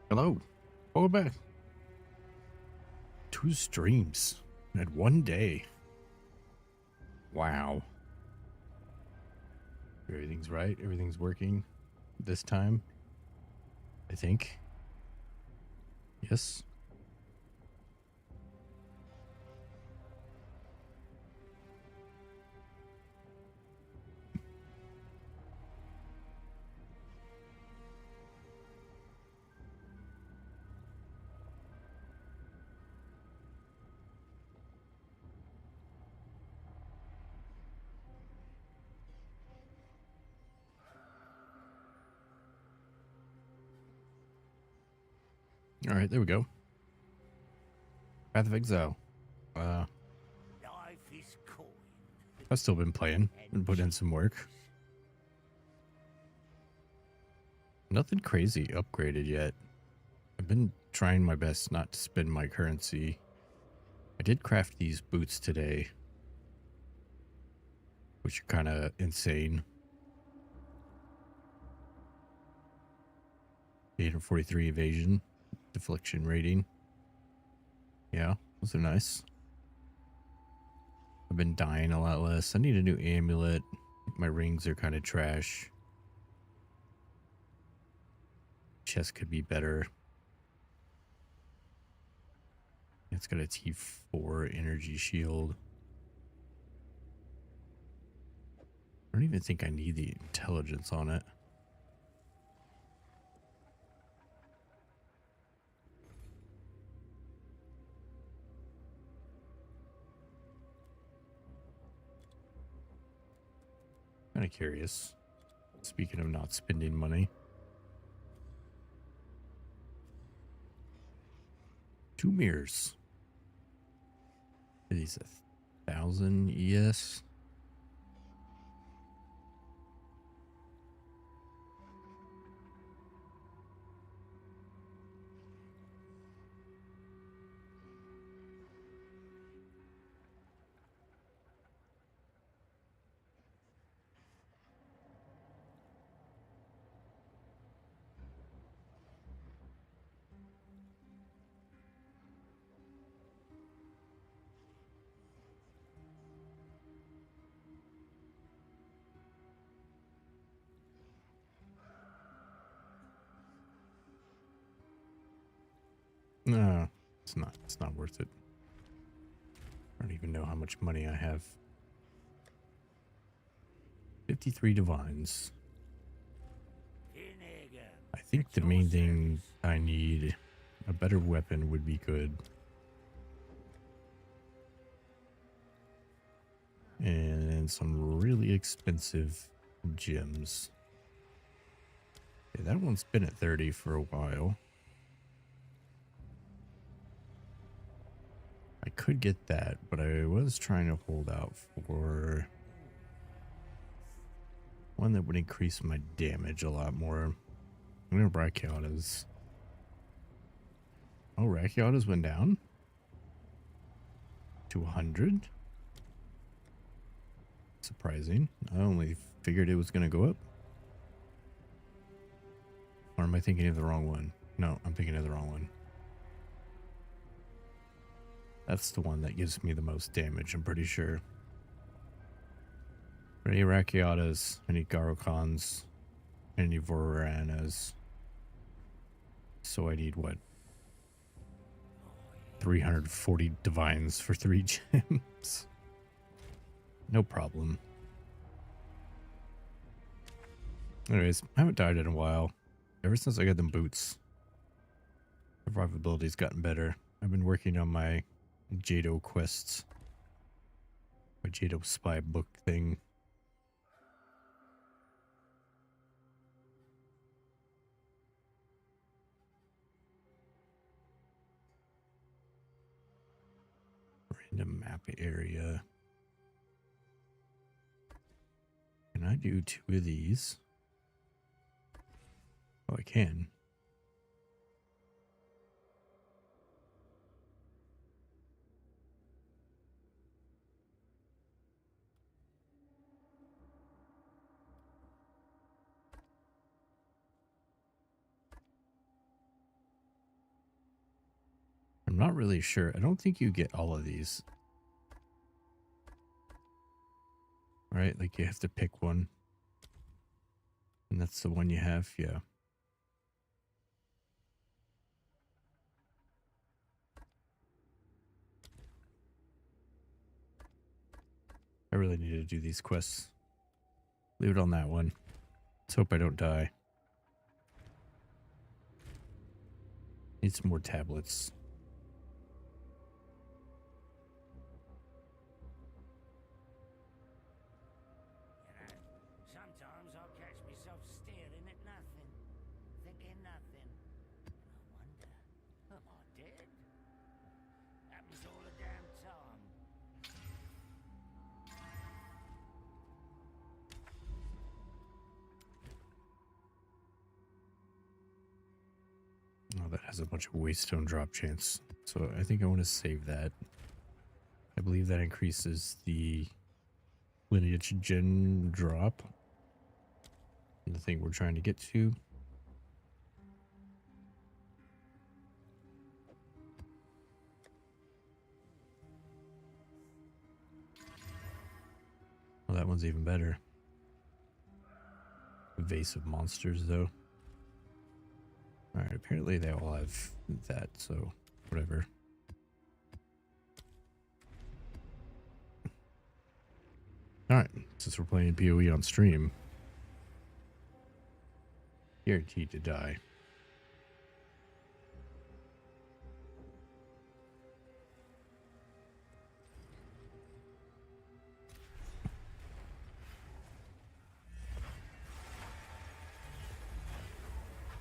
Hello. Welcome back. 2 streams at one day. Wow. Everything's right. Everything's working this time. I think. Yes. All right, there we go. Path of Exile. Life is coin. I've still been playing and put in some work. Nothing crazy upgraded yet. I've been trying my best not to spend my currency. I did craft these boots today, which are kind of insane. 843 evasion, deflection rating. Yeah, those are nice. I've been dying a lot less. I need a new amulet. My rings are kind of trash. Chest could be better. It's got a T4 energy shield. I don't even think I need the intelligence on it. Kind of curious. Speaking of not spending money. 2 mirrors. Are these 1,000 ES? No, it's not. It's not worth it. I don't even know how much money I have. 53 divines. I think the main thing I need, a better weapon would be good. And some really expensive gems. Okay, that one's been at 30 for a while. I could get that, but I was trying to hold out for one that would increase my damage a lot more. I'm gonna Brachiotas. Oh, Brachiotas went down to 100. Surprising. I only figured it was gonna go up. Or am I thinking of the wrong one? No, I'm thinking of the wrong one. That's the one that gives me the most damage, I'm pretty sure. Any Brachiotas, any Garokons, any Voranas. So I need what? 340 divines for 3 gems. No problem. Anyways, I haven't died in a while. Ever since I got them boots. Survivability's gotten better. I've been working on my Jado quests. My Jado spy book thing. Random map area. Can I do 2 of these? Oh, I can. I'm not really sure. I don't think you get all of these. Right? Like you have to pick one. And that's the one you have, yeah. I really need to do these quests. Leave it on that one. Let's hope I don't die. Need some more tablets. Sometimes I catch myself staring at nothing, thinking nothing. And I wonder, am I dead? Happens all the damn time. Oh, that has a bunch of waystone drop chance. So I think I want to save that. I believe that increases the lineage gen drop. The thing we're trying to get to. Well, that one's even better. Evasive monsters, though. Alright, apparently they all have that, so whatever. Alright, since we're playing PoE on stream, guaranteed to die.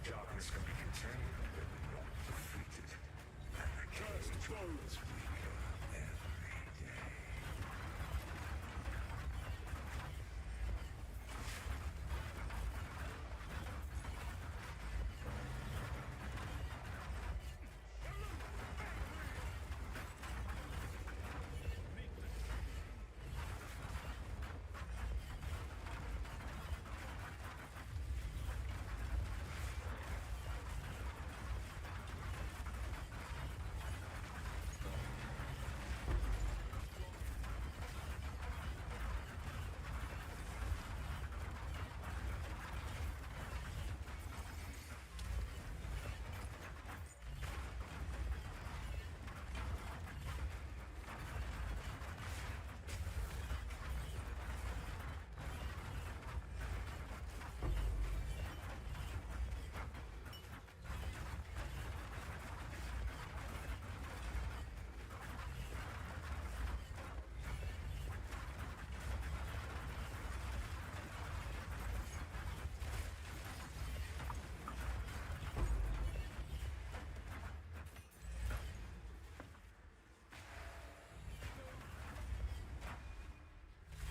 Darkness can be contained, but not defeated. And the cage grows weaker every day.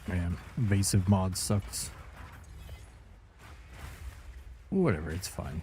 Man, evasive mod sucks. Whatever, it's fine.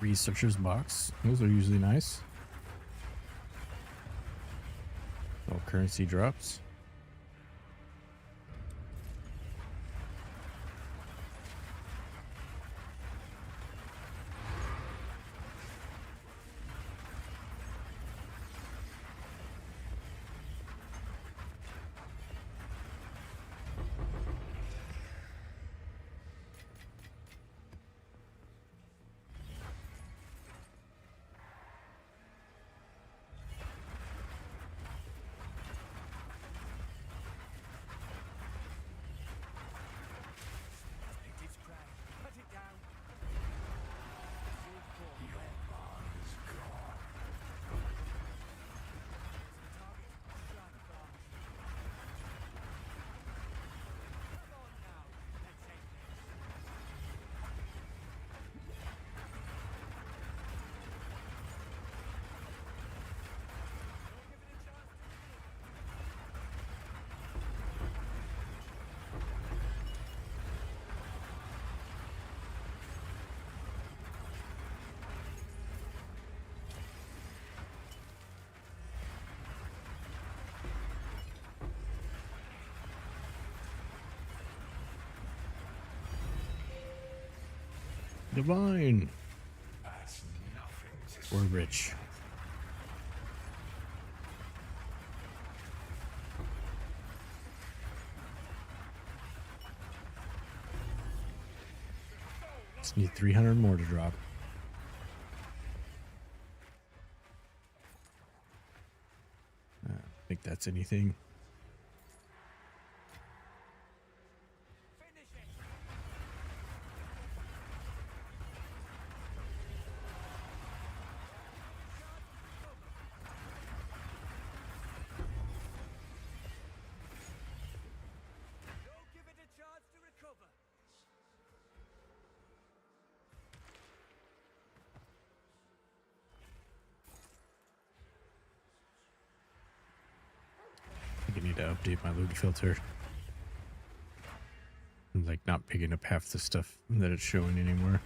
Researcher's box. Those are usually nice. All currency drops. Divine. That's nothing to Or rich. Just need 300 more to drop. I don't think that's anything. Don't give it a chance to recover. I think I need to update my loot filter. I'm like not picking up half the stuff that it's showing anymore.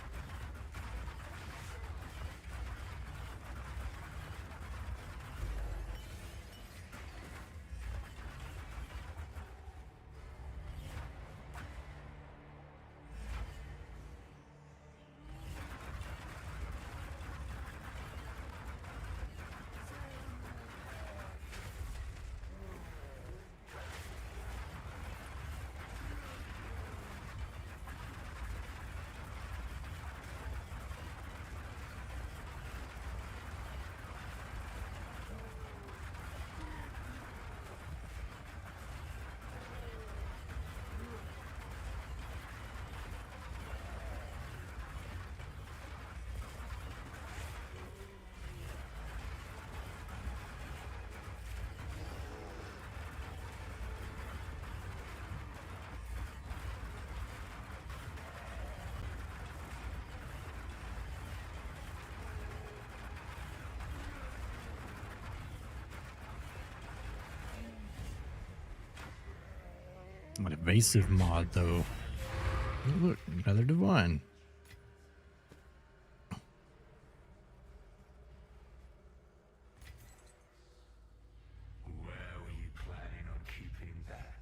An evasive mod though. Oh, look, another divine. Where were you planning on keeping that?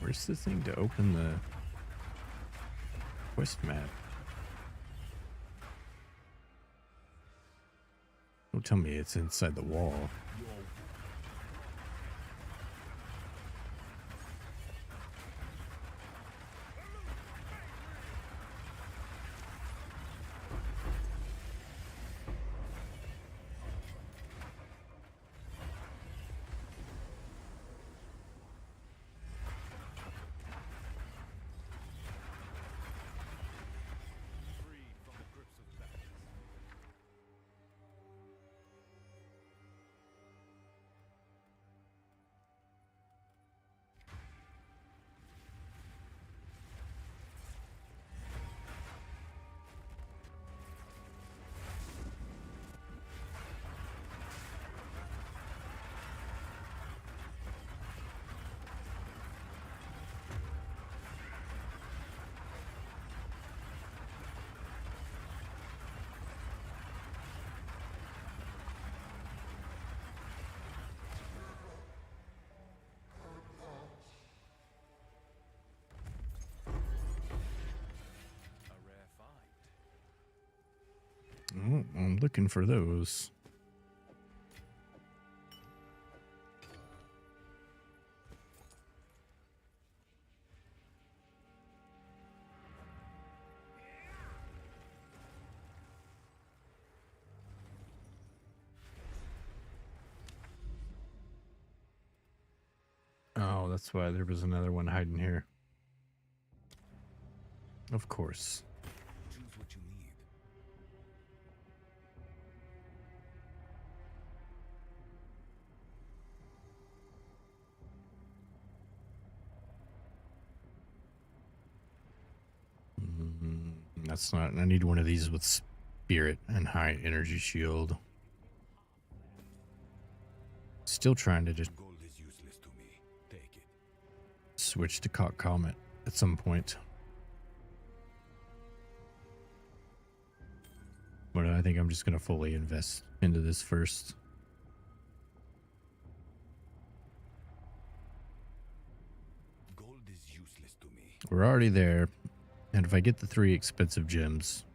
Where's the thing to open the quest map? Don't tell me it's inside the wall. Freed from the grips of madness. A rare find. Oh, I'm looking for those. Oh, that's why there was another one hiding here. Of course. Choose what you need. That's not. I need one of these with spirit and high energy shield. Still trying to just Gold is useless to me. Take it. switch to Comet at some point. But I think I'm just going to fully invest into this first. We're already there. And if I get the 3 expensive gems,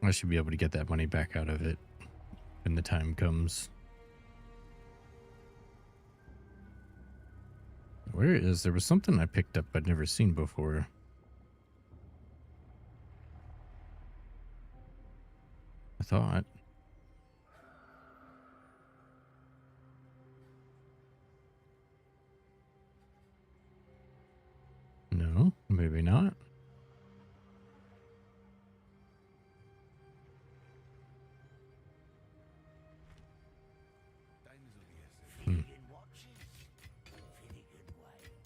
I should be able to get that money back out of it when the time comes. Where is... There was something I picked up I'd never seen before. I thought. No, maybe not. Hmm. Finnegan watches, Finnegan waits.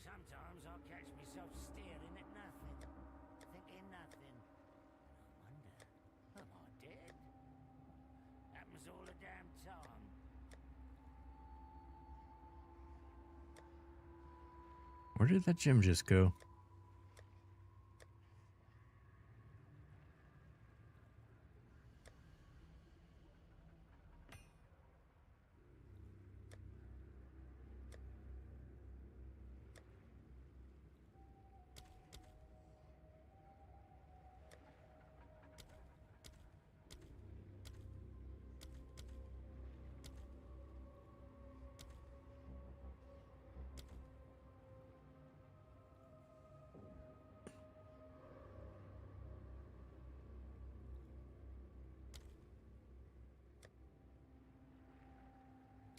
Sometimes I catch myself staring at nothing, thinking nothing. I wonder, am I dead? Happens all the damn time. Where did that gem just go?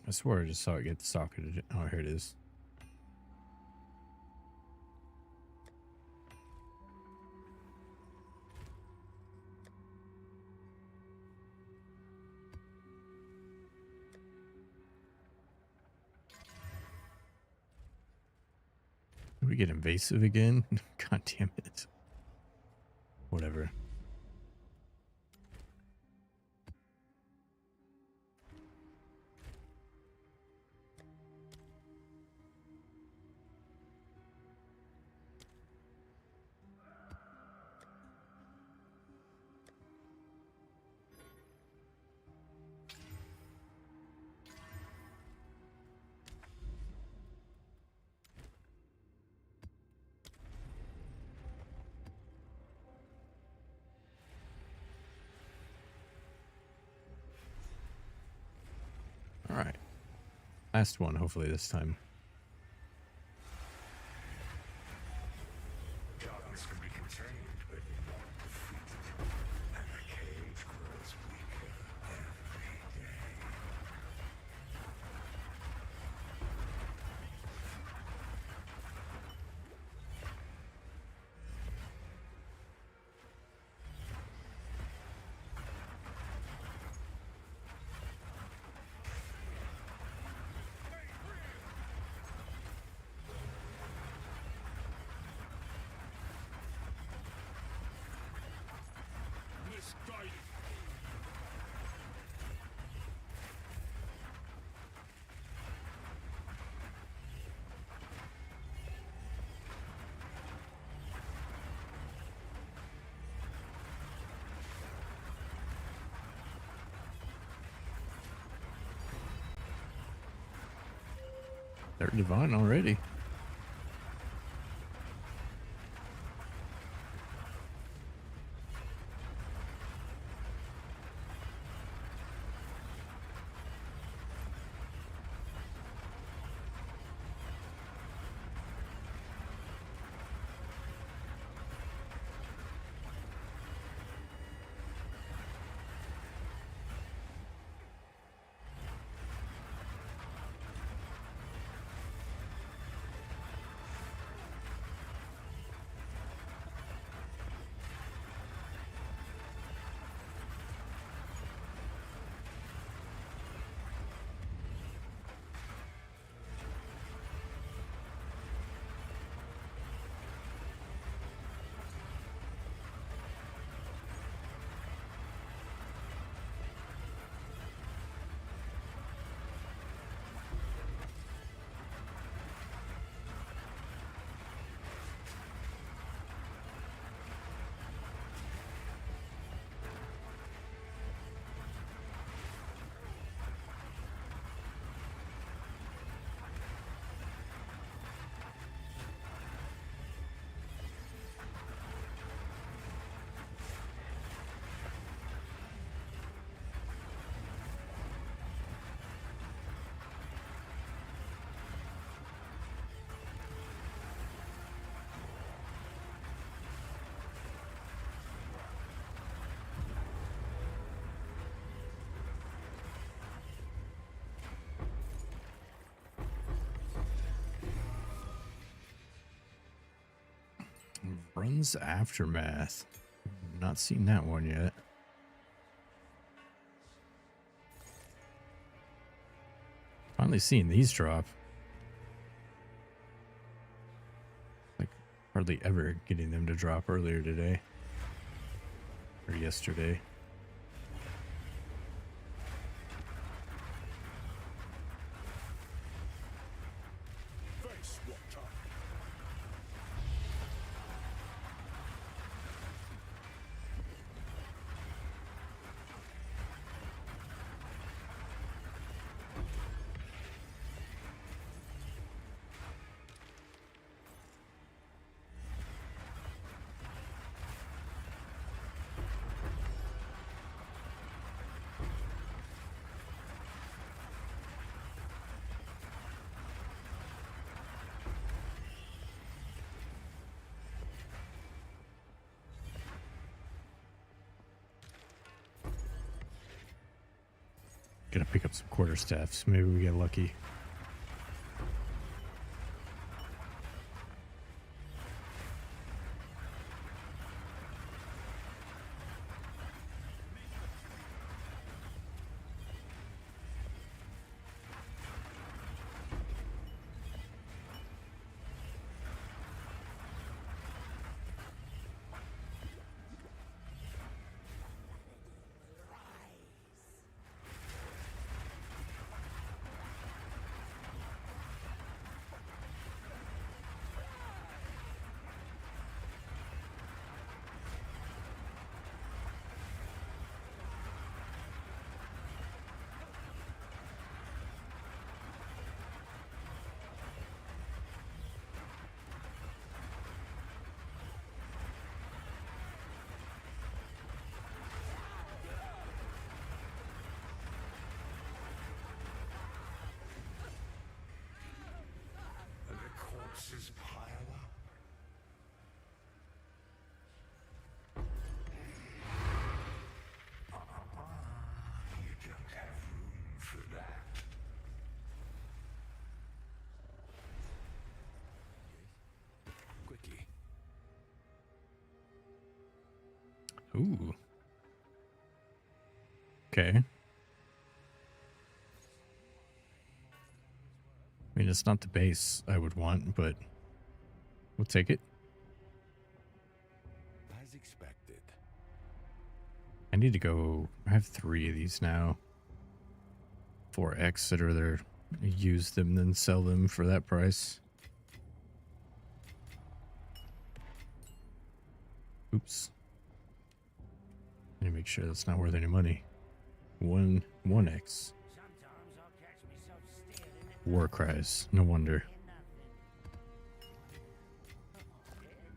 I swear I just saw it get socketed. Oh, here it is. Did we get invasive again? God damn it. Whatever. All right. Last one, hopefully this time. Darkness can be contained, but not defeated. And the cage grows weaker every day. Misguided. They're divine already. Runs Aftermath. Not seen that one yet. Finally seeing these drop. Like hardly ever getting them to drop earlier today. Or yesterday. Face what up. Gonna pick up some quarterstaffs. Maybe we get lucky. And the corpses pile up. You don't have room for that. Quickly. Ooh. Okay. I mean, it's not the base I would want, but we'll take it. As expected. I need to go. I have 3 of these now. 4X that are there. Use them, then sell them for that price. Oops. Let me make sure that's not worth any money. 1X. Sometimes I'll catch myself staring at War cries. No wonder. nothing. Am I dead?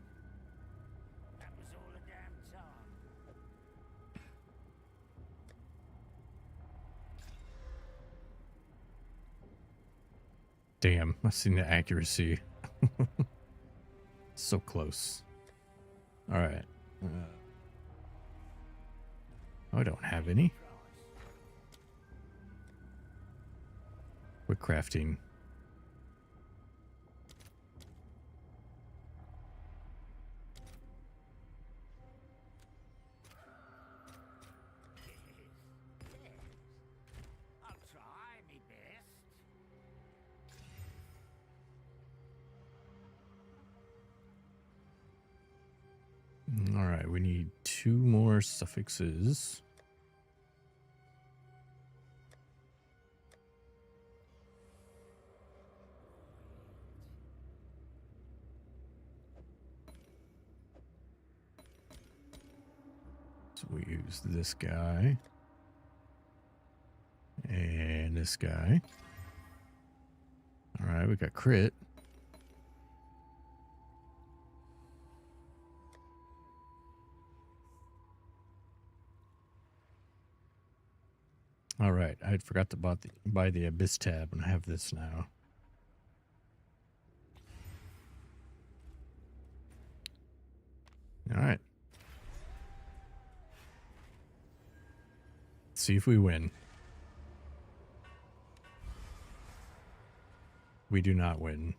That was all a damn time. Damn, I've seen the accuracy. So close. All right. I don't have any. Quick crafting. I'll try me best. All right, we need 2 more suffixes. So we use this guy and this guy. All right, we got crit. All right, I had forgot to buy the Abyss tab, and I have this now. All right. Let's see if we win. We do not win.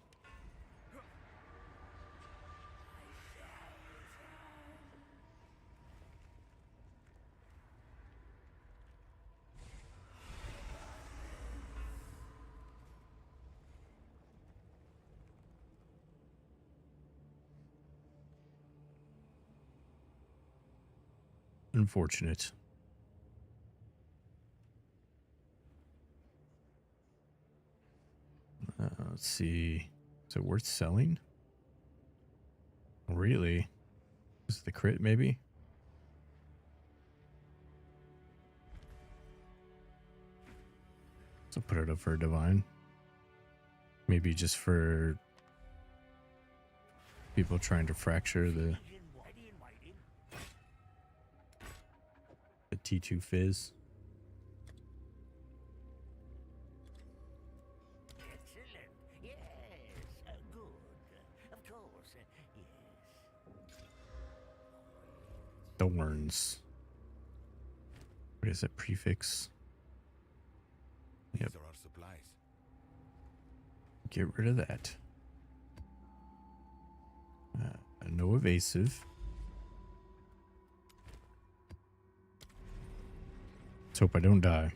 Unfortunate. Let's see. Is it worth selling? Really? Is it the crit maybe? So put it up for a divine. Maybe just for people trying to fracture the T2 fizz. Excellent. Yes. Good. Of course. Yes. Thorns. What is that prefix? Yep. These are our supplies. Get rid of that. No evasive. Let's hope I don't die.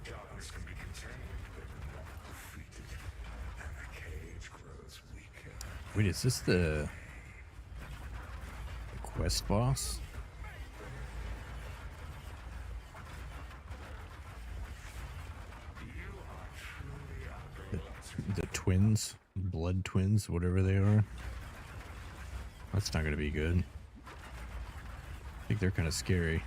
Darkness can be contained, but not defeated. And the cage grows weaker. Wait, is this the quest boss? The twins? Blood twins, whatever they are. That's not gonna be good. I think they're kind of scary.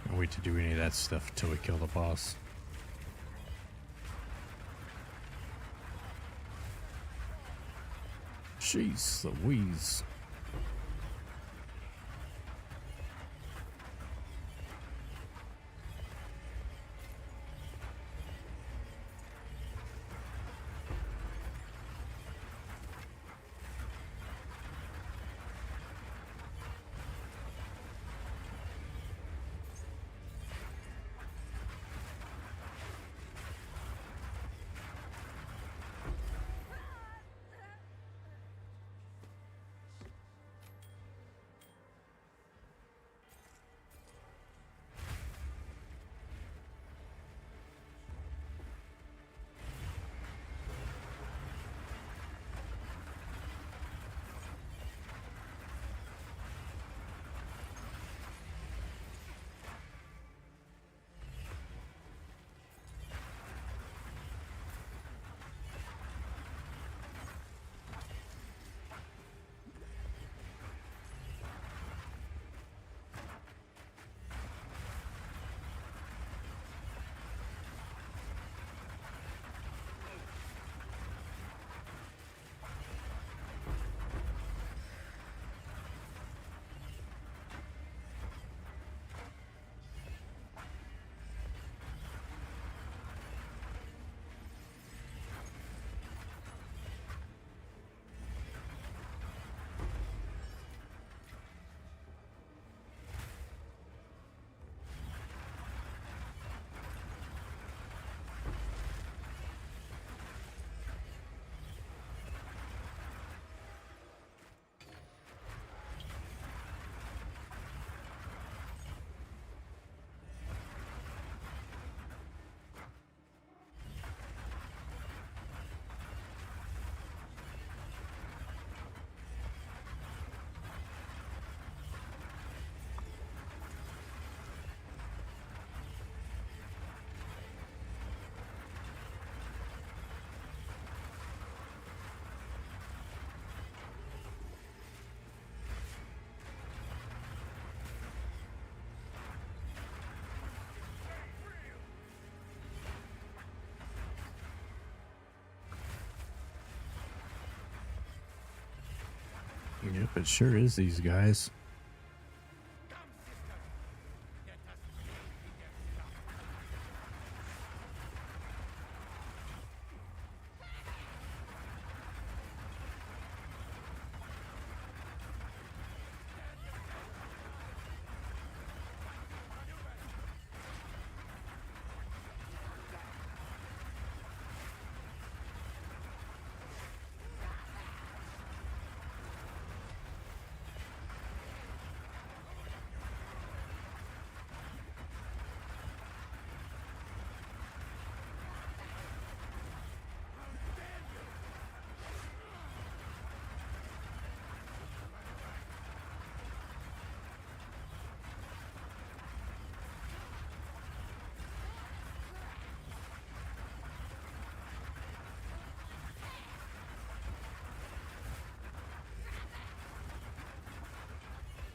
Can't wait to do any of that stuff till we kill the boss. Jeez Louise. Yep, it sure is these guys.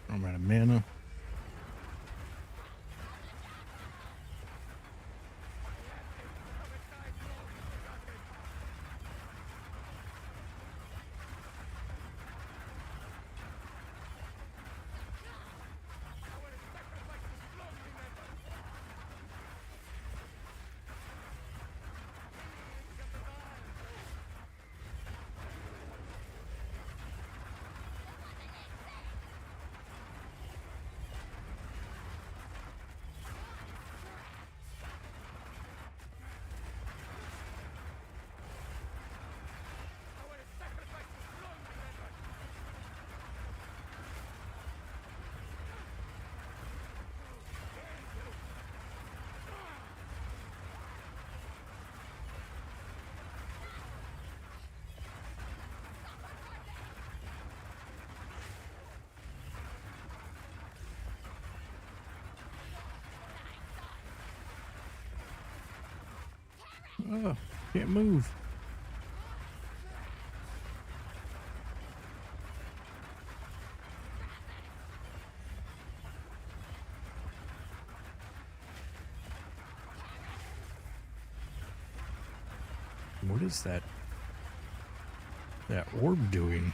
I'm out of mana. Oh, can't move. What is that orb doing?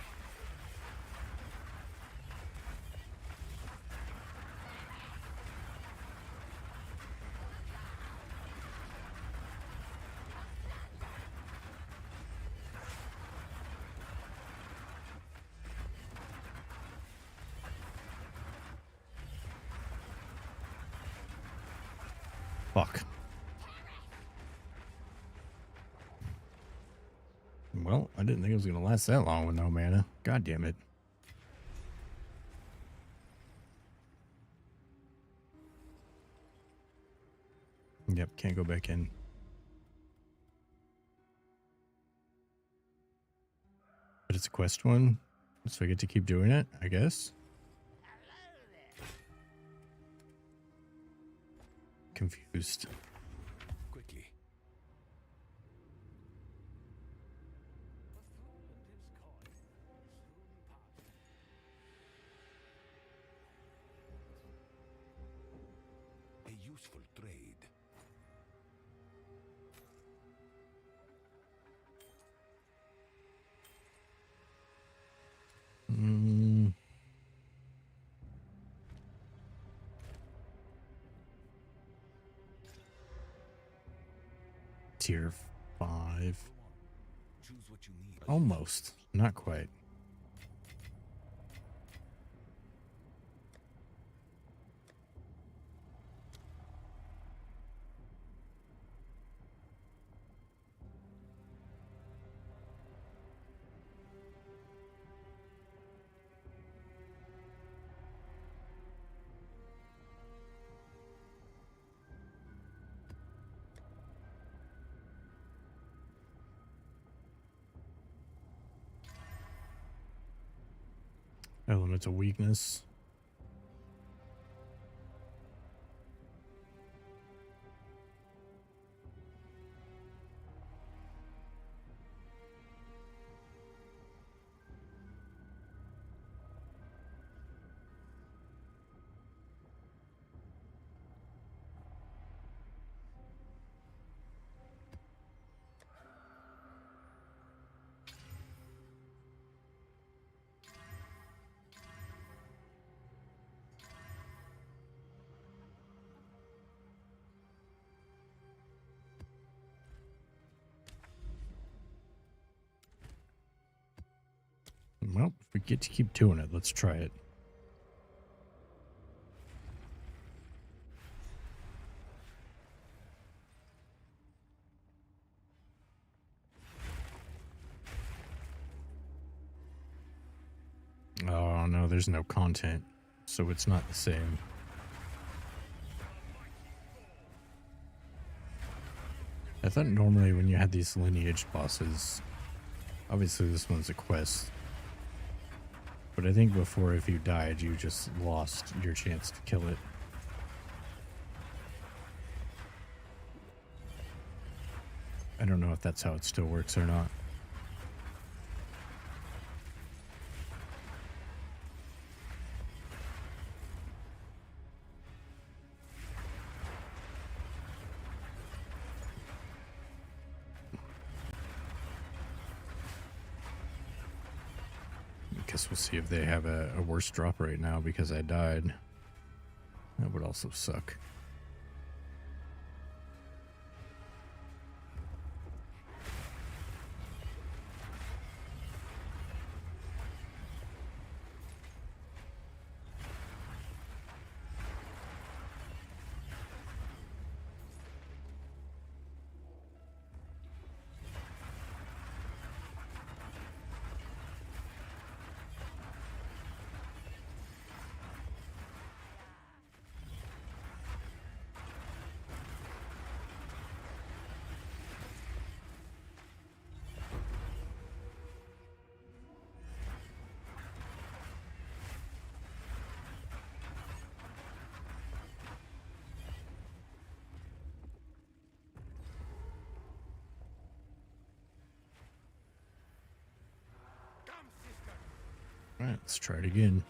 Fuck. Well, I didn't think it was going to last that long with no mana. God damn it. Yep, can't go back in. But it's a quest one, so I get to keep doing it, I guess. Confused. Quickly. A useful trade. Mm. Tier 5. Choose what you need. Almost. Not quite. Element of weakness. Well, if we get to keep doing it, let's try it. Oh no, there's no content, so it's not the same. I thought normally when you had these lineage bosses, obviously this one's a quest, but I think before if you died, you just lost your chance to kill it. I don't know if that's how it still works or not. Guess we'll see if they have a worse drop right now because I died. That would also suck. All right, let's try it again.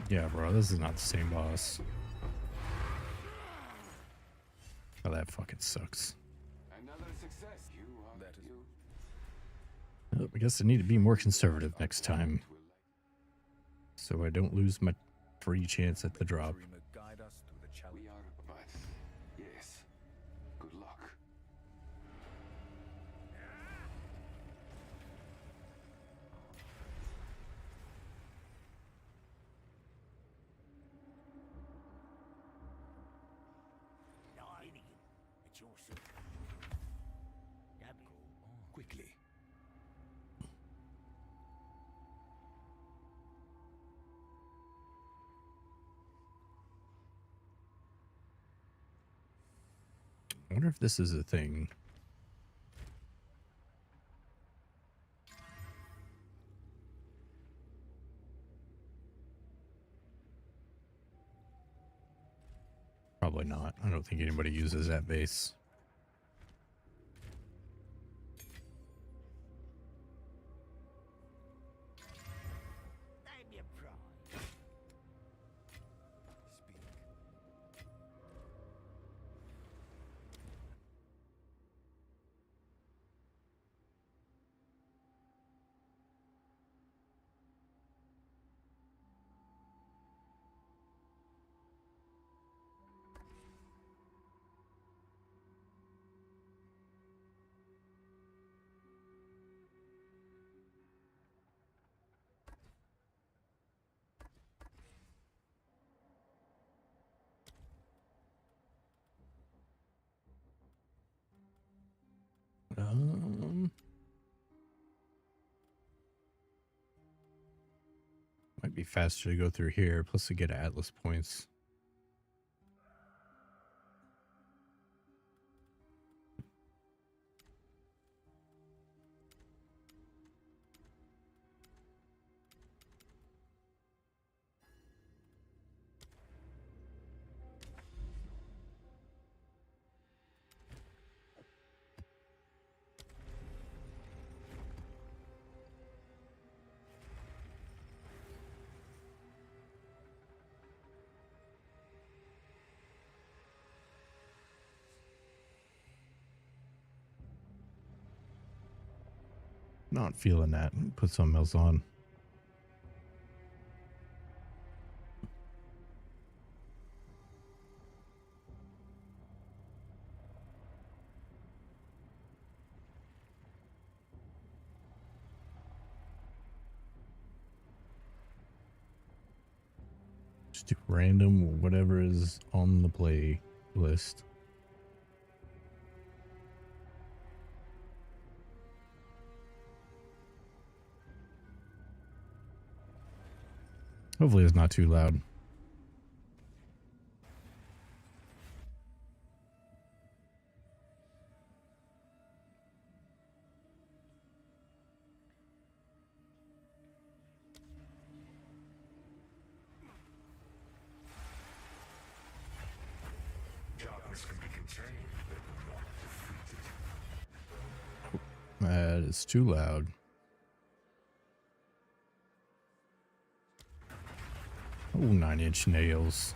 Yeah, bro, this is not the same boss. Oh, that fucking sucks. Another success. You are That is- you. Well, I guess I need to be more conservative next time, so I don't lose my free chance at the drop. Dreamer, guide us through the We challenge. are, but yes. Good luck. Lightning. It's your suit. Dabby. Quickly. I wonder if this is a thing. Probably not. I don't think anybody uses that base. Name your prize. Speak. Might be faster to go through here, plus to get Atlas points. Not feeling that. Put something else on. Just do random whatever is on the play list. Hopefully it's not too loud. Darkness can be contained, but not defeated. That is too loud. Oh, 9-inch nails.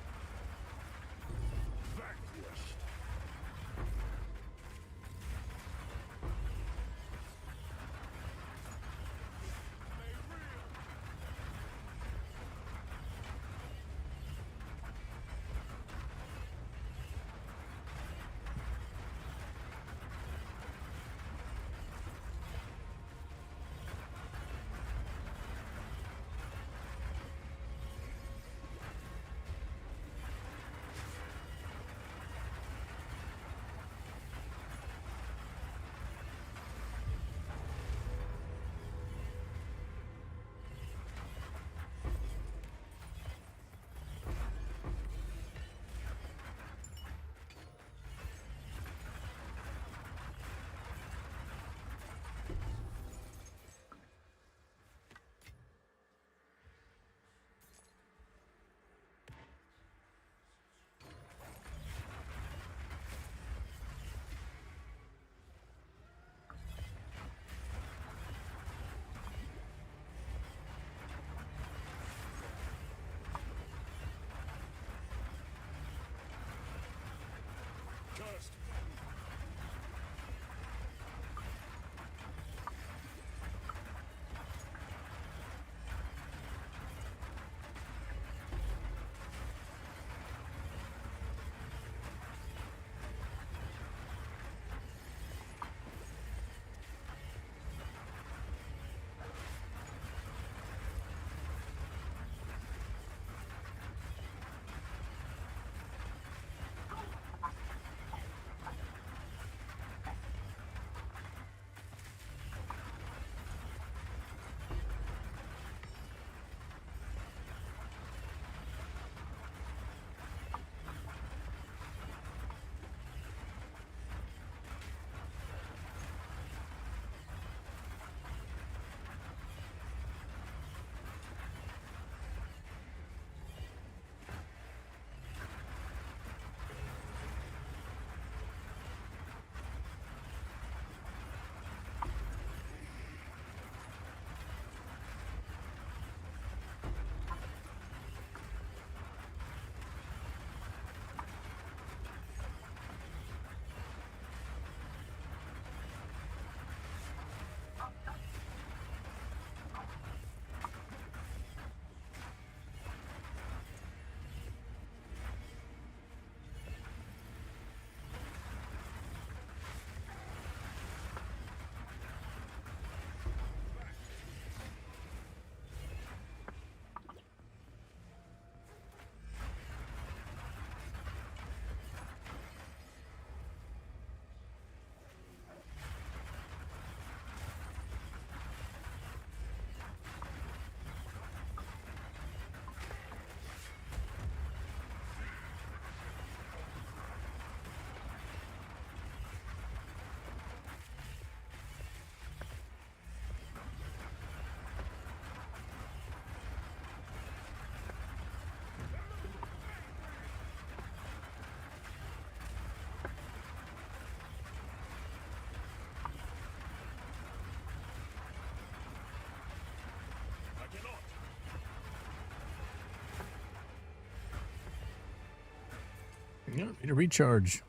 Yeah, need a recharge.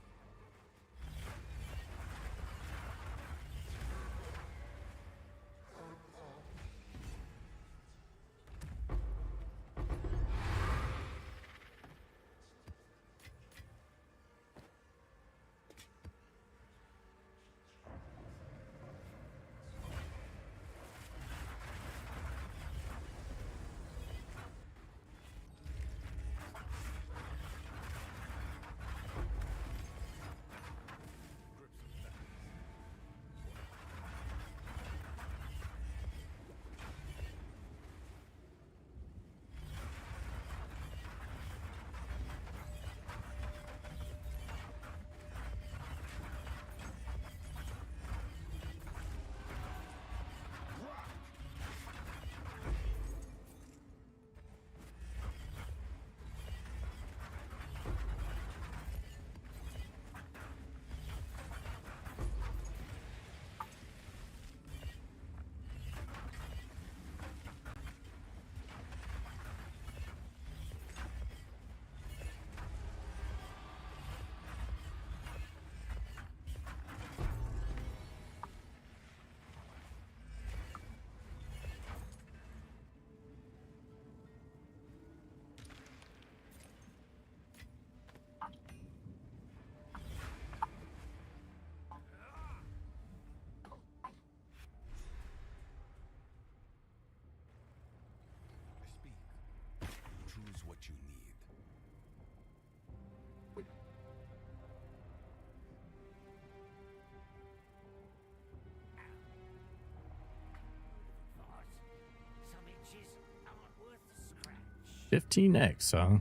15x, huh?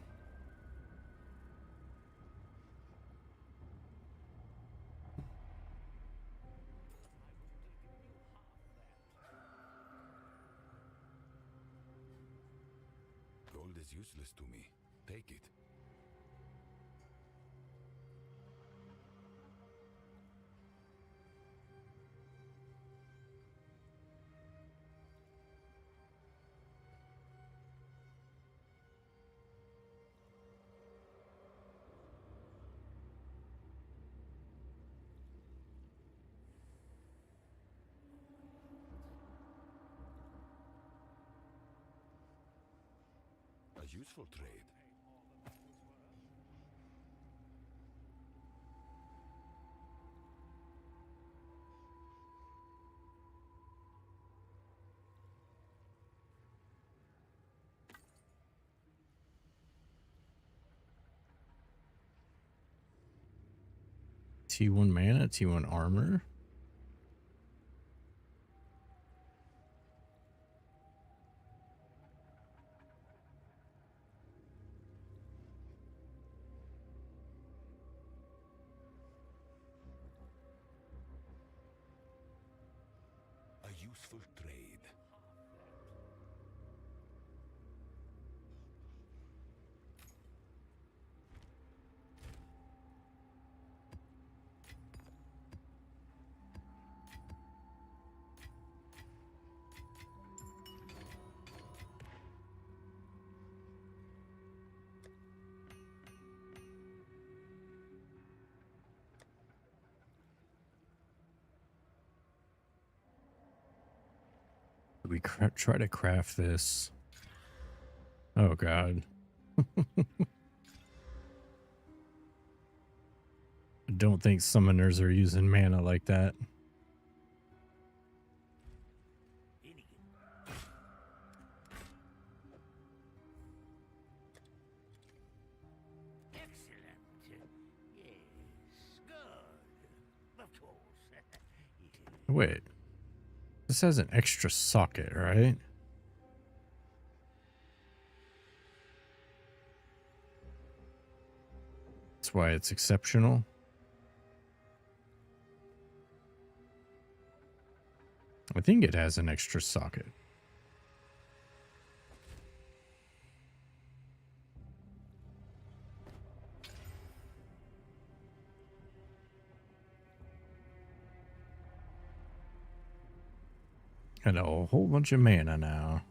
Gold is useless to me. Take it. A useful trade. T1 mana, T1 armor. A useful trade. We try to craft this. Oh god. I don't think summoners are using mana like that. Excellent. Yes, good. Of course. Yes. Wait. This has an extra socket, right? That's why it's exceptional. I think it has an extra socket. Got a whole bunch of mana now.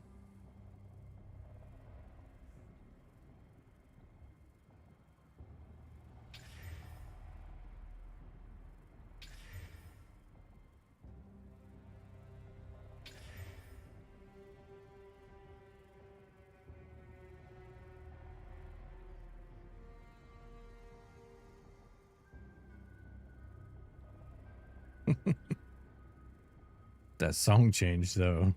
That song change, though.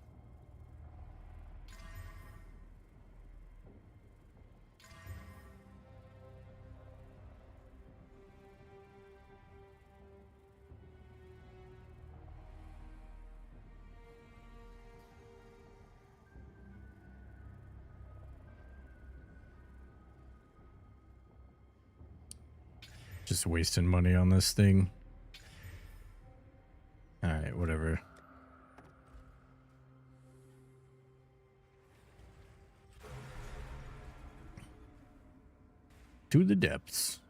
Just wasting money on this thing. Alright, whatever. To the depths.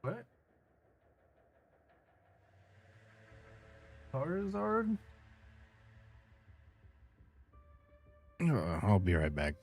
What? Charizard? I'll be right back.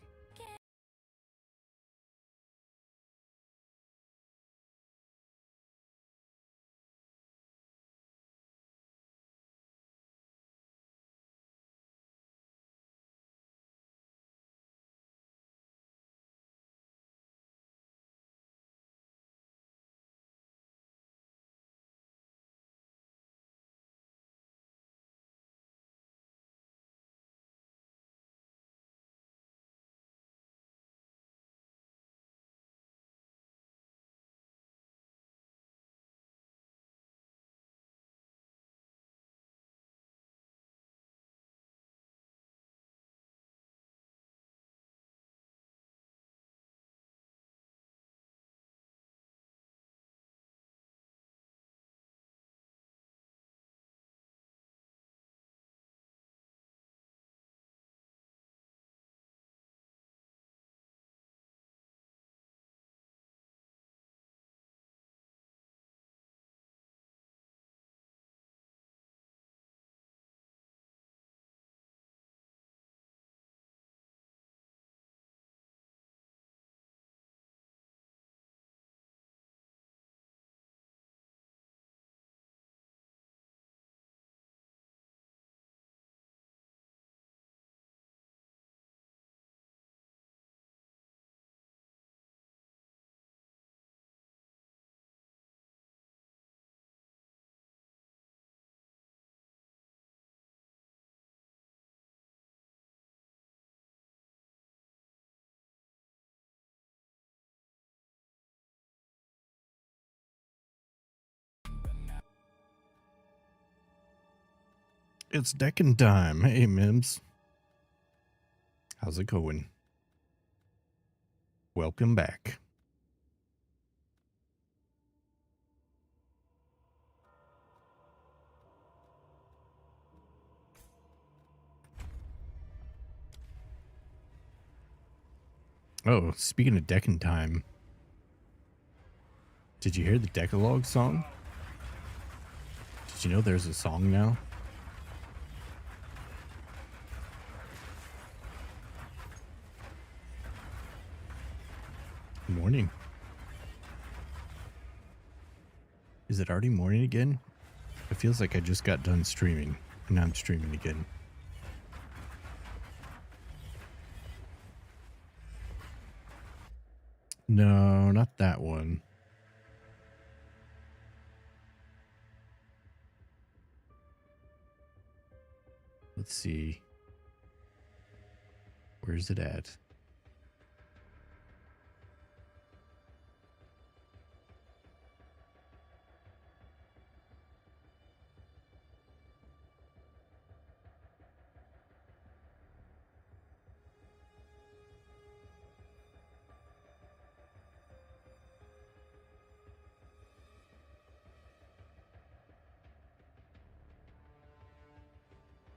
It's decking time. Hey, Mims. How's it going? Welcome back. Oh, speaking of decking time, did you hear the Decalogue song? Did you know there's a song now? Morning. Is it already morning again? It feels like I just got done streaming, and now I'm streaming again. No, not that one. Let's see. Where's it at?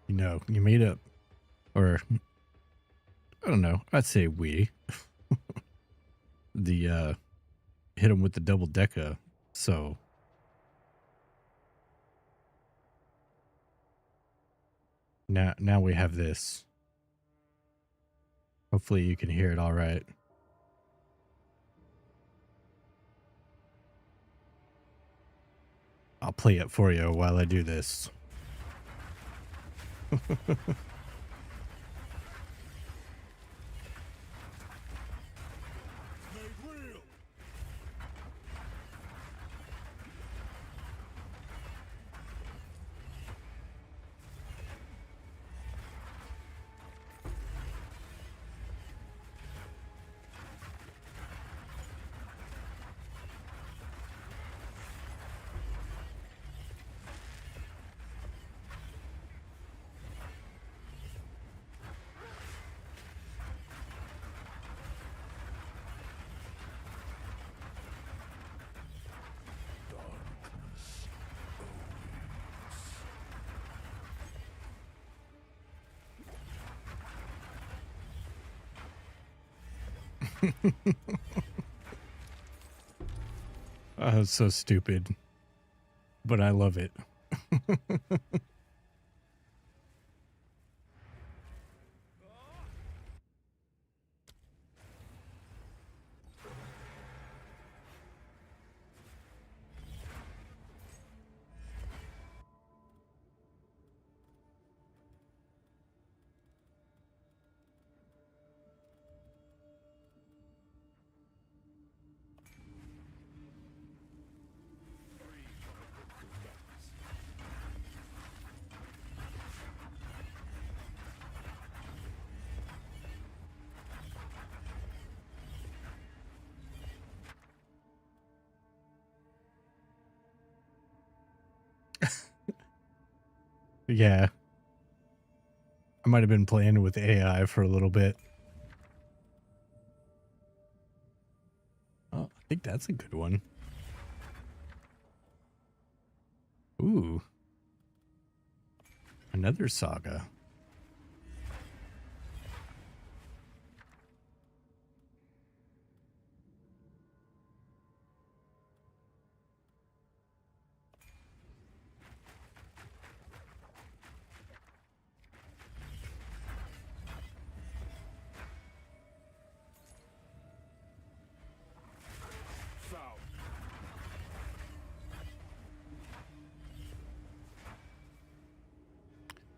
You know, you made up, or I don't know, I'd say we, the, hit him with the double decker. So now we have this. Hopefully you can hear it all right. I'll play it for you while I do this. It's so stupid, but I love it. Yeah. I might have been playing with AI for a little bit. Oh, I think that's a good one. Ooh. Another saga.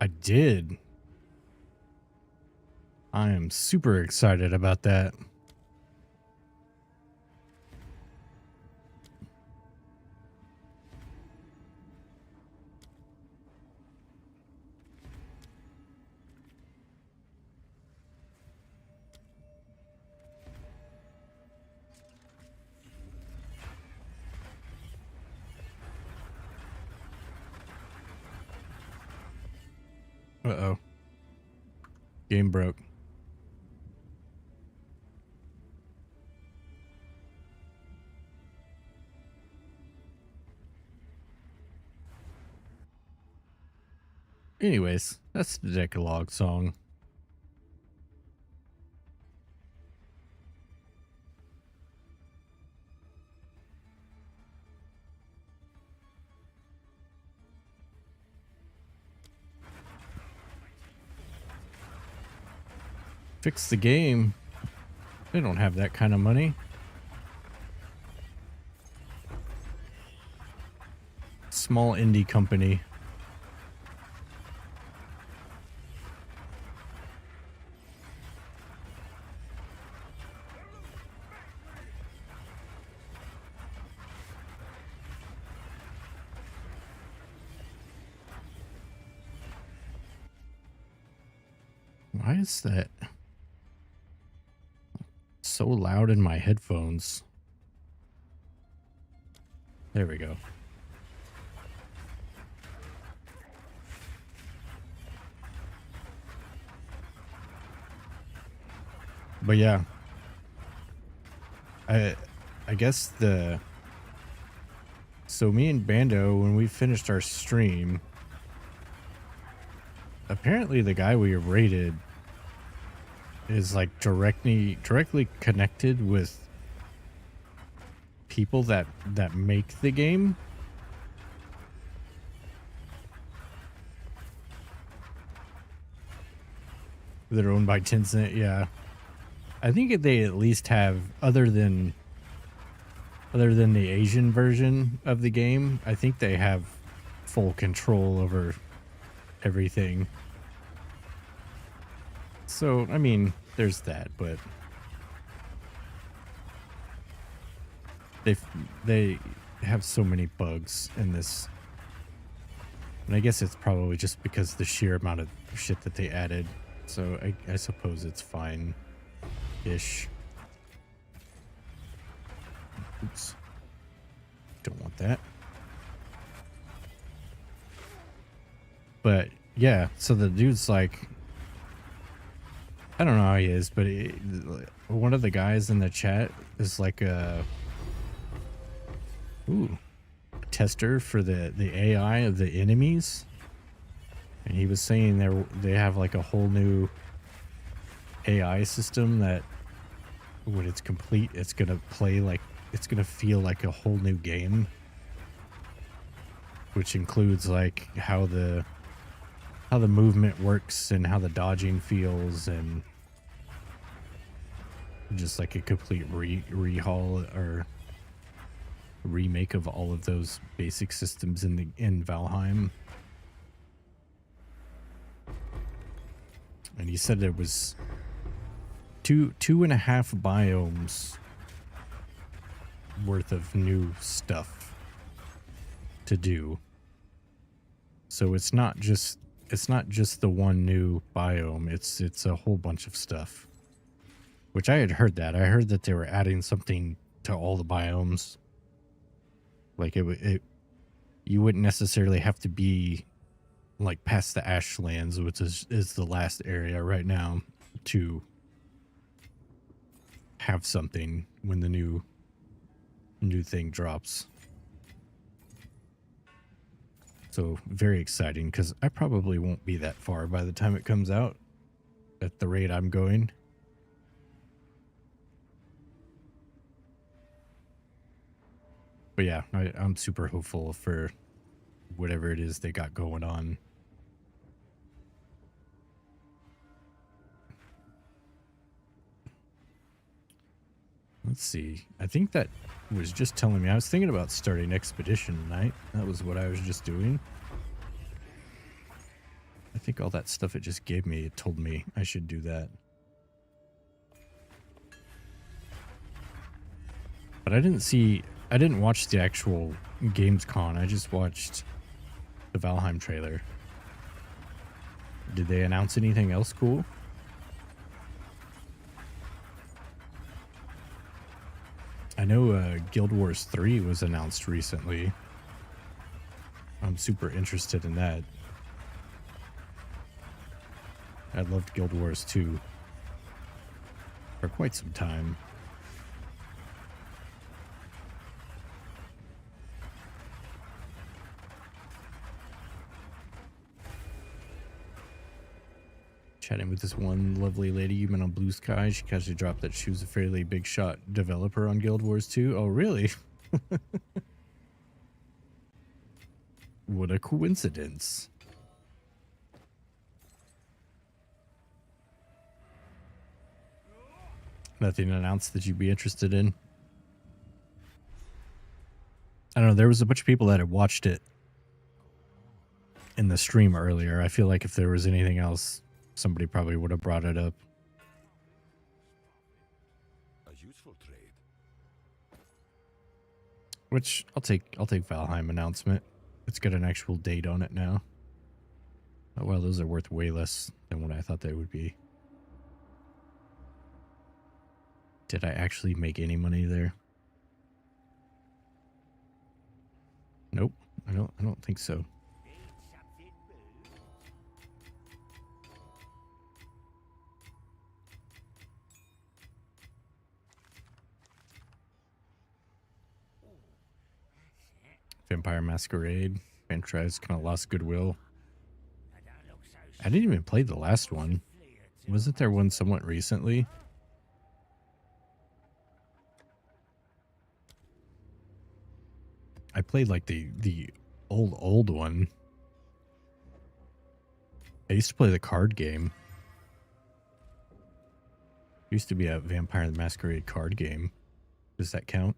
I did. I am super excited about that. Uh-oh. Game broke. Anyways, that's the Decalogue song. Fix the game. They don't have that kind of money. Small indie company. Why is that so loud in my headphones? There we go. But yeah, I guess so me and Bando, when we finished our stream, apparently the guy we raided is like directly connected with people that make the game. That are owned by Tencent, yeah. I think they at least have, other than the Asian version of the game, I think they have full control over everything. So, I mean, there's that, but they have so many bugs in this. And I guess it's probably just because the sheer amount of shit that they added. So I suppose it's fine-ish. Oops. Don't want that. But yeah, so the dude's like, I don't know how he is, but one of the guys in the chat is like a tester for the AI of the enemies, and he was saying they have like a whole new AI system that when it's complete, it's gonna play like, it's gonna feel like a whole new game, which includes like how the movement works and how the dodging feels, and just like a complete rehaul or remake of all of those basic systems in Valheim. And he said there was two and a half biomes worth of new stuff to do. So it's not just the one new biome, it's a whole bunch of stuff. Which I had heard that. I heard that they were adding something to all the biomes. Like you wouldn't necessarily have to be like past the Ashlands, which is the last area right now, to have something when the new thing drops. So very exciting, because I probably won't be that far by the time it comes out at the rate I'm going. But yeah, I'm super hopeful for whatever it is they got going on. Let's see. I think that was just telling me. I was thinking about starting Expedition tonight. That was what I was just doing. I think all that stuff it just gave me, it told me I should do that. But I didn't watch the actual Gamescom. I just watched the Valheim trailer. Did they announce anything else cool? I know Guild Wars 3 was announced recently. I'm super interested in that. I loved Guild Wars 2 for quite some time. Chatting with this one lovely lady you met on Blue Sky. She casually dropped that she was a fairly big shot developer on Guild Wars 2. Oh, really? What a coincidence. Nothing announced that you'd be interested in? I don't know. There was a bunch of people that had watched it in the stream earlier. I feel like if there was anything else, somebody probably would have brought it up. A useful trade. Which I'll take Valheim announcement. It's got an actual date on it now. Oh well, those are worth way less than what I thought they would be. Did I actually make any money there? Nope. I don't think so. Vampire Masquerade. Franchise kind of lost goodwill. I didn't even play the last one. Wasn't there one somewhat recently? I played like the old one. I used to play the card game. Used to be a Vampire the Masquerade card game. Does that count?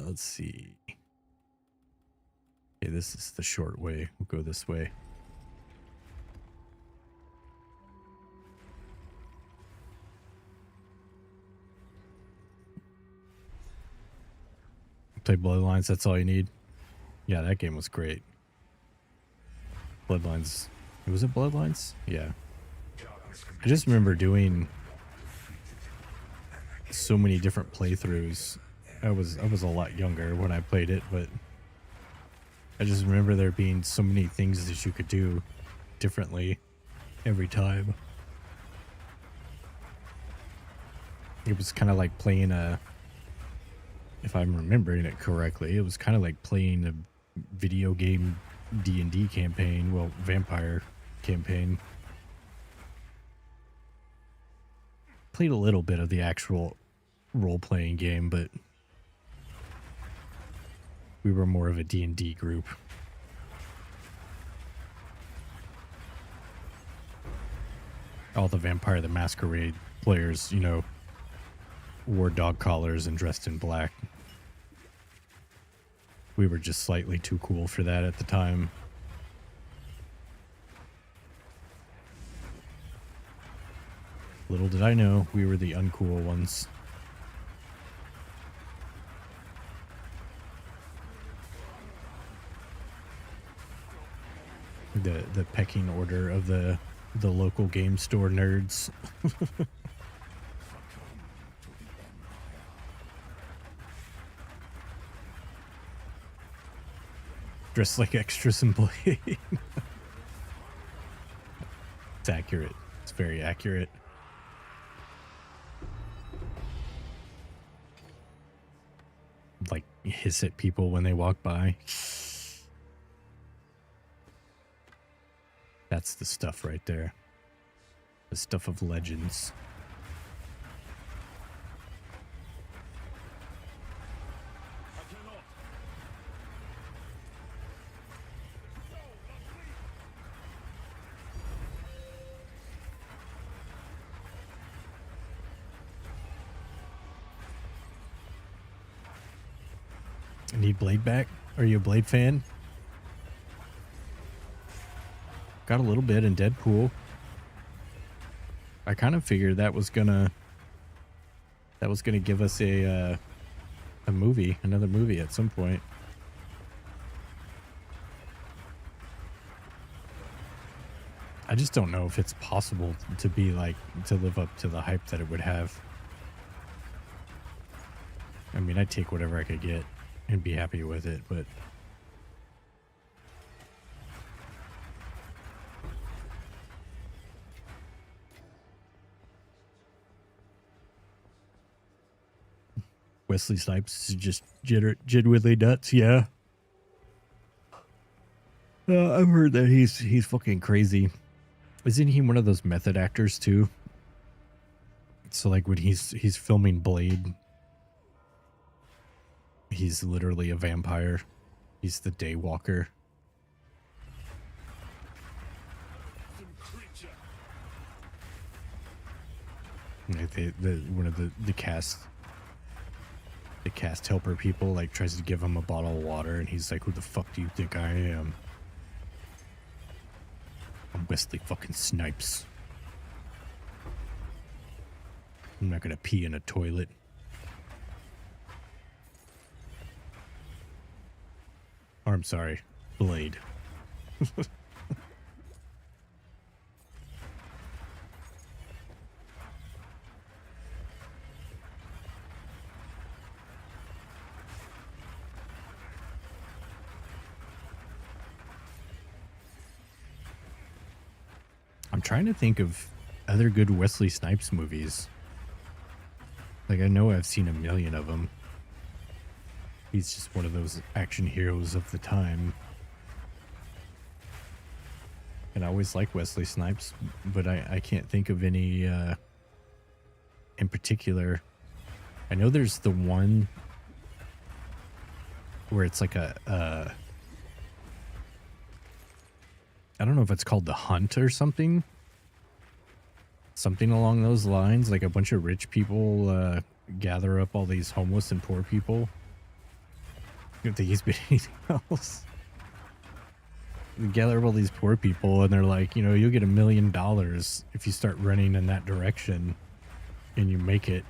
Let's see. Okay, this is the short way. We'll go this way. Play Bloodlines, that's all you need. Yeah, that game was great. Bloodlines. Was it Bloodlines? Yeah. I just remember doing so many different playthroughs. I was a lot younger when I played it, but I just remember there being so many things that you could do differently every time. It was kind of like playing a, if I'm remembering it correctly, it was kind of like playing a video game D&D campaign, well, vampire campaign. Played a little bit of the actual role-playing game, but we were more of a D&D group. All the Vampire the Masquerade players, you know, wore dog collars and dressed in black. We were just slightly too cool for that at the time. Little did I know, we were the uncool ones. The pecking order of the local game store nerds. Dressed like extras in Blade. It's accurate. It's very accurate. Like hiss at people when they walk by. That's the stuff right there. The stuff of legends. Need Blade back? Are you a Blade fan? Got a little bit in Deadpool. I kind of figured that was gonna give us a movie, another movie at some point. I just don't know if it's possible to be like, to live up to the hype that it would have. I mean, I'd take whatever I could get and be happy with it, but Wesley Snipes is just genuinely nuts. Yeah. I've heard that he's fucking crazy. Isn't he one of those method actors too? So like when he's filming Blade, he's literally a vampire. He's the Daywalker. Like one of the cast helper people like tries to give him a bottle of water, and he's like, "Who the fuck do you think I am? I'm Wesley fucking Snipes. I'm not gonna pee in a toilet." Or I'm sorry, Blade. I'm trying to think of other good Wesley Snipes movies. Like, I know I've seen a million of them. He's just one of those action heroes of the time. And I always like Wesley Snipes, but I can't think of any in particular. I know there's the one where it's like I don't know if it's called The Hunt or something. Something along those lines. Like a bunch of rich people gather up all these homeless and poor people. I don't think he's been anything else. They gather up all these poor people and they're like, you know, you'll get $1 million if you start running in that direction and you make it.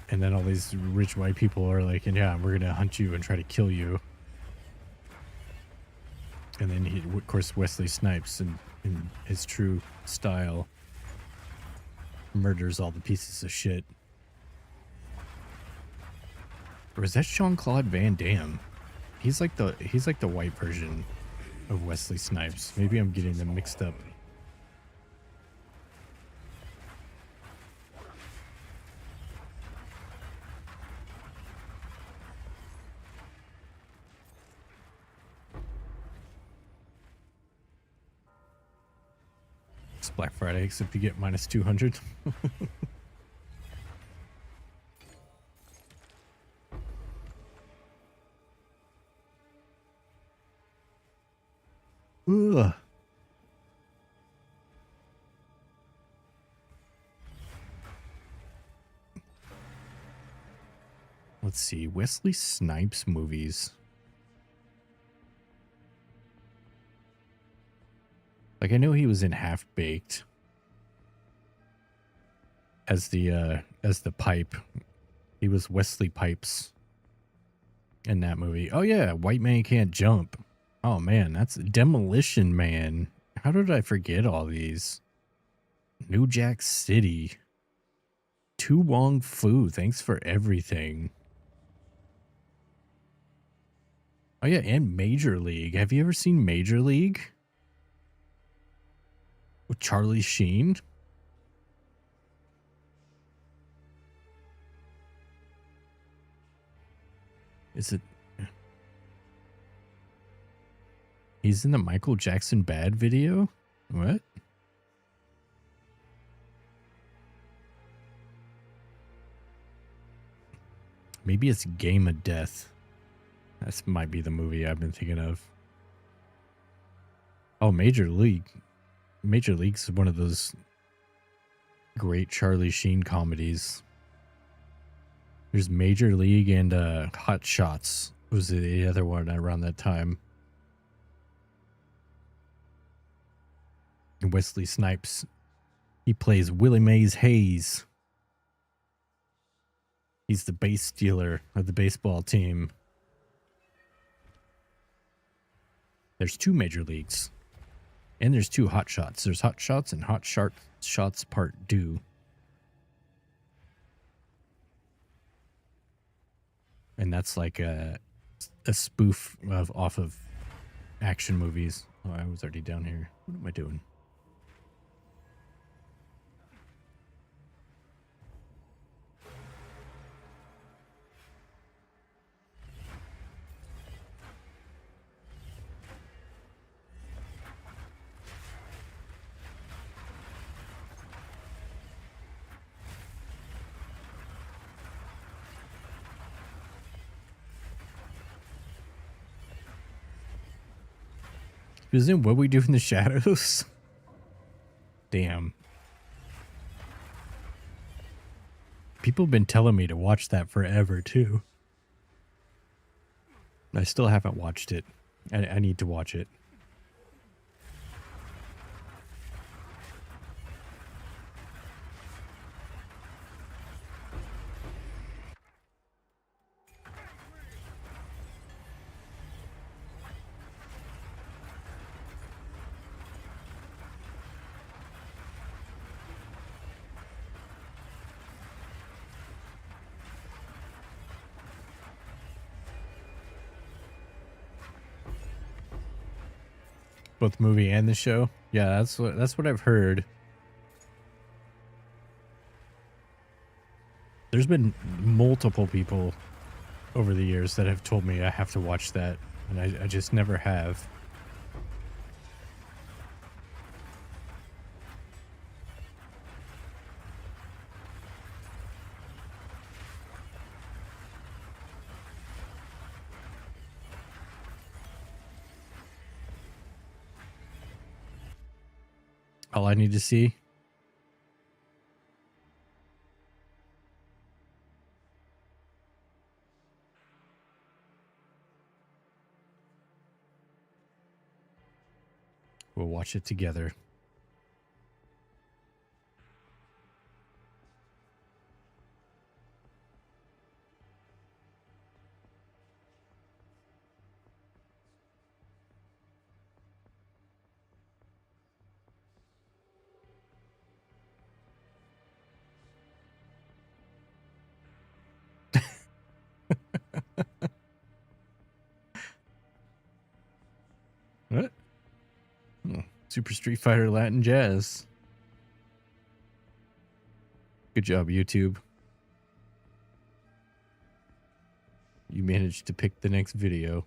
And then all these rich white people are like, and yeah, we're going to hunt you and try to kill you. And then he, of course, Wesley Snipes in his true style murders all the pieces of shit. Or is that Jean-Claude Van Damme? He's like the white version of Wesley Snipes. Maybe I'm getting them mixed up. It's Black Friday, except you get minus 200. Ugh. Let's see, Wesley Snipes movies. Like, I know he was in Half Baked as the pipe. He was Wesley Pipes in that movie. Oh yeah, White Man Can't Jump. Oh man, that's Demolition Man. How did I forget all these? New Jack City. Tu Wong Fu, thanks for everything. Oh yeah, and Major League. Have you ever seen Major League? With Charlie Sheen? Is it... He's in the Michael Jackson Bad video? What? Maybe it's Game of Death. That might be the movie I've been thinking of. Oh, Major League. Major League's one of those great Charlie Sheen comedies. There's Major League and Hot Shots was the other one around that time. And Wesley Snipes, he plays Willie Mays Hayes. He's the base stealer of the baseball team. There's 2 Major Leagues. And there's 2 Hot Shots. There's Hot Shots and Hot Shots Part 2. And that's like a spoof off of action movies. Oh, I was already down here. What am I doing? was in What We Do in the Shadows. Damn. People have been telling me to watch that forever, too. I still haven't watched it. I need to watch it. Both the movie and the show. Yeah, that's what I've heard. There's been multiple people over the years that have told me I have to watch that, and I just never have. All I need to see. We'll watch it together. What? Oh, Super Street Fighter Latin Jazz. Good job, YouTube. You managed to pick the next video.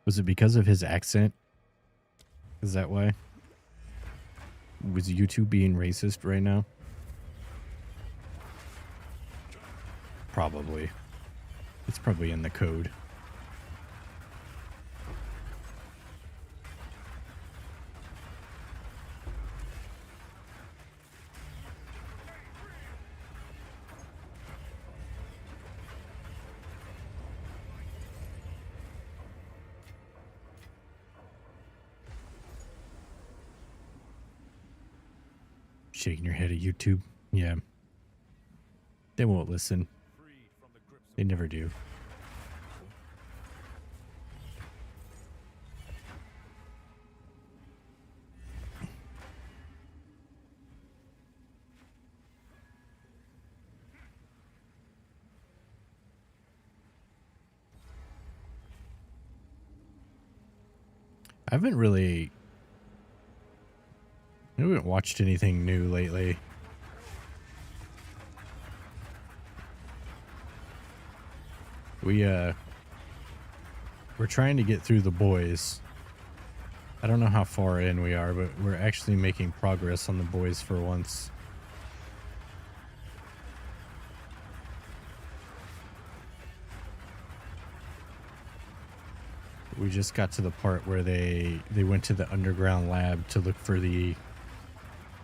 Was it because of his accent? Is that why? Was YouTube being racist right now? Probably. It's probably in the code. Shaking your head at YouTube. Yeah. They won't listen. They never do. I haven't watched anything new lately. We're trying to get through The Boys. I don't know how far in we are, but we're actually making progress on The Boys for once. We just got to the part where they went to the underground lab to look for the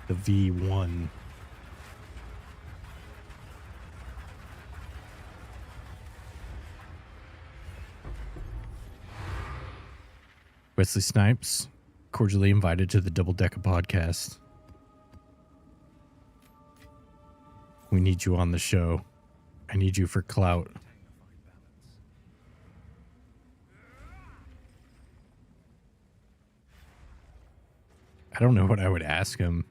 V1. Wesley Snipes, cordially invited to the Double Decker podcast. We need you on the show. I need you for clout. I don't know what I would ask him.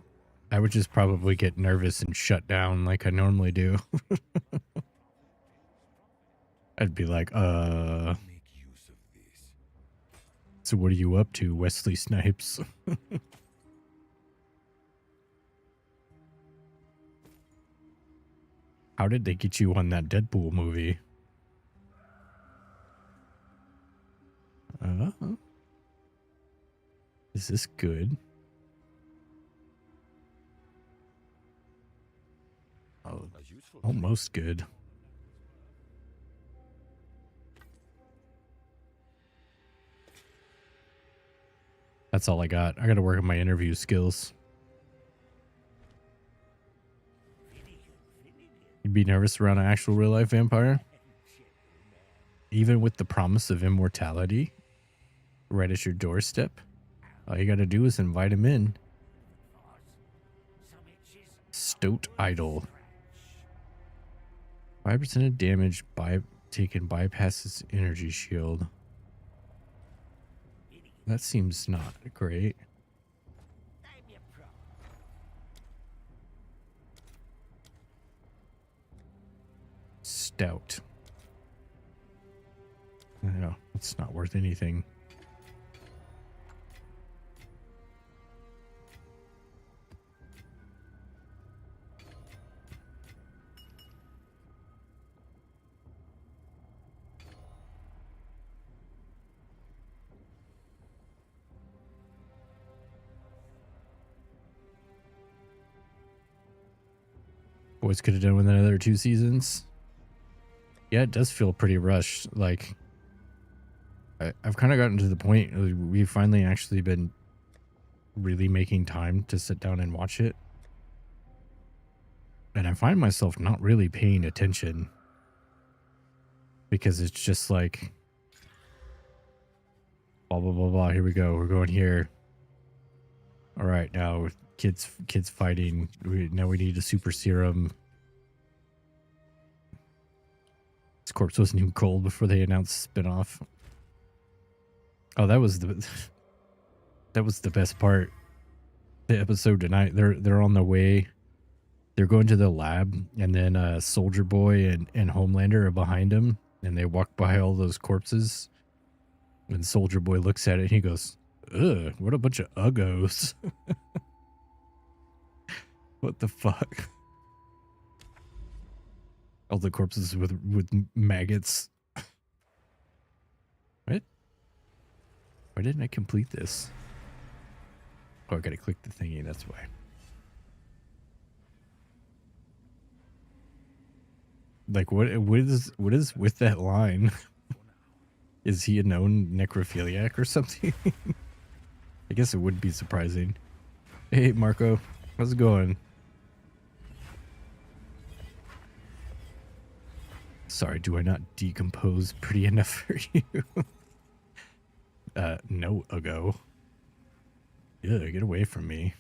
I would just probably get nervous and shut down like I normally do. I'd be like, so what are you up to, Wesley Snipes? How did they get you on that Deadpool movie? Is this good? Oh, almost good. That's all I got. I got to work on my interview skills. You'd be nervous around an actual real life vampire? Even with the promise of immortality right at your doorstep? All you got to do is invite him in. Stoat Idol. 5% of damage taken bypasses energy shield. That seems not great. Stout. No, it's not worth anything. Boys could have done with another 2 seasons. Yeah, it does feel pretty rushed. Like, I've kind of gotten to the point we've finally actually been really making time to sit down and watch it. And I find myself not really paying attention because it's just like, blah, blah, blah, blah. Here we go. We're going here. All right, now kids fighting. Now we need a super serum. This corpse wasn't even cold before they announced spinoff. Oh, that was the best part. The episode tonight. They're on the way. They're going to the lab, and then Soldier Boy and Homelander are behind him, and they walk by all those corpses. And Soldier Boy looks at it, and he goes, "Ugh, what a bunch of uggos." What the fuck? All the corpses with maggots. What? Why didn't I complete this? Oh, I gotta click the thingy, that's why. Like, what is with that line? Is he a known necrophiliac or something? I guess it would be surprising. Hey, Marco. How's it going? Sorry, do I not decompose pretty enough for you? No, Ugo. Yeah, get away from me.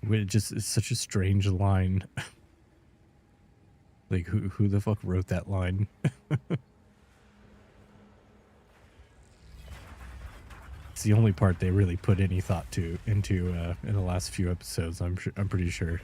It's such a strange line. Like, who the fuck wrote that line? It's the only part they really put any thought into in the last few episodes. I'm pretty sure.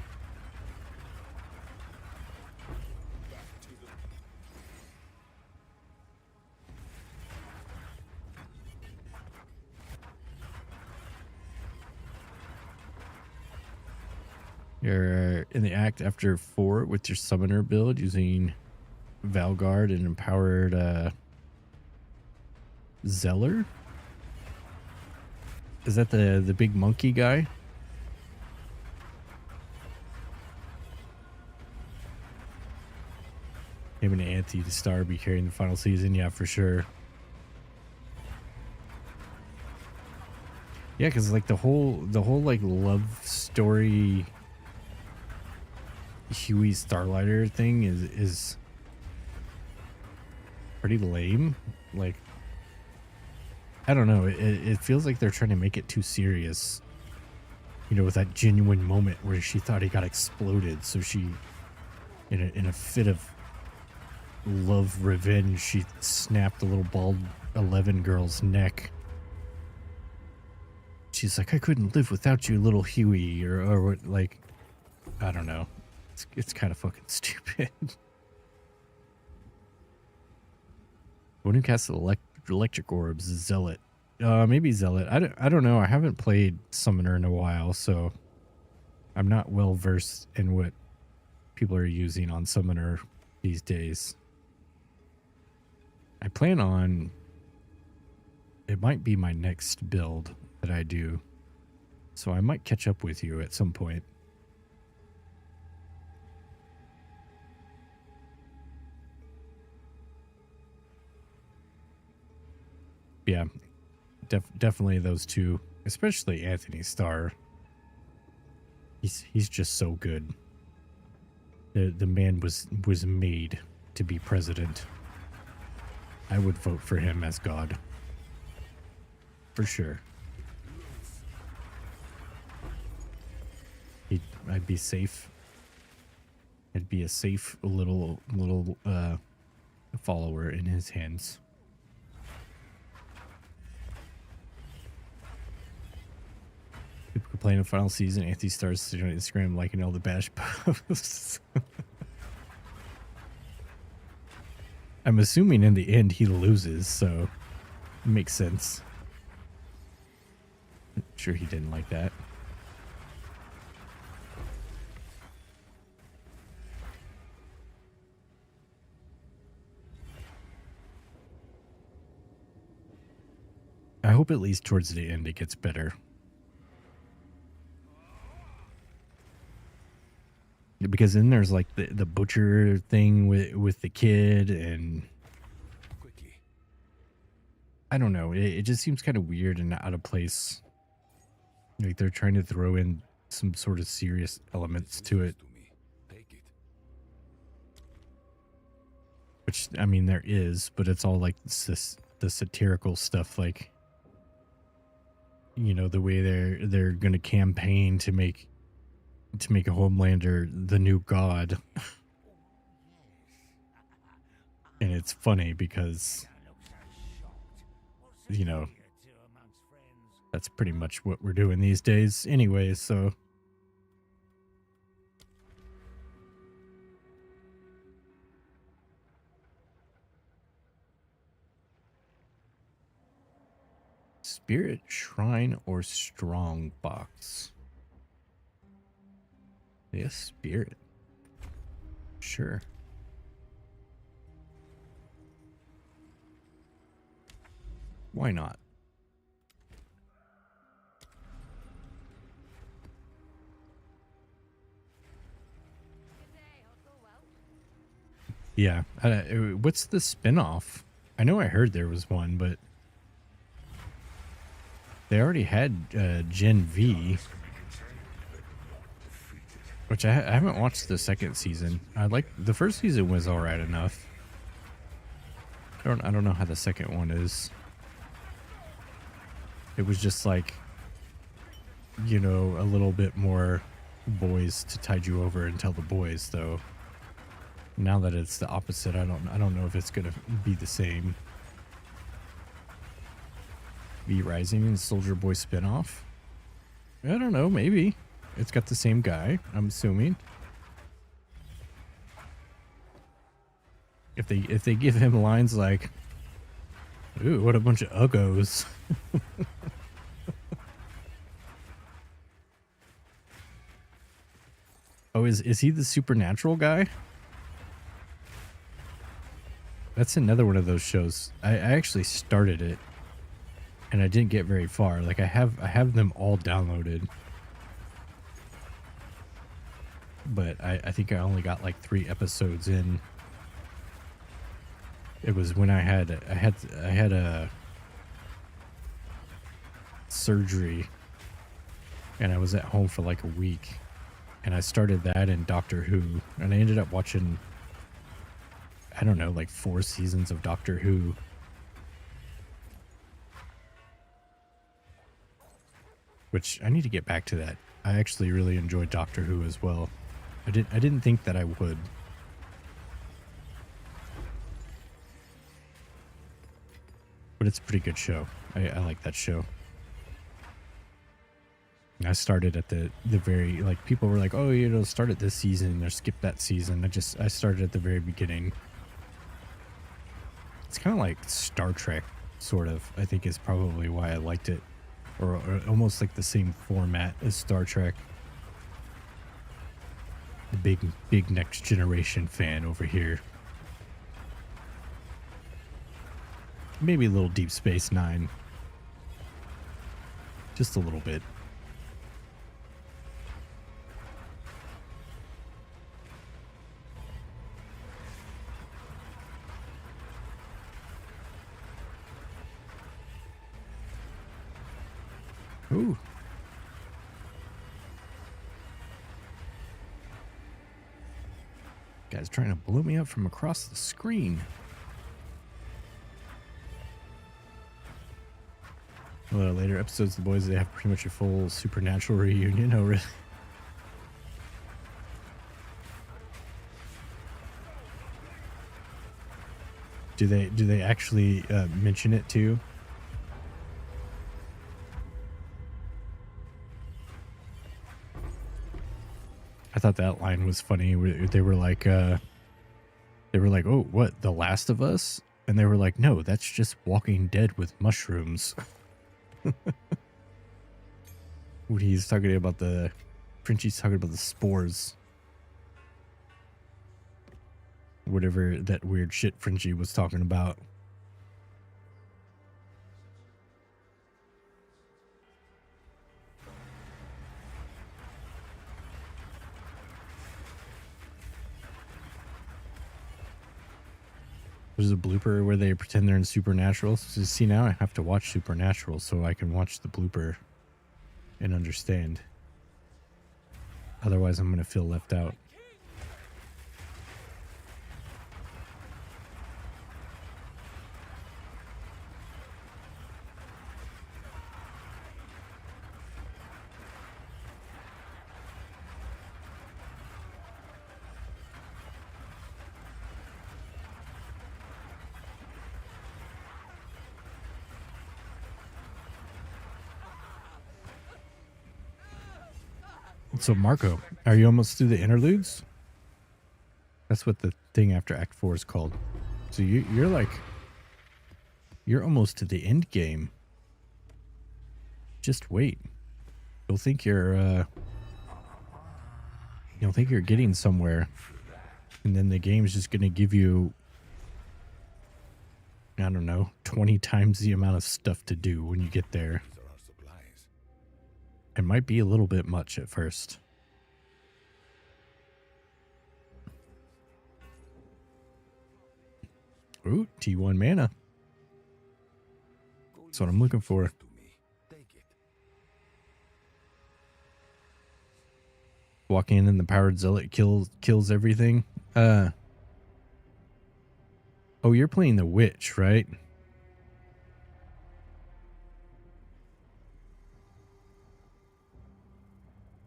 You're in the act after 4 with your summoner build using Valguard and empowered Zeller. Is that the big monkey guy? Him and Anthony the Star be carrying the final season, yeah, for sure. Yeah, because like the whole like love story Huey Starlighter thing is pretty lame. Like, I don't know. It feels like they're trying to make it too serious. You know, with that genuine moment where she thought he got exploded, so she, in a fit of love revenge, she snapped the little bald 11 girl's neck. She's like, I couldn't live without you, little Huey, or like, I don't know. It's kind of fucking stupid. One who casts electric orbs, Zealot. Maybe Zealot. I don't know. I haven't played Summoner in a while, so I'm not well versed in what people are using on Summoner these days. I plan on, it might be my next build that I do, so I might catch up with you at some point. Yeah, definitely those two, especially Anthony Starr. He's just so good. The man was made to be president. I would vote for him as God. For sure. I'd be safe. I'd be a safe little follower in his hands. People complain of final season. Anthony Starr's sitting on Instagram liking all the bash posts. I'm assuming in the end he loses, so it makes sense. I'm sure he didn't like that. I hope at least towards the end it gets better. Because then there's like the butcher thing with the kid, and Quickly. I don't know. It just seems kind of weird and out of place. Like they're trying to throw in some sort of serious elements to it, To me. Take it. which I mean there is, but it's all like the satirical stuff, like you know the way they're going to campaign to make a Homelander the new god. And it's funny because you know that's pretty much what we're doing these days anyway, so Spirit Shrine or Strong Box. Yes, Spirit. Sure. Why not? Yeah. What's the spinoff? I know I heard there was one, but they already had Gen V, which I haven't watched the second season. I like the first season was all right enough. I don't know how the second one is. It was just like, you know, a little bit more boys to tide you over and tell the boys, though. Now that it's the opposite, I don't know if it's gonna be the same. V Rising and Soldier Boy spinoff? I don't know, maybe. It's got the same guy, I'm assuming. If they give him lines like, "Ooh, what a bunch of uggos." Oh, is he the supernatural guy? That's another one of those shows. I actually started it and I didn't get very far. Like I have them all downloaded. But I think I only got like 3 episodes in. It was when I had a surgery and I was at home for like a week, and I started that and Doctor Who, and I ended up watching, I don't know, like 4 seasons of Doctor Who. Which I need to get back to that. I actually really enjoyed Doctor Who as well. I didn't think that I would. But it's a pretty good show. I like that show. I started at the very, like, people were like, oh, you know, start at this season or skip that season. I started at the very beginning. It's kind of like Star Trek, sort of, I think is probably why I liked it. Or almost like the same format as Star Trek. The big Next Generation fan over here. Maybe a little Deep Space Nine. Just a little bit. Ooh. Guy's trying to blow me up from across the screen. Well, later episodes, the boys, they have pretty much a full supernatural reunion. Oh, really? Do they actually mention it too? I thought that line was funny. They were like, "Oh, what? The Last of Us?" And they were like, "No, that's just Walking Dead with mushrooms." When he's talking about Frenchie's talking about the spores. Whatever that weird shit Frenchie was talking about. There's a blooper where they pretend they're in Supernatural. So see, now I have to watch Supernatural so I can watch the blooper and understand. Otherwise, I'm going to feel left out. So, Marco, are you almost through the interludes? That's what the thing after Act 4 is called. So you're almost to the end game. Just wait. You'll think you're getting somewhere, and then the game's just gonna give you, I don't know, 20 times the amount of stuff to do when you get there. These are our supplies. It might be a little bit much at first. Ooh, T1 mana. That's what I'm looking for. To me. Take it. Walk in and the powered zealot kills everything. Oh, you're playing the witch, right?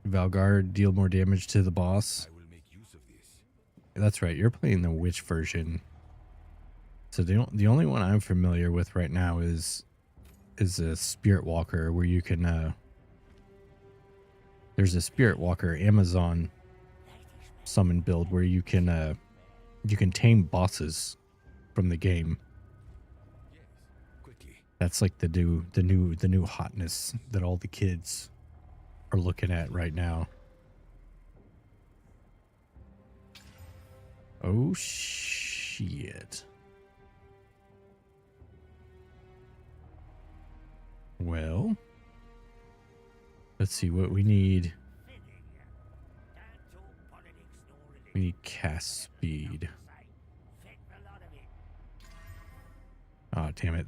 Valgard deal more damage to the boss. I will make use of this. That's right. You're playing the witch version. So the only one I'm familiar with right now is a Spirit Walker where you can there's a Spirit Walker Amazon summon build where you can tame bosses from the game. Yes. Quickly. That's like the new hotness that all the kids are looking at right now. Oh shit. Well, let's see what we need. We need cast speed. Oh, damn it.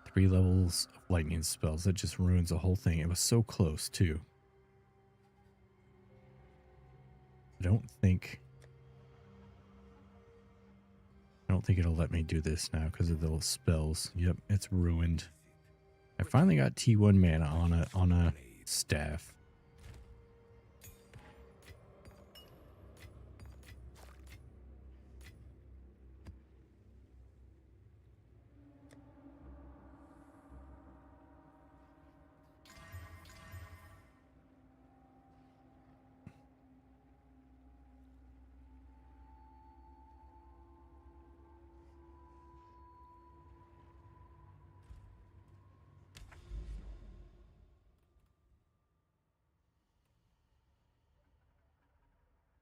3 levels of lightning spells. That just ruins the whole thing. It was so close, too. I don't think it'll let me do this now because of the spells. Yep, it's ruined. I finally got T1 mana on a staff.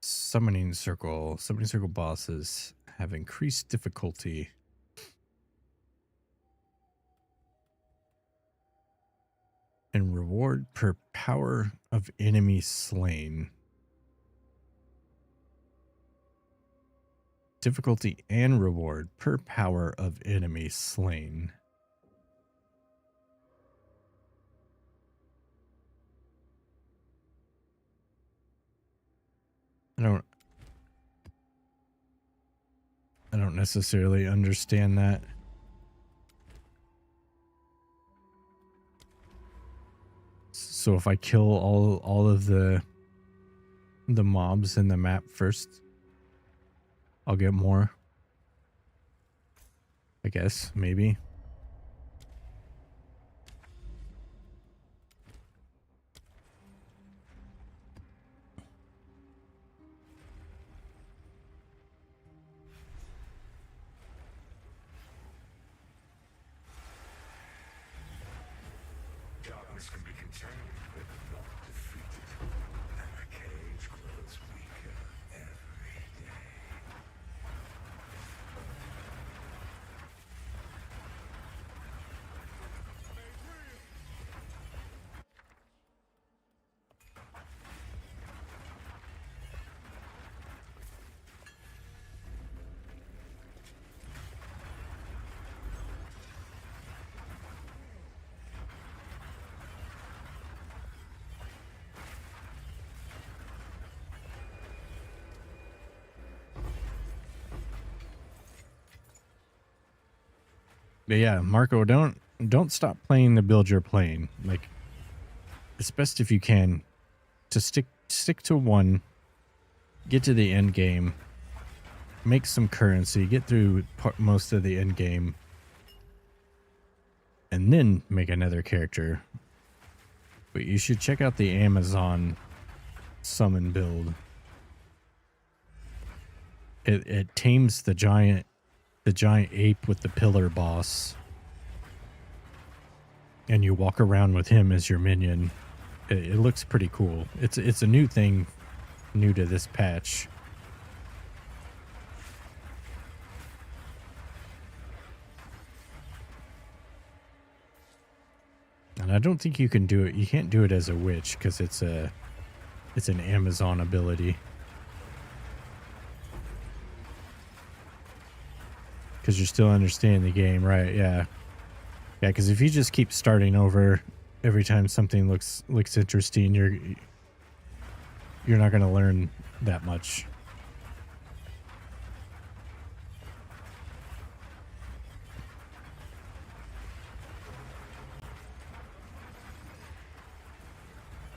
Summoning circle bosses have increased difficulty. And reward per power of enemy slain. Difficulty and reward per power of enemy slain. I don't necessarily understand that. So if I kill all of the mobs in the map first, I'll get more. I guess, maybe. Darkness can be contained, but not defeated. And the cage grows weaker every day. But yeah, Marco, don't stop playing the build you're playing. Like, it's best if you can to stick to one, get to the end game, make some currency, get through most of the end game, and then make another character. But you should check out the Amazon summon build. It tames the giant ape with the pillar boss, and you walk around with him as your minion. It looks pretty cool. It's a new thing, new to this patch. And I don't think you can do it. You can't do it as a witch because it's an Amazon ability. Because you're still understanding the game, right? Yeah. Yeah, because if you just keep starting over every time something looks interesting, you're not going to learn that much.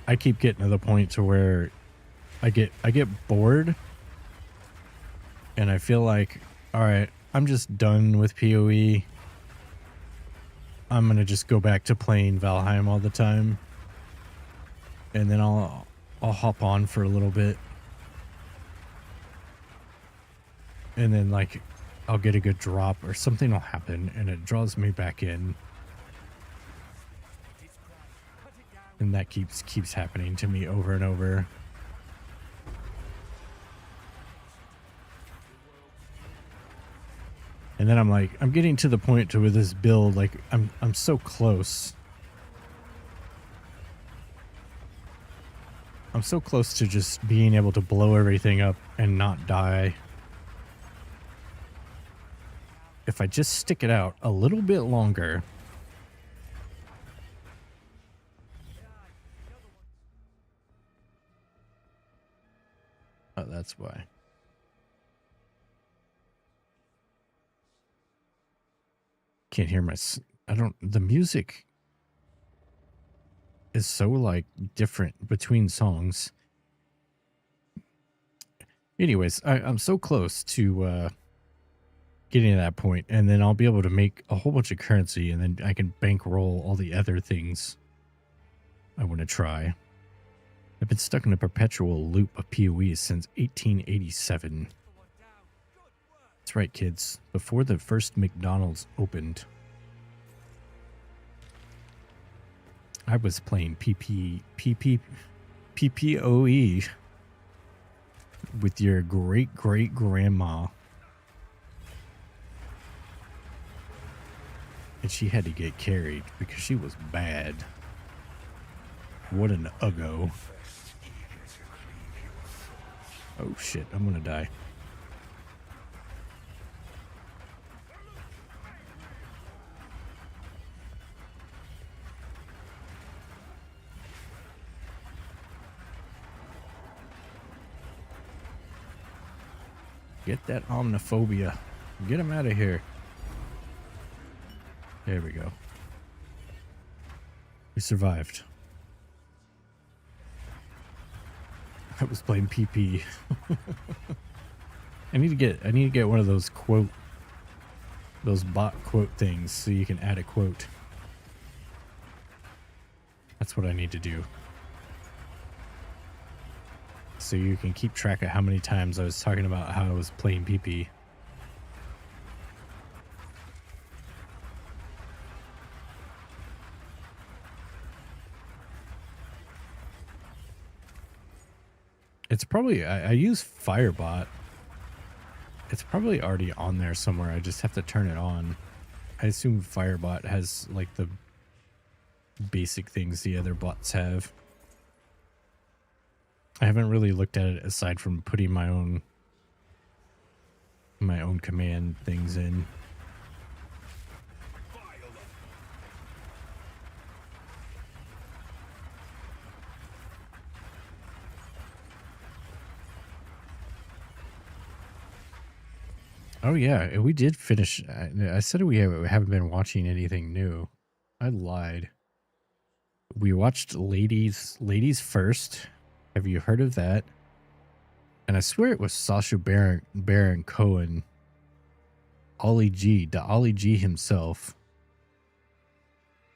I keep getting to the point to where I get bored, and I feel like, all right, I'm just done with PoE. I'm gonna just go back to playing Valheim all the time, and then I'll hop on for a little bit, and then like I'll get a good drop or something will happen, and it draws me back in, and that keeps happening to me over and over. And then I'm getting to the point to where this build, like I'm so close. I'm so close to just being able to blow everything up and not die. If I just stick it out a little bit longer. Oh, that's why. Can't hear the music is so like different between songs. Anyways, I'm so close to getting to that point, and then I'll be able to make a whole bunch of currency, and then I can bankroll all the other things I want to try. I've been stuck in a perpetual loop of PoE since 1887. That's right, kids. Before the first McDonald's opened, I was playing PPOE with your great-great-grandma. And she had to get carried because she was bad. What an uggo. Oh shit, I'm gonna die. Get that omniphobia. Get him out of here. There we go. We survived. I was playing PP. I need to get one of those bot quote things so you can add a quote. That's what I need to do. So you can keep track of how many times I was talking about how I was playing PP. It's probably, I use Firebot. It's probably already on there somewhere. I just have to turn it on. I assume Firebot has like the basic things the other bots have. I haven't really looked at it aside from putting my own command things in. Oh yeah, we did finish. I said we haven't been watching anything new. I lied. We watched Ladies First. Have you heard of that? And I swear it was Sacha Baron Cohen. Ollie G, the Ollie G himself.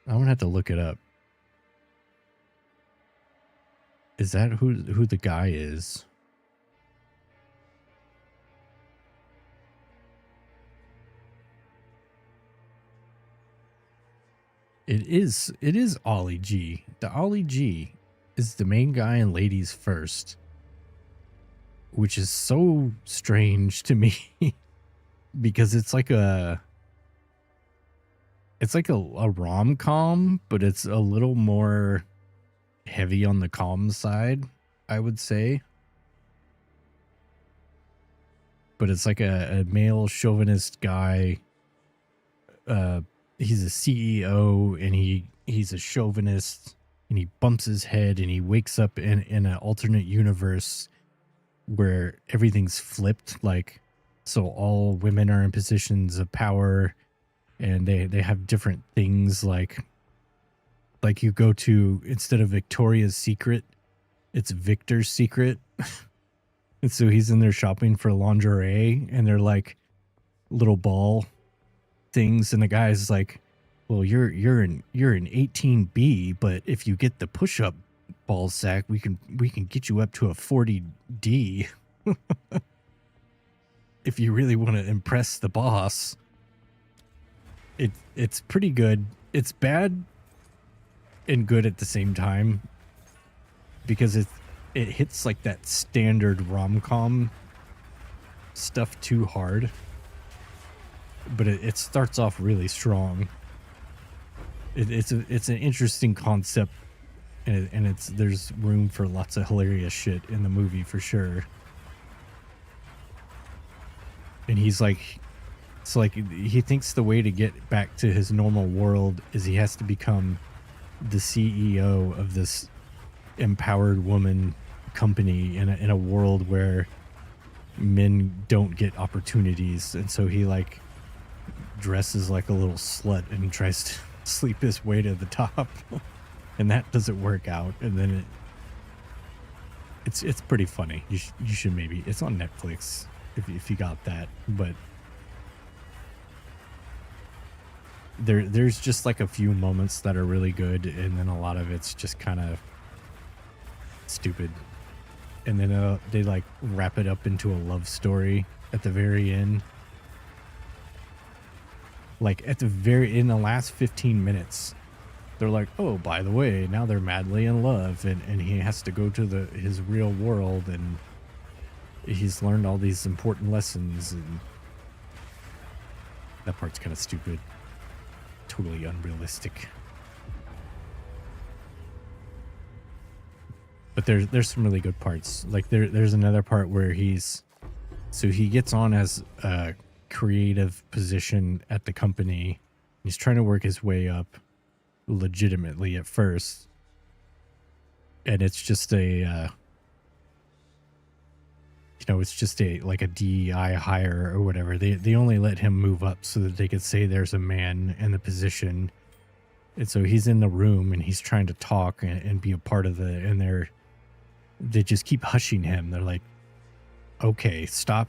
I'm gonna have to look it up. Is that who the guy is? It is Ollie G. The Ollie G is the main guy in Ladies First, which is so strange to me because it's like a rom-com, but it's a little more heavy on the calm side, I would say. But it's like a male chauvinist guy. He's a CEO and he's a chauvinist, and he bumps his head and he wakes up in an alternate universe where everything's flipped, like, so all women are in positions of power and they have different things, like you go to, instead of Victoria's Secret, it's Victor's Secret. And so he's in there shopping for lingerie and they're like little ball things, and the guy's like, well, you're an 18B, but if you get the push-up ball sack, we can get you up to a 40D. If you really want to impress the boss. It's pretty good. It's bad and good at the same time, because it hits like that standard rom-com stuff too hard. But it starts off really strong. It's an interesting concept, and there's room for lots of hilarious shit in the movie for sure. And he's like, it's like he thinks the way to get back to his normal world is he has to become the CEO of this empowered woman company in a world where men don't get opportunities, and so he like dresses like a little slut and tries to sleep his way to the top. And that doesn't work out, and then it's pretty funny. You should maybe, it's on Netflix if you got that, but there's just like a few moments that are really good, and then a lot of it's just kind of stupid. And then they like wrap it up into a love story at the very end. Like in the last 15 minutes, they're like, oh, by the way, now they're madly in love, and he has to go to his real world, and he's learned all these important lessons, and that part's kind of stupid. Totally unrealistic. But there's some really good parts. Like there's another part where he gets on as a creative position at the company. He's trying to work his way up legitimately at first, and it's just you know, it's just a DEI hire or whatever. They only let him move up so that they could say there's a man in the position. And so he's in the room and he's trying to talk and be a part of and they just keep hushing him. They're like, okay, stop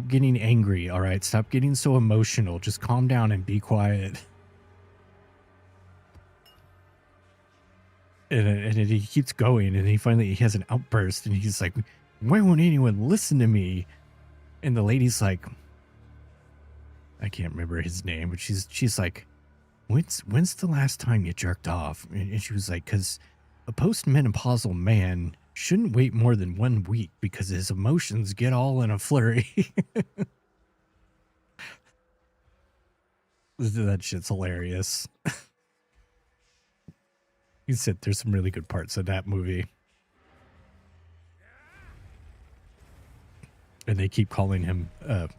getting angry. All right. Stop getting so emotional. Just calm down and be quiet. And he keeps going, and he has an outburst, and he's like, why won't anyone listen to me? And the lady's like, I can't remember his name, but she's like, when's the last time you jerked off? And she was like, because a postmenopausal man shouldn't wait more than 1 week because his emotions get all in a flurry. That shit's hilarious. He said there's some really good parts of that movie. And they keep calling him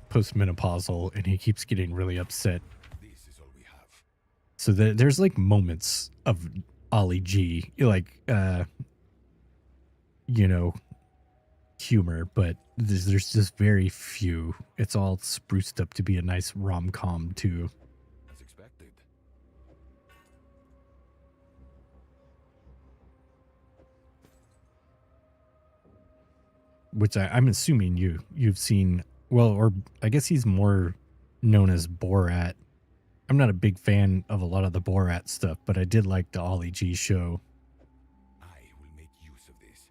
postmenopausal, and he keeps getting really upset. This is all we have. So there's like moments of Ollie G, like, you know, humor, but there's just very few. It's all spruced up to be a nice rom-com too. As expected. Which I'm assuming you've seen. Well, or I guess he's more known as Borat. I'm not a big fan of a lot of the Borat stuff, but I did like the Ollie G show, I will make use of this.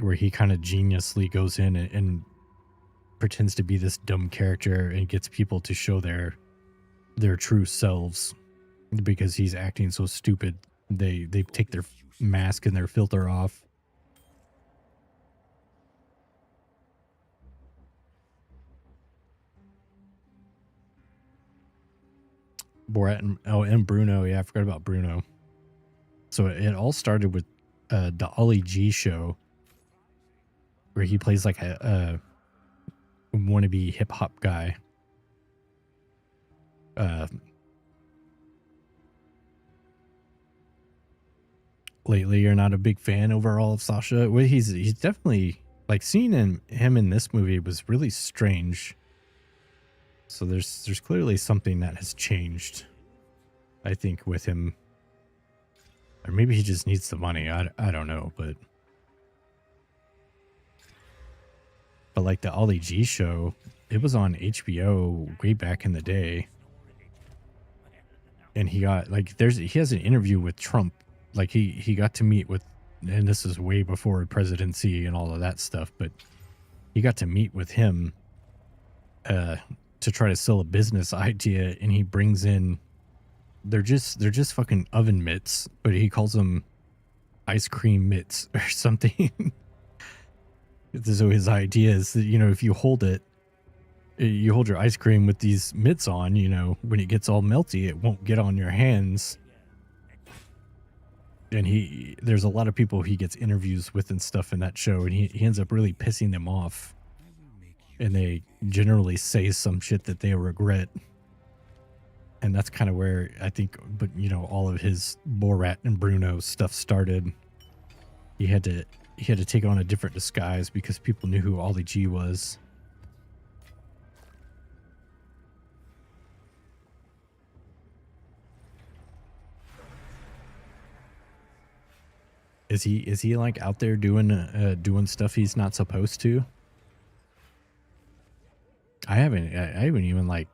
where he kind of geniusly goes in and pretends to be this dumb character and gets people to show their true selves because he's acting so stupid. They take their mask and their filter off. Borat and Bruno. Yeah, I forgot about Bruno. So it all started with the Ollie G show, where he plays like a wannabe hip hop guy. Lately, you're not a big fan overall of Sasha. Well, he's definitely, like, seeing him in this movie was really strange. So there's clearly something that has changed, I think, with him. Or maybe he just needs the money. I don't know, but like the Ollie G show, it was on HBO way back in the day. And he got, like, he has an interview with Trump. Like, he got to meet with, and this is way before presidency and all of that stuff, but he got to meet with him to try to sell a business idea, and he brings in, they're just fucking oven mitts, but he calls them ice cream mitts or something. So his idea is that, you know, if you hold your ice cream with these mitts on, you know, when it gets all melty, it won't get on your hands. And there's a lot of people he gets interviews with and stuff in that show, and he ends up really pissing them off. And they generally say some shit that they regret. And that's kind of where I think, but you know, all of his Borat and Bruno stuff started. He had to take on a different disguise because people knew who Ollie G was. Is he like out there doing stuff he's not supposed to? I haven't even like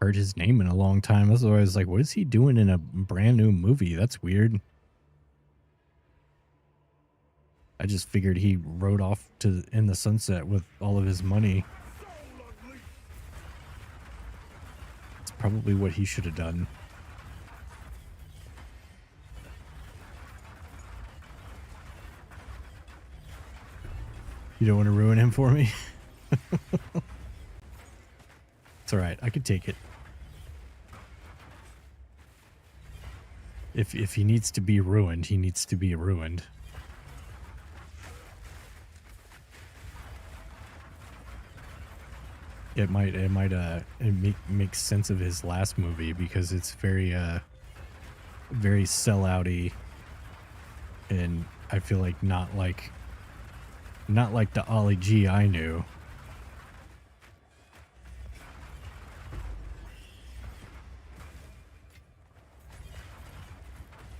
heard his name in a long time. That's why I was like, what is he doing in a brand new movie? That's weird. I just figured he rode off in the sunset with all of his money. It's probably what he should have done. You don't want to ruin him for me? It's all right. I can take it. If he needs to be ruined, he needs to be ruined. It might make sense of his last movie because it's very sellout-y, and I feel like not like Not like the Ollie G I knew.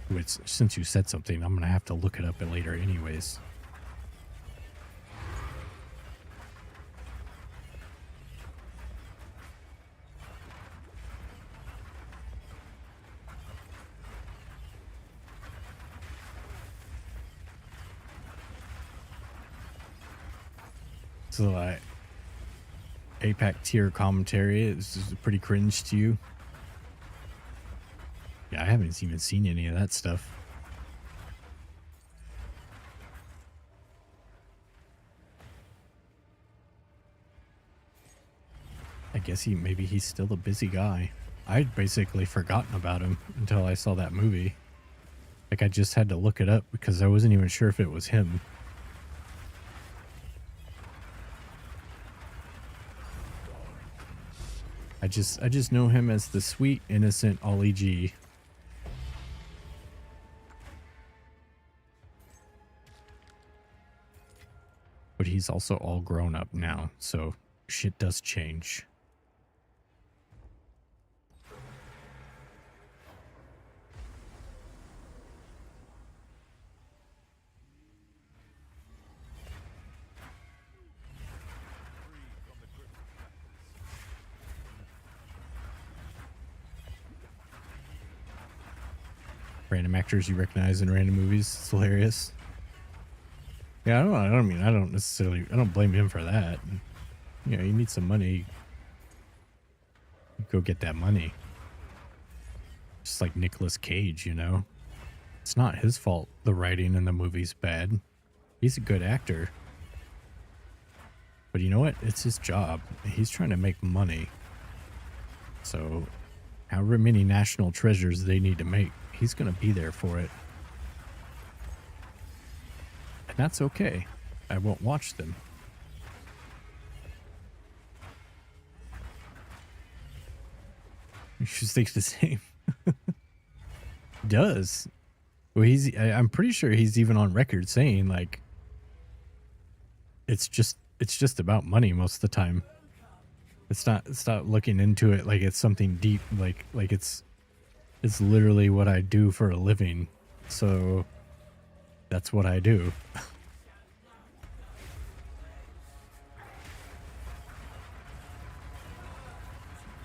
Which, since you said something, I'm gonna have to look it up later anyways. So, APAC tier commentary is pretty cringe to you? Yeah, I haven't even seen any of that stuff. I guess maybe he's still a busy guy. I'd basically forgotten about him until I saw that movie. Like, I just had to look it up because I wasn't even sure if it was him. I just know him as the sweet, innocent Ollie G. But he's also all grown up now, so shit does change. Random actors you recognize in random movies. It's hilarious. Yeah, I don't blame him for that. You know, you need some money. Go get that money. Just like Nicolas Cage, you know. It's not his fault the writing in the movie's bad. He's a good actor. But you know what? It's his job. He's trying to make money. So, however many national treasures they need to make, he's going to be there for it. And that's okay. I won't watch them. You should think the same. Does. Well, I'm pretty sure he's even on record saying, like, it's just about money most of the time. It's not looking into it like it's something deep, like it's literally what I do for a living. So that's what I do.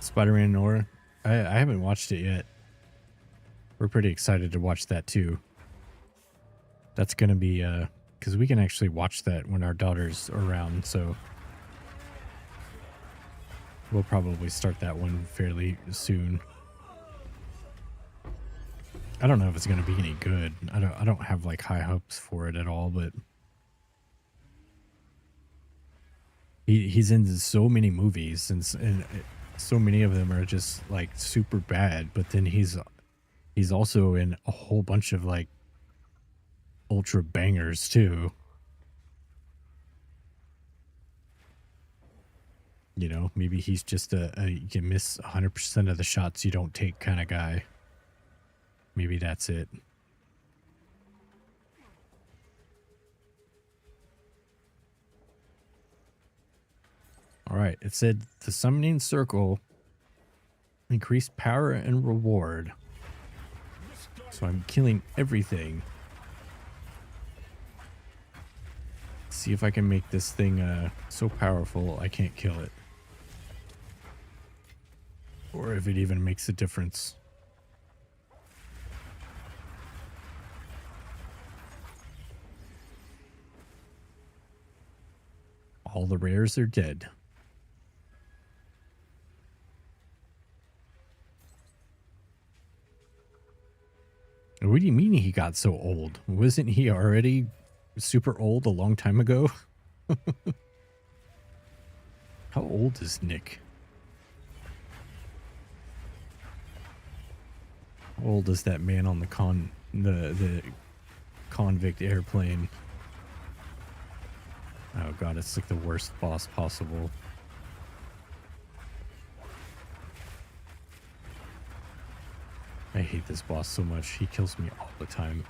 Spider-Man Nora. I haven't watched it yet. We're pretty excited to watch that too. That's gonna be because we can actually watch that when our daughter's around, so we'll probably start that one fairly soon. I don't know if it's gonna be any good. I don't have like high hopes for it at all, but he's in so many movies and so many of them are just like super bad, but then he's also in a whole bunch of like ultra bangers too. You know, maybe he's just a you miss 100% of the shots you don't take kind of guy. Maybe that's it. All right, it said the summoning circle increased power and reward. So I'm killing everything. See if I can make this thing so powerful I can't kill it. Or if it even makes a difference. All the rares are dead. What do you mean he got so old? Wasn't he already super old a long time ago? How old is Nick? How old is that man on the convict airplane? Oh god, it's like the worst boss possible. I hate this boss so much. He kills me all the time.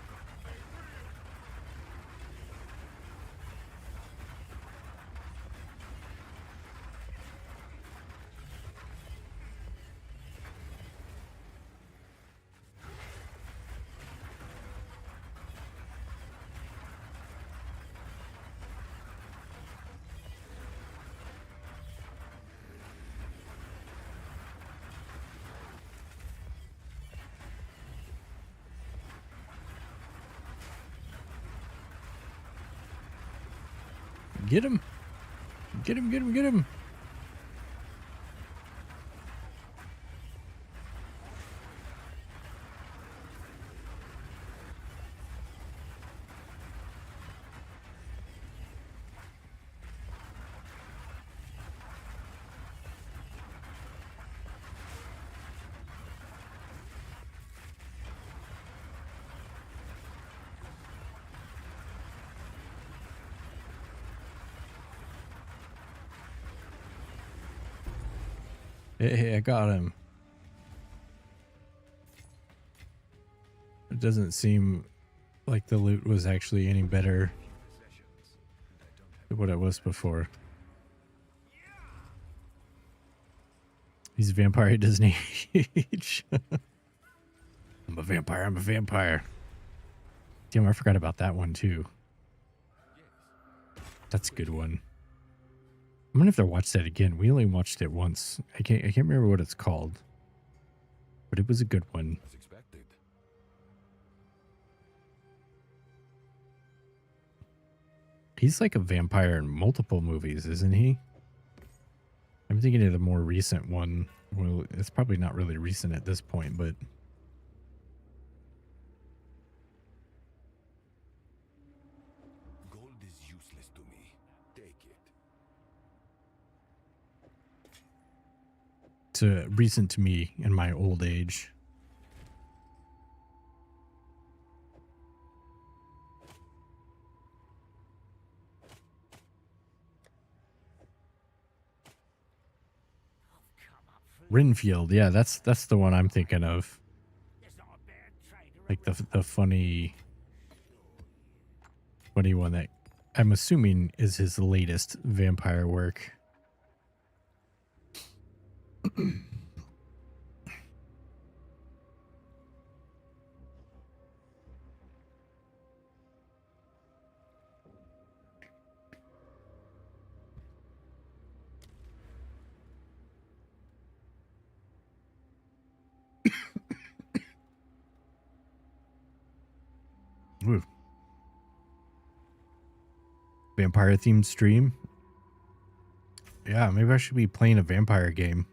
Get him. Get him, get him, get him. Hey, I got him. It doesn't seem like the loot was actually any better than what it was before. He's a vampire, he doesn't age. I'm a vampire, I'm a vampire. Damn, I forgot about that one too. That's a good one. I'm gonna have to watch that again. We only watched it once. I can't remember what it's called. But it was a good one. As expected. He's like a vampire in multiple movies, isn't he? I'm thinking of the more recent one. Well, it's probably not really recent at this point, but Gold is useless to me. Take it. it's recent to me in my old age. Renfield, yeah, that's the one I'm thinking of. Like the funny one that I'm assuming is his latest vampire work. Ooh. Vampire themed stream. Yeah, maybe I should be playing a vampire game.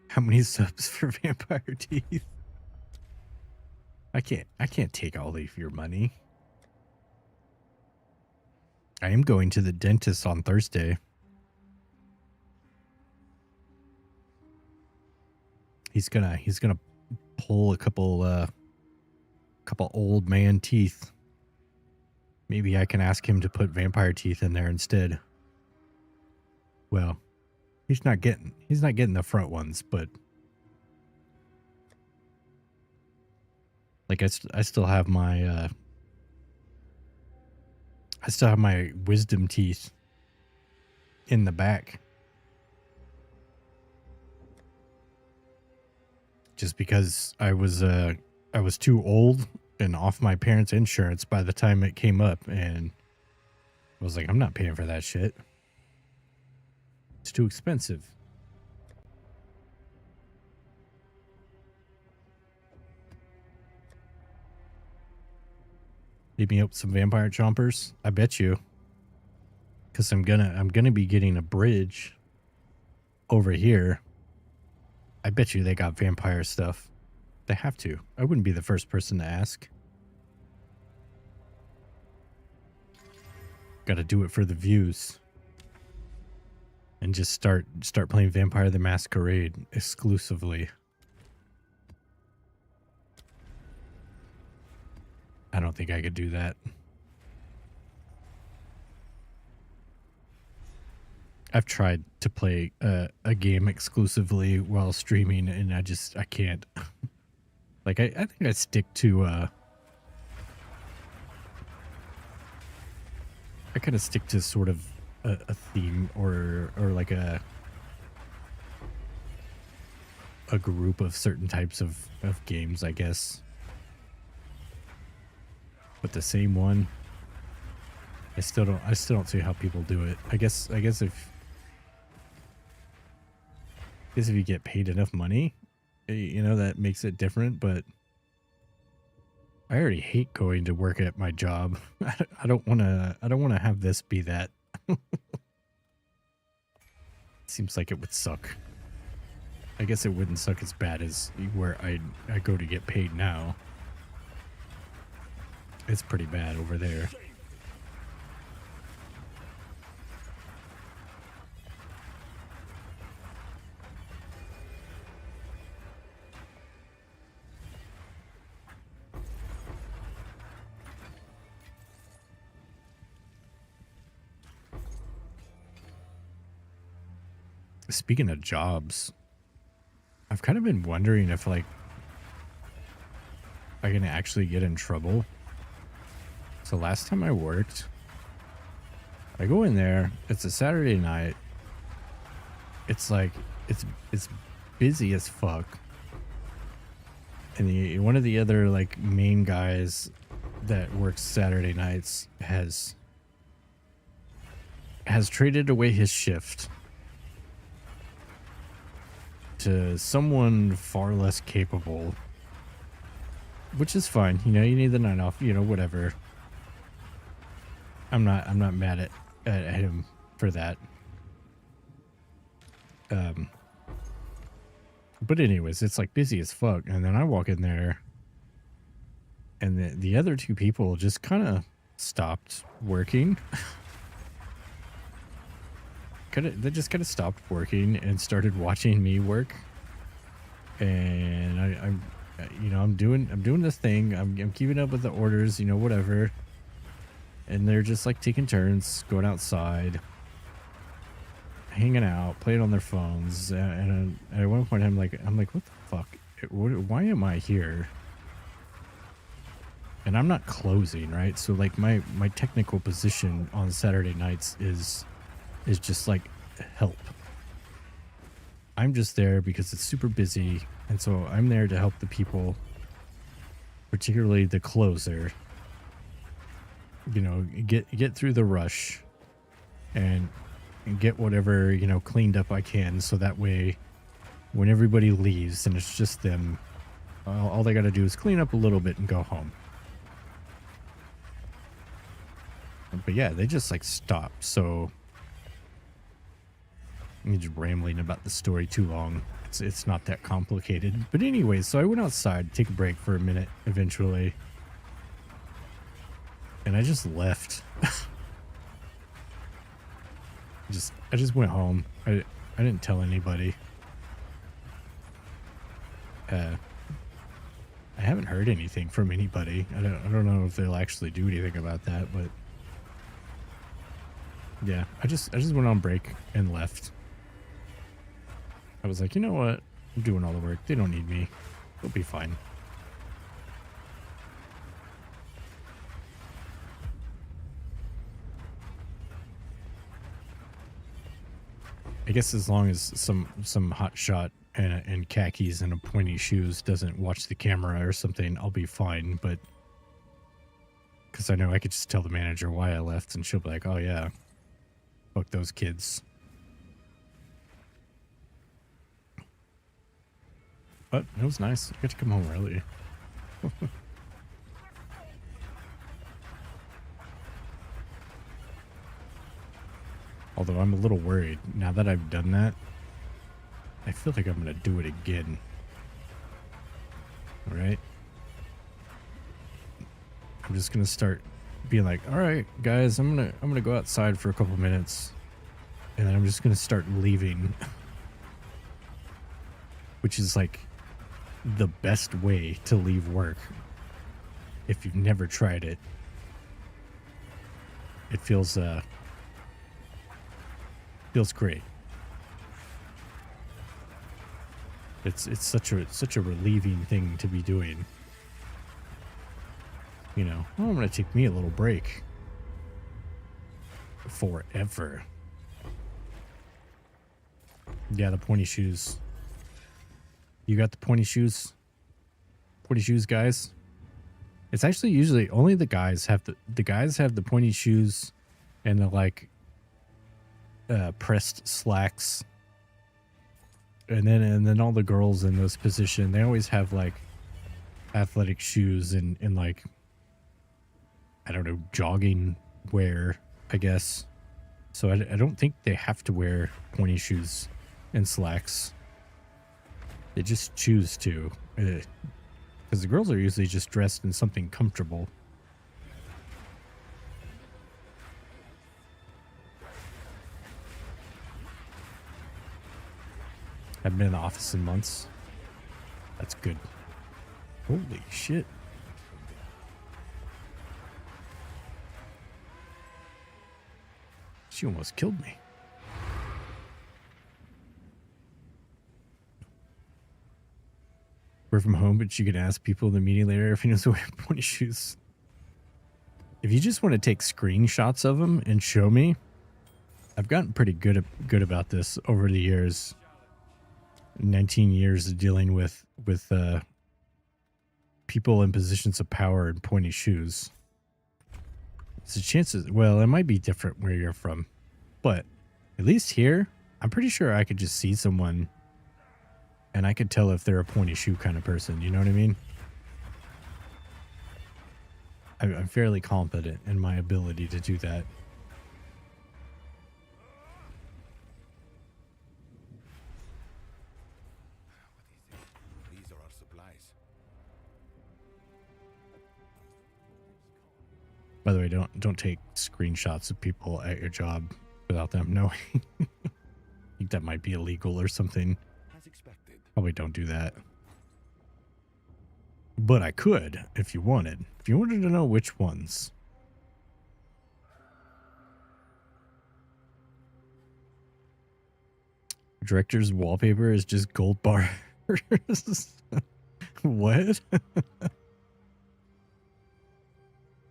How many subs for Vampire Teeth? I can't take all of your money. I am going to the dentist on Thursday. He's gonna pull a couple old man teeth. Maybe I can ask him to put vampire teeth in there instead. Well, he's not getting the front ones, but like I still have my wisdom teeth in the back. Just because I was too old and off my parents' insurance by the time it came up, and I was like, I'm not paying for that shit. It's too expensive. Leave me up some vampire chompers. I bet you. Cause I'm gonna be getting a bridge over here. I bet you they got vampire stuff. They have to. I wouldn't be the first person to ask. Gotta do it for the views. And just start playing Vampire the Masquerade exclusively. I don't think I could do that. I've tried to play a game exclusively while streaming, and I can't. Like, I think I stick to I kind of stick to sort of a theme or like a group of certain types of games, I guess. But the same one, I still don't see how people do it. I guess if you get paid enough money, you know, that makes it different, but I already hate going to work at my job. I don't want to have this be that. Seems like it would suck. I guess it wouldn't suck as bad as where I go to get paid now. It's pretty bad over there. Speaking of jobs, I've kind of been wondering if, like, I'm gonna actually get in trouble. So last time I worked, I go in there, it's a Saturday night. It's like, it's busy as fuck. And one of the other, like, main guys that works Saturday nights has traded away his shift to someone far less capable, which is fine. You know, you need the night off, you know, whatever. I'm not mad at him for that. But anyways, it's like busy as fuck. And then I walk in there and the other two people just kind of stopped working. They just kind of stopped working and started watching me work. And I'm you know, I'm doing this thing. I'm keeping up with the orders, you know, whatever. And they're just like taking turns, going outside, hanging out, playing on their phones. And at one point, I'm like, what the fuck? Why am I here? And I'm not closing, right? So like my technical position on Saturday nights is just like help. I'm just there because it's super busy, and so I'm there to help the people, particularly the closer, you know, get through the rush and get whatever, you know, cleaned up I can, so that way when everybody leaves and it's just them, all they got to do is clean up a little bit and go home. But yeah, they just like stop. So I'm just rambling about the story too long. It's not that complicated. But anyways, so I went outside, take a break for a minute eventually. And I just left. I just went home. I didn't tell anybody. I haven't heard anything from anybody. I don't know if they'll actually do anything about that, but yeah, I just went on break and left. I was like, you know what? I'm doing all the work. They don't need me. They'll be fine. I guess as long as some hotshot and khakis and a pointy shoes doesn't watch the camera or something, I'll be fine. But because I know I could just tell the manager why I left, and she'll be like, "Oh yeah, fuck those kids." But it was nice. I got to come home early. Although I'm a little worried. Now that I've done that, I feel like I'm going to do it again. Alright? I'm just going to start being like, alright, guys, I'm gonna go outside for a couple minutes. And then I'm just going to start leaving. Which is like the best way to leave work. If you've never tried it. It feels great. It's such a relieving thing to be doing. You know, oh, I'm gonna take me a little break. Forever. Yeah, the pointy shoes. You got the pointy shoes? Pointy shoes, guys? It's actually usually only the guys have the guys have the pointy shoes and the like pressed slacks. And then all the girls in this position, they always have like athletic shoes and like, I don't know, jogging wear, I guess. So I don't think they have to wear pointy shoes and slacks. They just choose to. Because the girls are usually just dressed in something comfortable. I've been in the office in months. That's good. Holy shit. She almost killed me. Work from home, but you can ask people in the meeting later if he knows where pointy shoes. If you just want to take screenshots of them and show me, I've gotten pretty good about this over the years. 19 years of dealing with people in positions of power and pointy shoes. So chances, well, it might be different where you're from, but at least here, I'm pretty sure I could just see someone and I could tell if they're a pointy shoe kind of person. You know what I mean? I'm fairly confident in my ability to do that. These are our supplies. By the way, don't take screenshots of people at your job without them knowing. I think that might be illegal or something. As expected. Probably don't do that. But I could if you wanted. If you wanted to know which ones. Director's wallpaper is just gold bars. What?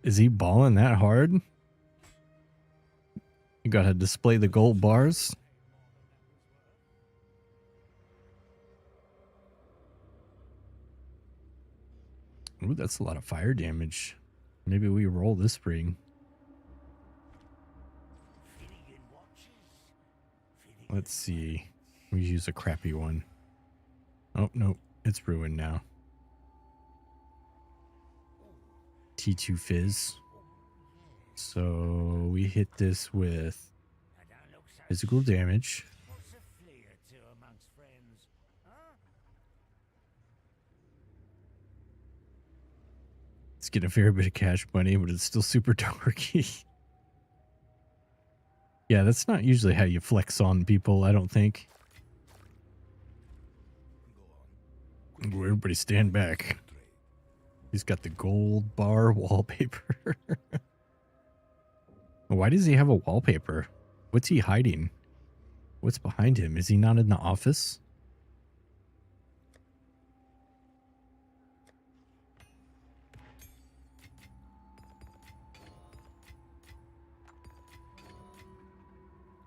Is he balling that hard? You gotta display the gold bars. Ooh, that's a lot of fire damage. Maybe we roll this ring. Let's see. We use a crappy one. Oh, no. It's ruined now. T2 Fizz. So we hit this with physical damage. What's a flea or two amongst friends? Huh? It's getting a fair bit of cash money, but it's still super dorky. Yeah, that's not usually how you flex on people, I don't think. Everybody stand back. He's got the gold bar wallpaper. Why does he have a wallpaper? What's he hiding? What's behind him? Is he not in the office?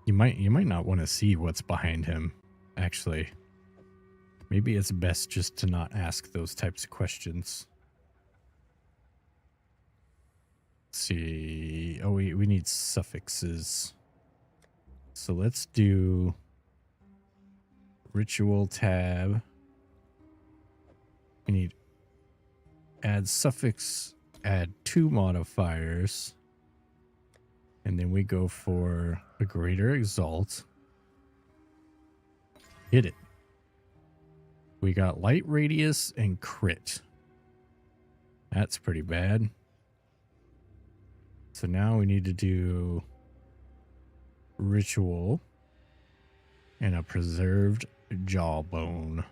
You might not want to see what's behind him, actually. Maybe it's best just to not ask those types of questions. Let's see. Oh, we need suffixes. So let's do ritual tab. We need add suffix, add 2 modifiers. And then we go for a greater exalt. Hit it. We got light radius and crit. That's pretty bad. So now we need to do ritual and a preserved jawbone.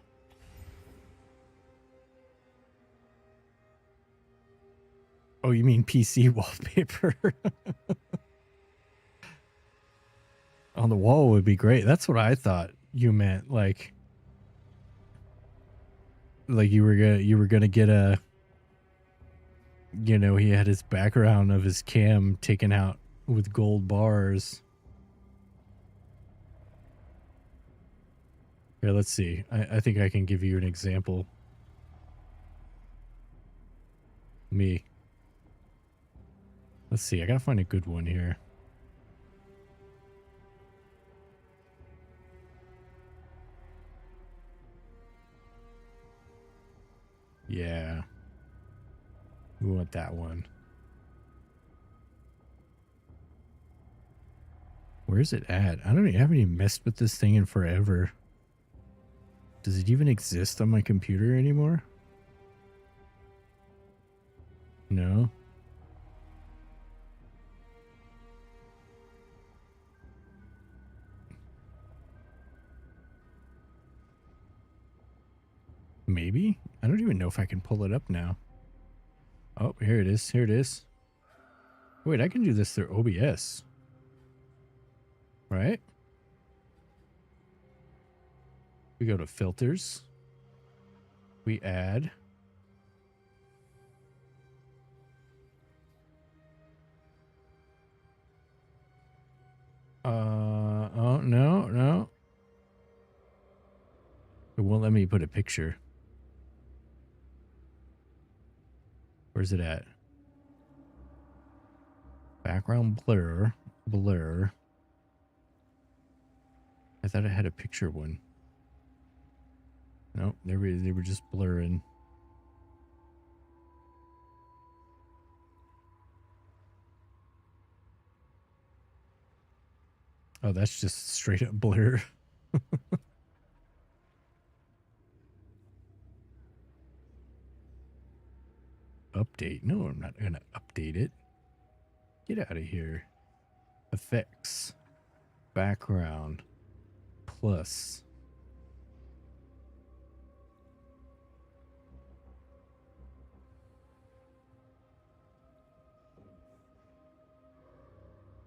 Oh, you mean PC wallpaper? On the wall would be great. That's what I thought you meant. Like you were gonna get a, you know, he had his background of his cam taken out with gold bars. Here, let's see. I think I can give you an example. Me. Let's see. I gotta find a good one here. Yeah. We want that one. Where's it at? I haven't even messed with this thing in forever. Does it even exist on my computer anymore? No. Maybe? I don't even know if I can pull it up now. Oh, here it is. Here it is. Wait, I can do this through OBS. Right? We go to filters. We add. Oh, no. It won't let me put a picture. Where's it at? Background blur. Blur. I thought I had a picture one. Nope, they were just blurring. Oh, that's just straight up blur. Update. No, I'm not going to update it. Get out of here. Effects. Background. Plus.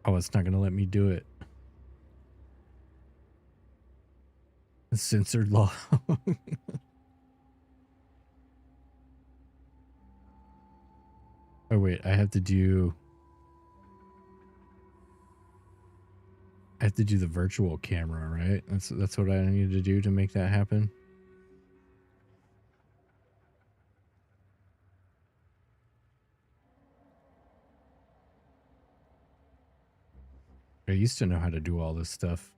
Oh, it's not going to let me do it. Censored law. Oh, wait. I have to do the virtual camera, right? That's what I need to do to make that happen. I used to know how to do all this stuff,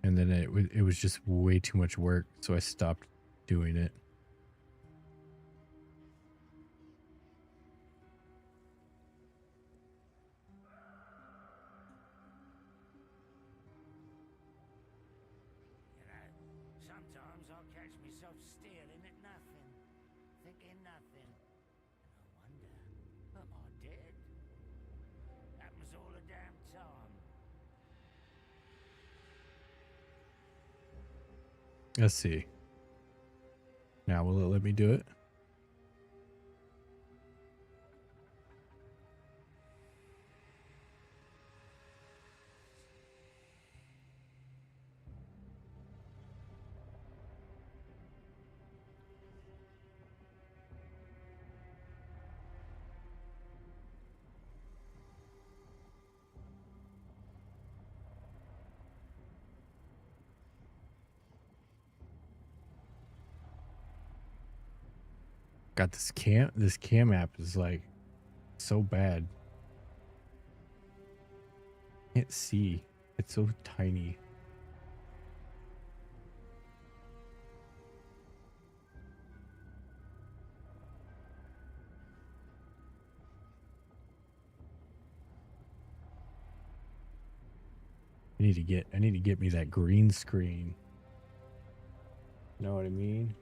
and then it was just way too much work, so I stopped doing it. You know, sometimes I catch myself staring at nothing, thinking nothing. And I wonder, am I dead? Happens all the damn time. Let's see. Now will it let me do it? God, this cam app is like so bad. Can't see. It's so tiny. I need to get me that green screen. Know what I mean?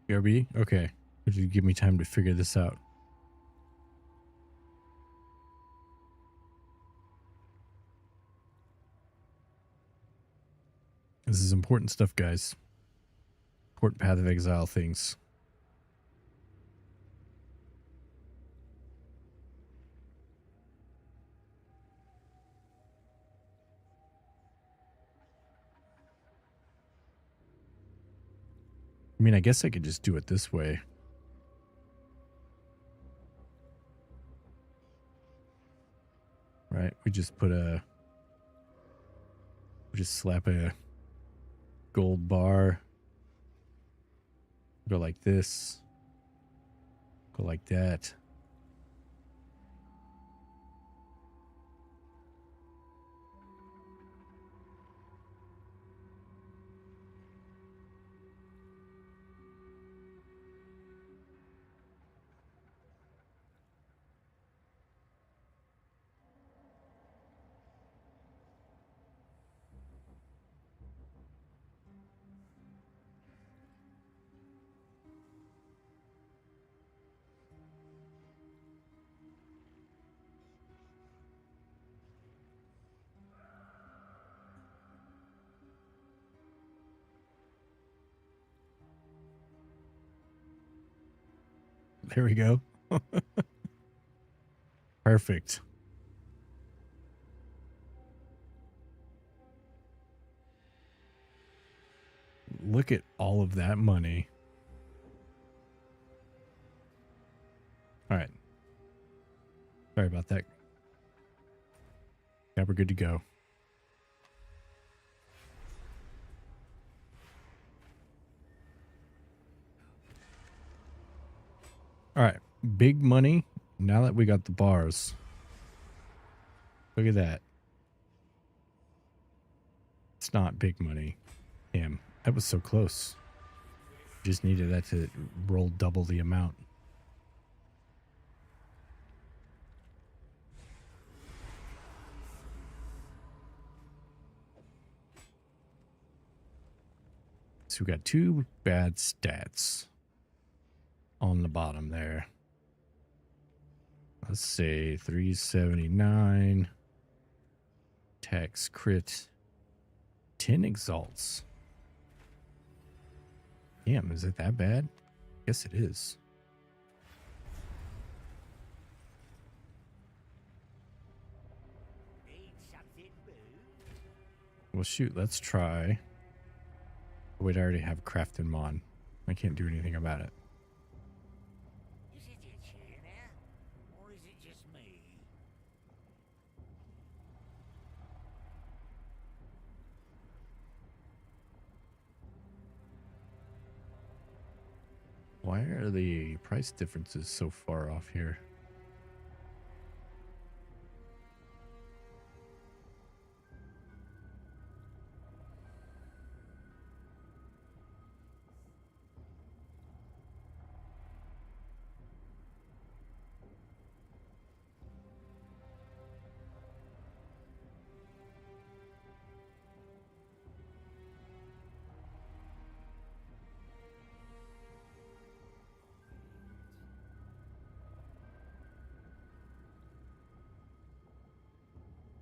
BRB? Okay. Would you give me time to figure this out? This is important stuff, guys. Important Path of Exile things. I mean, I guess I could just do it this way. Right? We just slap a gold bar. Go like this. Go like that. There we go. Perfect. Look at all of that money. All right. Sorry about that. Yeah, we're good to go. All right. Big money. Now that we got the bars. Look at that. It's not big money. Damn. That was so close. Just needed that to roll double the amount. So we got two bad stats on the bottom there. Let's say 379. Tax crit. 10 exalts. Damn, is it that bad? Guess it is. Need something moved? Well, shoot, let's try. Wait, I already have crafting mod. I can't do anything about it. Is it itch here now? Or is it just me? Why are the price differences so far off here?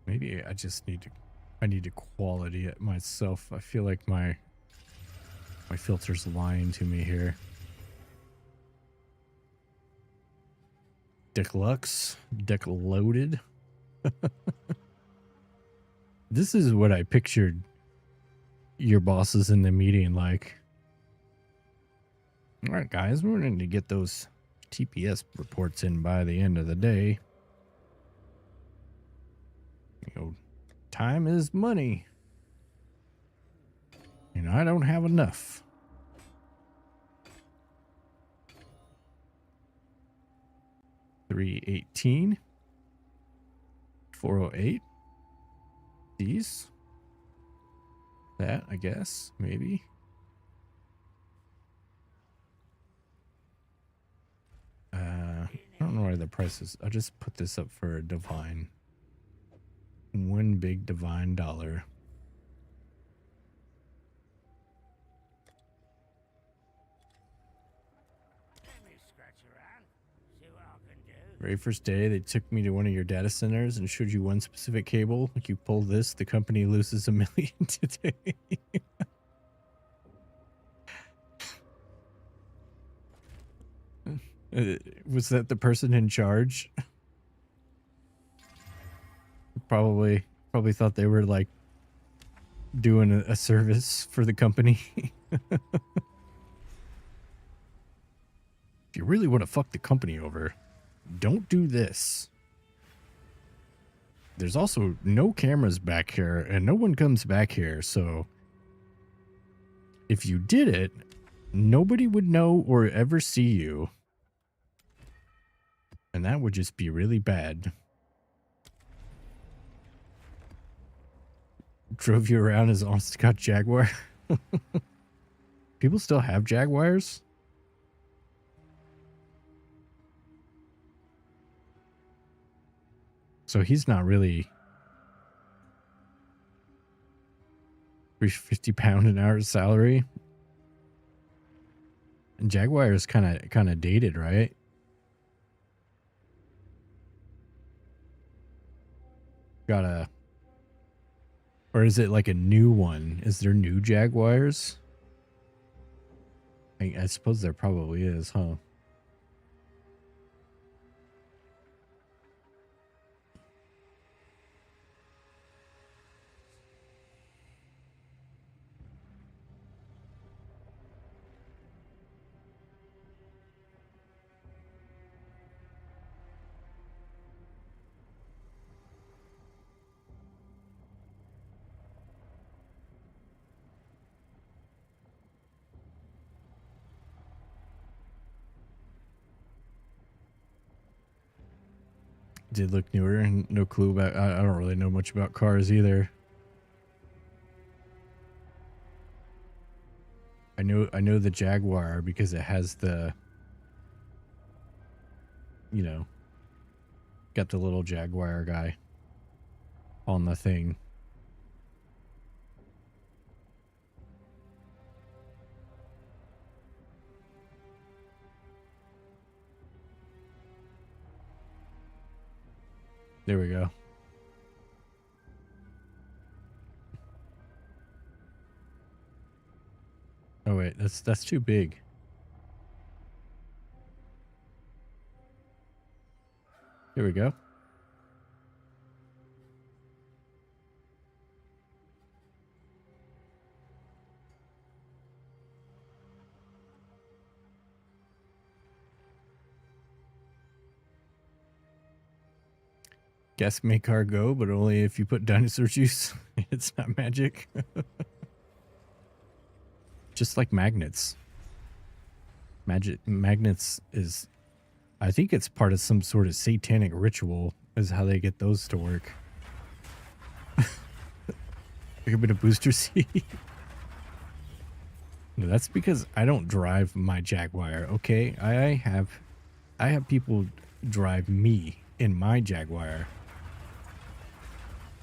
Maybe I just need to quality it myself. I feel like my filter's lying to me here. Deluxe, deck loaded. This is what I pictured your bosses in the meeting like. All right, guys, we're going to get those TPS reports in by the end of the day. You know, time is money. And I don't have enough. $318. $408. These. That, I guess, maybe. I don't know why the price is. I'll just put this up for a divine. One big divine dollar. Let me scratch around. See what I can do. Very first day, they took me to one of your data centers and showed you one specific cable. Like, you pull this, the company loses $1 million today. Was that the person in charge? Probably thought they were like doing a service for the company. If you really want to fuck the company over, don't do this. There's also no cameras back here and no one comes back here, so if you did it, nobody would know or ever see you. And that would just be really bad. Drove you around as honest to God Jaguar. People still have Jaguars? So he's not really 50 pound an hour salary. And Jaguar is kind of dated, right? Or is it like a new one? Is there new Jaguars? I suppose there probably is, huh? Did look newer and no clue about. I don't really know much about cars either. I know the Jaguar because it has the, you know, got the little Jaguar guy on the thing. There we go. Oh wait, that's too big. Here we go. Guess make car go, but only if you put dinosaur juice. It's not magic. Just like magnets. Magnets is, I think it's part of some sort of satanic ritual is how they get those to work. Like a bit of booster seat. No, that's because I don't drive my Jaguar, okay? I have people drive me in my Jaguar.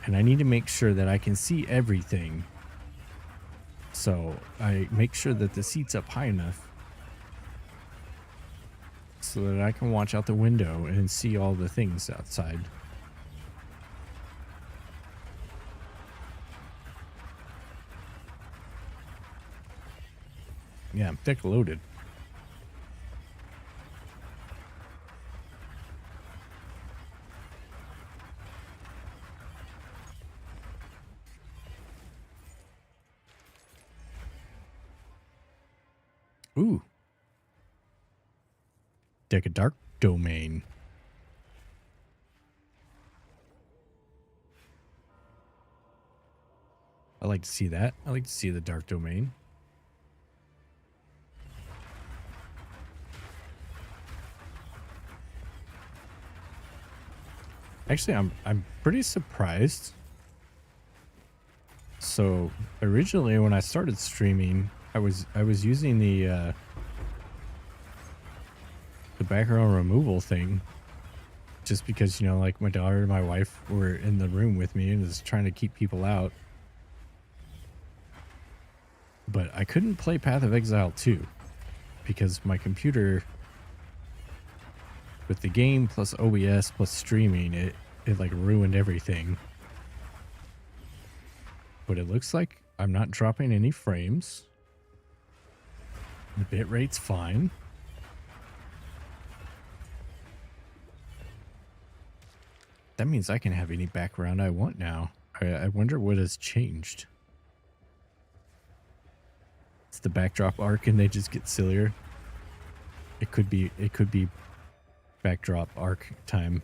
And I need to make sure that I can see everything. So I make sure that the seat's up high enough so that I can watch out the window and see all the things outside. Yeah, I'm thick loaded. Ooh. Deck a dark domain. I like to see that. I like to see the dark domain. Actually, I'm pretty surprised. So originally when I started streaming, I was using the background removal thing just because, you know, like my daughter and my wife were in the room with me and was trying to keep people out. But I couldn't play Path of Exile 2 because my computer with the game plus OBS plus streaming, it like ruined everything. But it looks like I'm not dropping any frames. The bitrate's fine. That means I can have any background I want now. I wonder what has changed. It's the backdrop arc and they just get sillier. It could be backdrop arc time.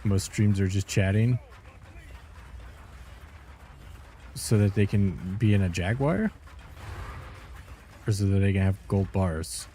Most streams are just chatting so that they can be in a Jaguar, or so that they can have gold bars.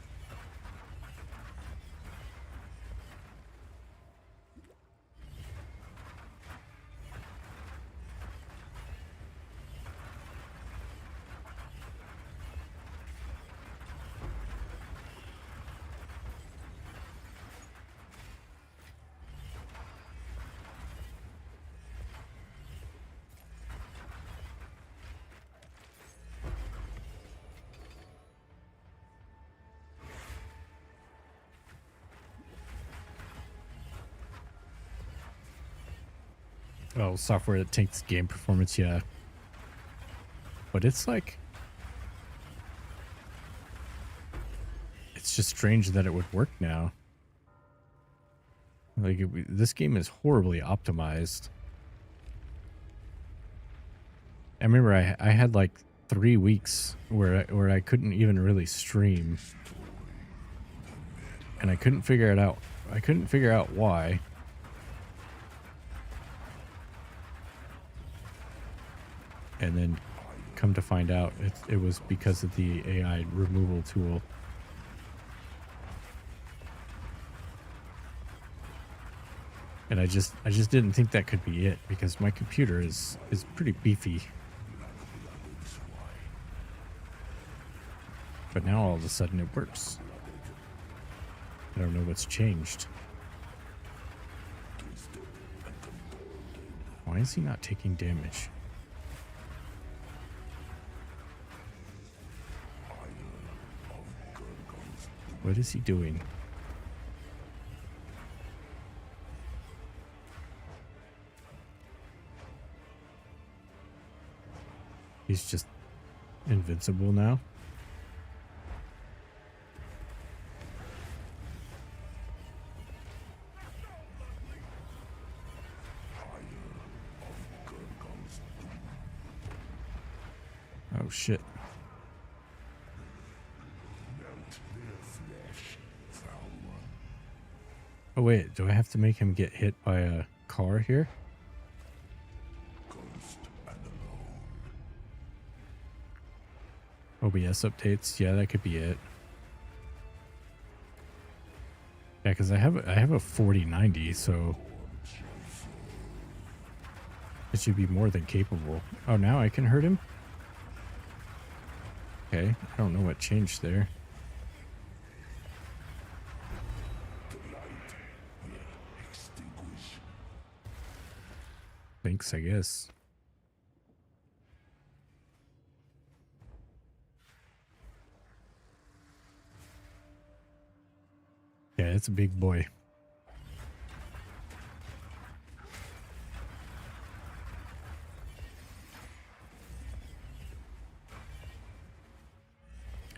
Oh, software that takes game performance, yeah. But it's like... it's just strange that it would work now. Like, this game is horribly optimized. I remember I had like 3 weeks where I couldn't even really stream. And I couldn't figure it out. I couldn't figure out why. And then come to find out it was because of the AI removal tool. And I just didn't think that could be it because my computer is pretty beefy. But now all of a sudden it works. I don't know what's changed. Why is he not taking damage? What is he doing? He's just invincible now. Oh shit. Oh wait, do I have to make him get hit by a car here? OBS updates, yeah, that could be it. Yeah, because I have a 4090, so it should be more than capable. Oh, now I can hurt him? Okay, I don't know what changed there. Thanks, I guess. Yeah, it's a big boy.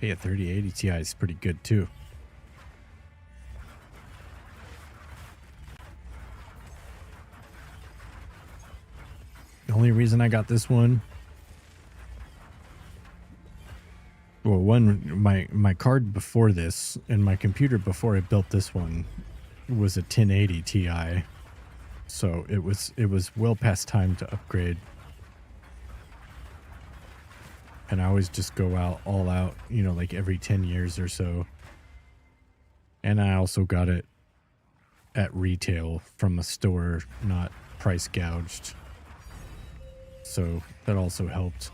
Hey, a 3080 Ti is pretty good too. The only reason I got this one, well, my card before this and my computer before I built this one was a 1080 Ti, so it was well past time to upgrade. And I always just go all out, you know, like every 10 years or so. And I also got it at retail from a store, not price gouged. So that also helped.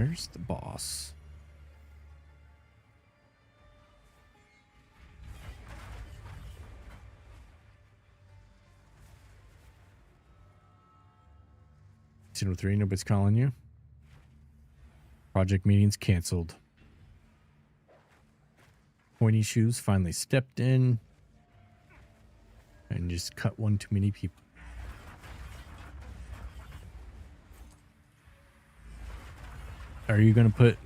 where's the boss? Zero 3, nobody's calling you. Project meetings canceled. Pointy Shoes finally stepped in and just cut one too many people. Are you gonna put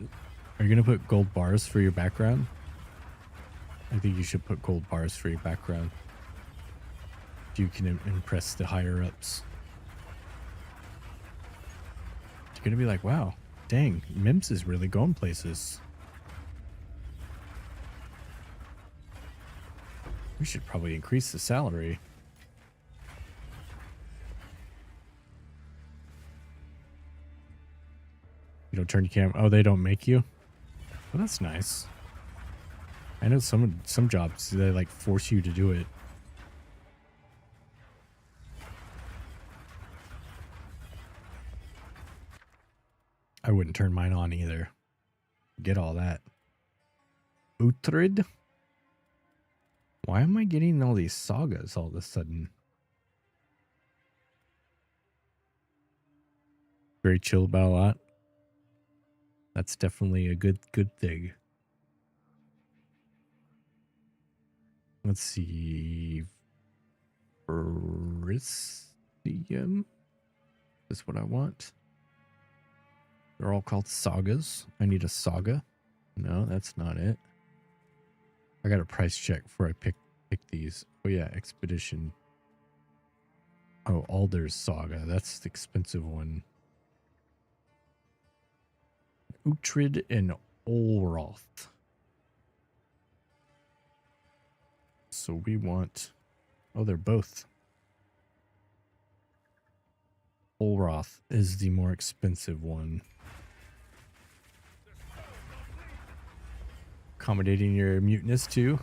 gold bars for your background? I think you should put gold bars for your background. You can impress the higher ups. You're gonna be like, wow, dang, Mims is really going places. We should probably increase the salary. You don't turn your camera. Oh, they don't make you? Well, that's nice. I know some jobs, they like force you to do it. I wouldn't turn mine on either. Get all that. Uhtred? Why am I getting all these sagas all of a sudden? Very chill about a lot. That's definitely a good thing. Let's see. Verisium is what I want. They're all called sagas. I need a saga. No, that's not it. I got a price check before I pick these. Oh yeah, expedition. Oh, Alder's saga. That's the expensive one. Uhtred and Olroth. So we want... Oh, they're both. Olroth is the more expensive one. Accommodating your mutinous too.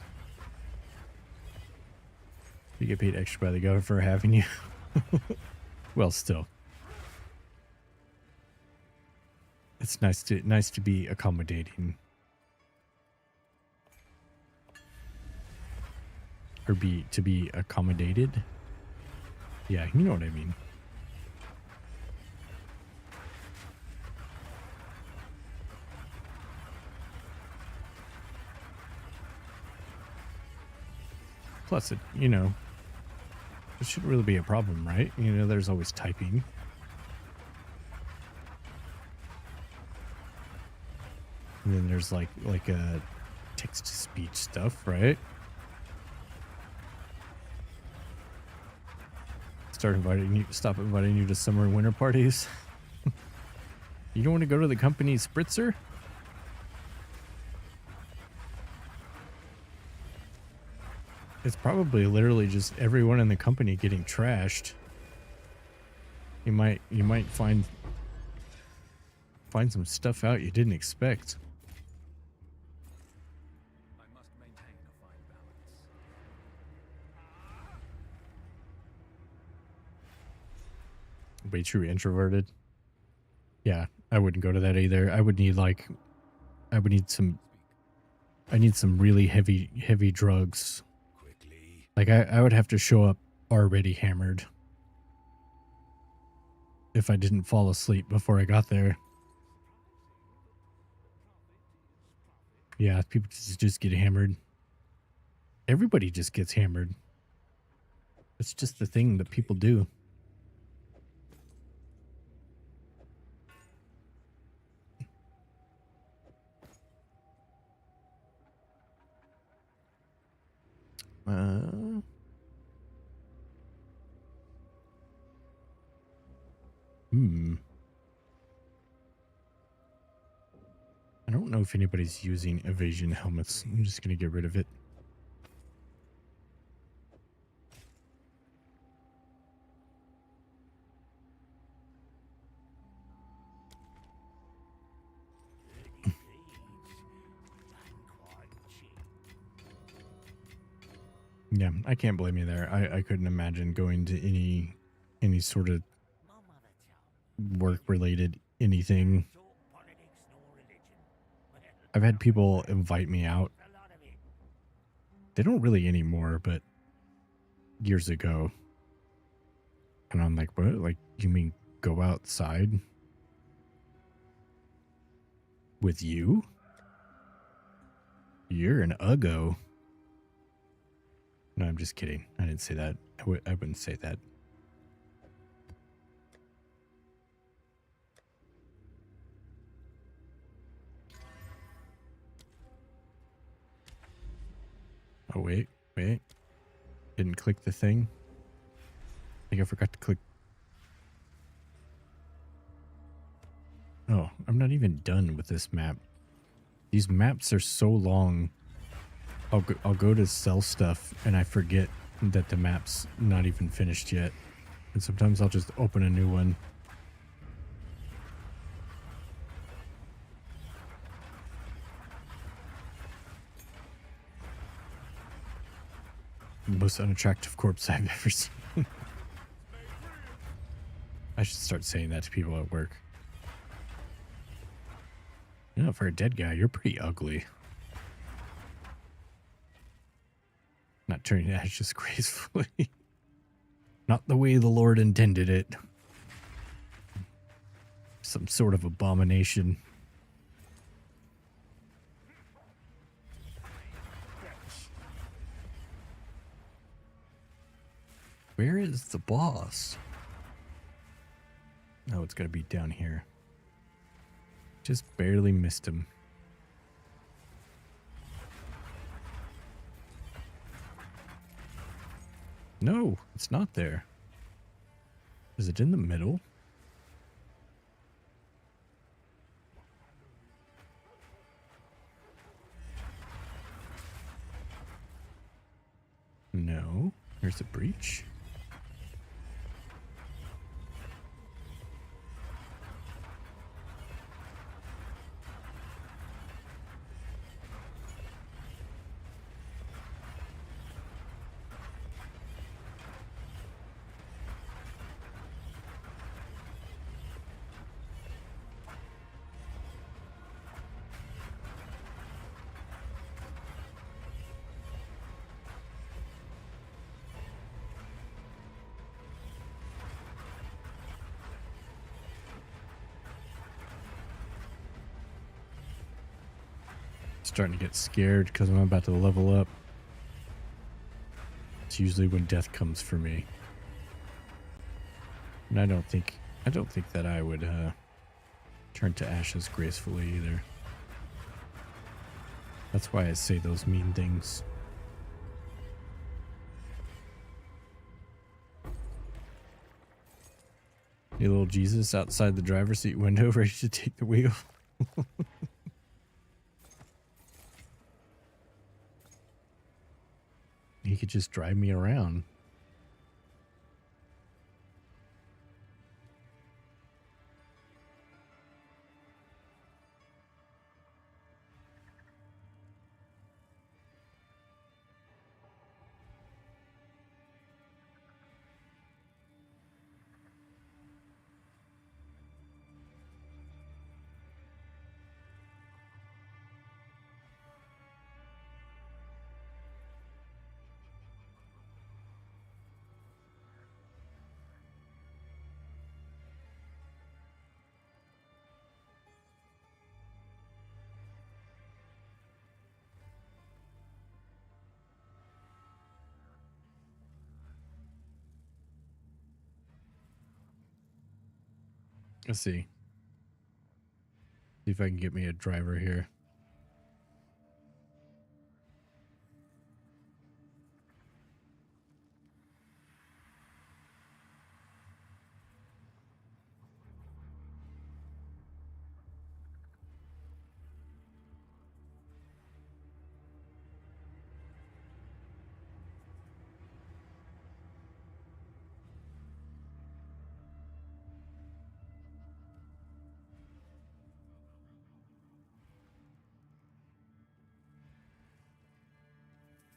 You get paid extra by the government for having you. Well, still. It's nice to be accommodating. Or to be accommodated. Yeah, you know what I mean. Plus, it shouldn't really be a problem, right? There's always typing. And then there's like a text-to-speech stuff, right? Stop inviting you to summer and winter parties. You don't want to go to the company spritzer? It's probably literally just everyone in the company getting trashed. You might find some stuff out you didn't expect. I must maintain a fine balance. Way true introverted. Yeah, I wouldn't go to that either. I need some really heavy drugs. Quickly. Like I would have to show up already hammered if I didn't fall asleep before I got there. Yeah, people just get hammered. Everybody just gets hammered. It's just the thing that people do. I don't know if anybody's using evasion helmets. I'm just going to get rid of it. Yeah, I can't blame you there. I couldn't imagine going to any sort of work-related anything I've had people invite me out. A lot of it. They don't really anymore, but years ago. And I'm like, what? Like, you mean go outside with you? You're an uggo. No, I'm just kidding. I didn't say that. I wouldn't say that. Oh, wait. Didn't click the thing. I think I forgot to click. Oh, I'm not even done with this map. These maps are so long. I'll go to sell stuff and I forget that the map's not even finished yet. And sometimes I'll just open a new one. Most unattractive corpse I've ever seen. I should start saying that to people at work. You know, for a dead guy, you're pretty ugly. Not turning to ashes gracefully. Not the way the Lord intended it. Some sort of abomination. Where is the boss? Oh, it's gotta be down here. Just barely missed him. No, it's not there. Is it in the middle? No. There's a breach. Starting to get scared because I'm about to level up. It's usually when death comes for me. And I don't think that I would turn to ashes gracefully either. That's why I say those mean things. Hey, little Jesus outside the driver's seat window, ready to take the wheel. He could just drive me around. Let's see. See if I can get me a driver here.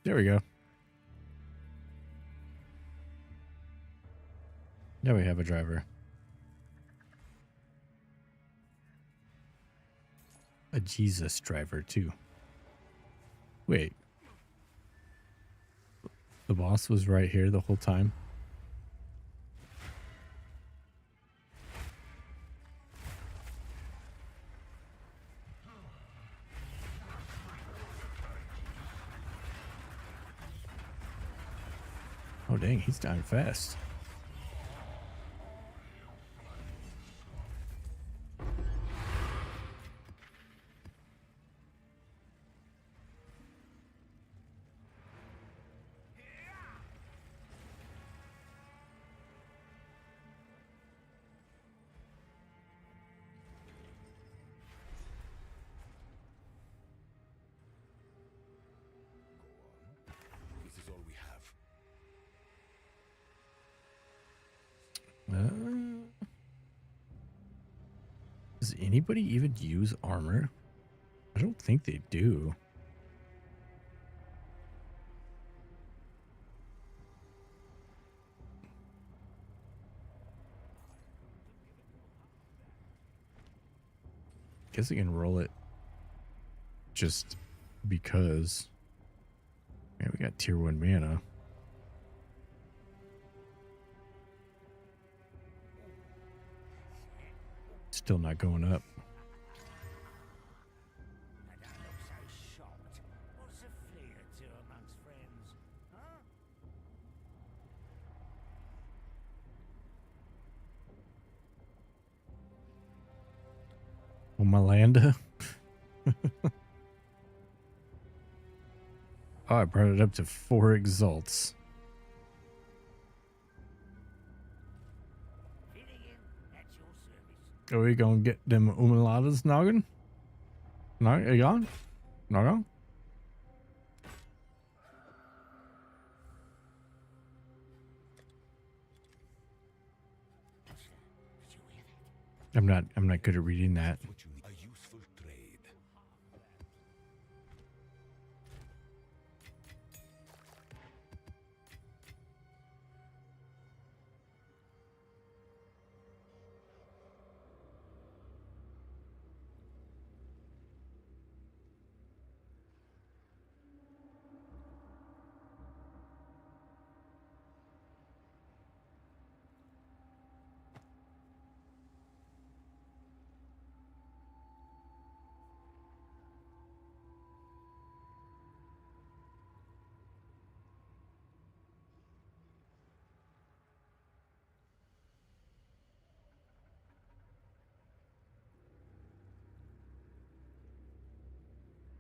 There we go. Now we have a driver. a Jesus driver too. Wait, the boss was right here the whole time? Oh dang, he's dying fast. This is all we have. Does anybody even use armor? I don't think they do. Guess I can roll it just because. Man, we got tier 1 mana. Still not going up. I don't look so shocked. What's a flea or two amongst friends? Huh? Oh, Malanda. Oh, I brought it up to 4 exalts. Fitting in at your service. Are we gonna get them umaladas noggin? No, are you on? No? What's that? Did you hear that? I'm not good at reading that. What you need. A useful trade.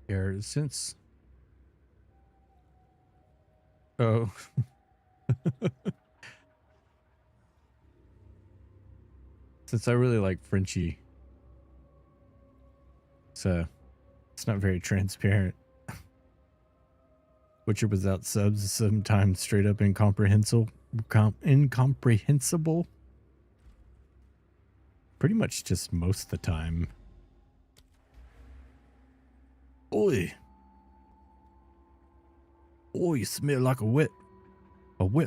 Here, since oh since I really like Frenchie, it's not very transparent. Witcher without subs is sometimes straight up incomprehensible. Incomprehensible. Pretty much just most of the time. Oi. Oi, you smell like a wet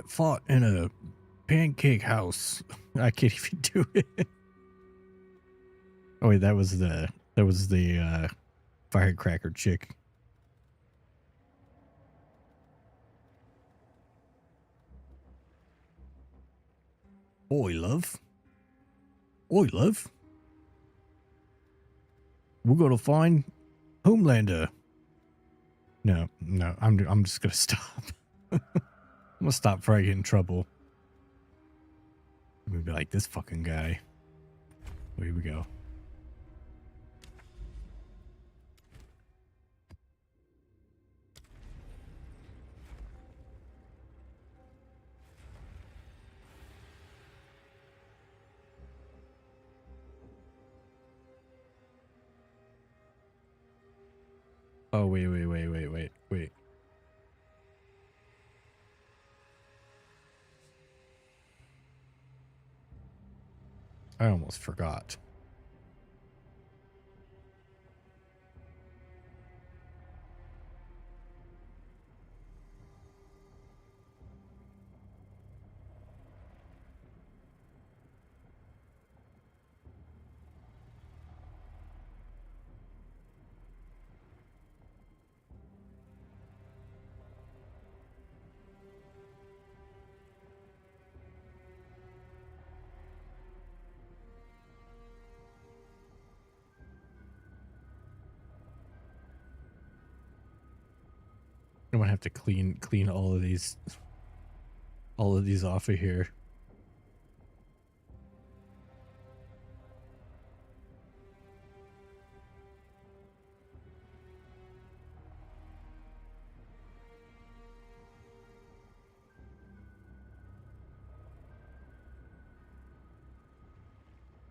fart in a pancake house. I can't even do it. Oh wait, that was the firecracker chick. Oi, love. Oi, love. We're gonna find Homelander. No, I'm just gonna stop. I'm gonna stop before I get in trouble. I'm gonna be like this fucking guy. Oh, here we go. Oh, wait. I almost forgot. I'm gonna have to clean all of these off of here.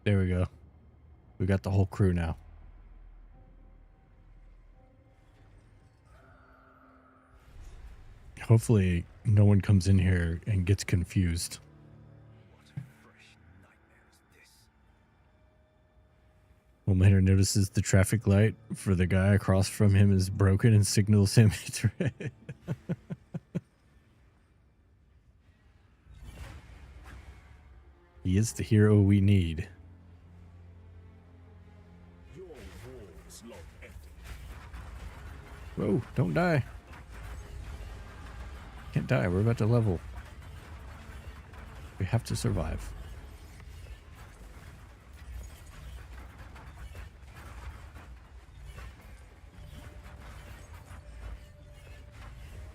There we go. We got the whole crew now. Hopefully no one comes in here and gets confused. When later notices the traffic light for the guy across from him is broken and signals him it's red. He is the hero we need. Whoa, don't die. Can't die, we're about to level. We have to survive.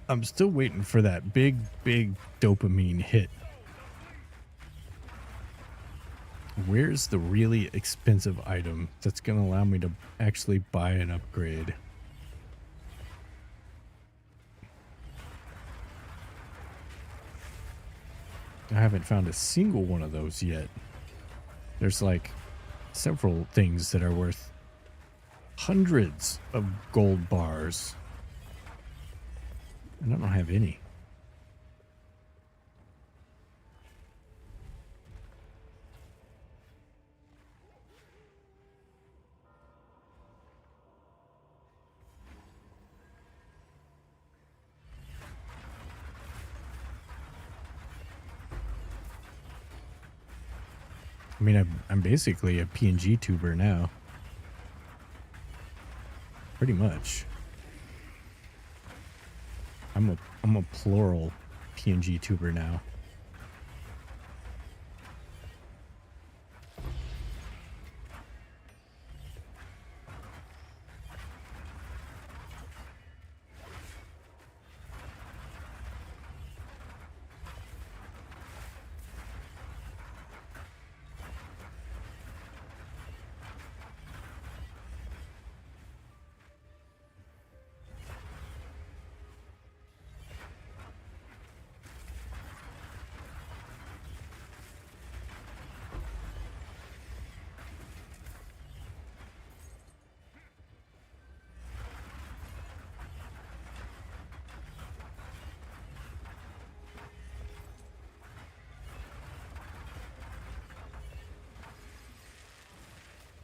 I'm still waiting for that big dopamine hit. Where's the really expensive item that's going to allow me to actually buy an upgrade? I haven't found a single one of those yet. There's like several things that are worth hundreds of gold bars. And I don't have any. I mean, I'm basically a PNG tuber now. Pretty much. I'm a plural PNG tuber now.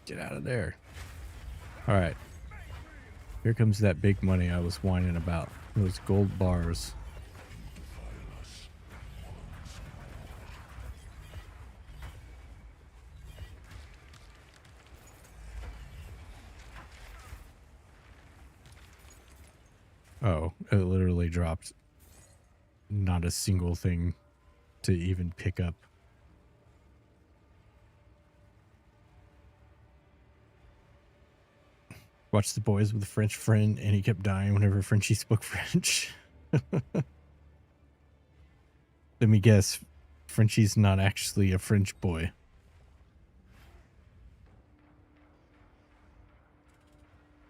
Get out of there. All right. Here comes that big money I was whining about. Those gold bars. Oh, it literally dropped not a single thing to even pick up. Watched The Boys with a French friend, and he kept dying whenever Frenchie spoke French. Let me guess, Frenchie's not actually a French boy.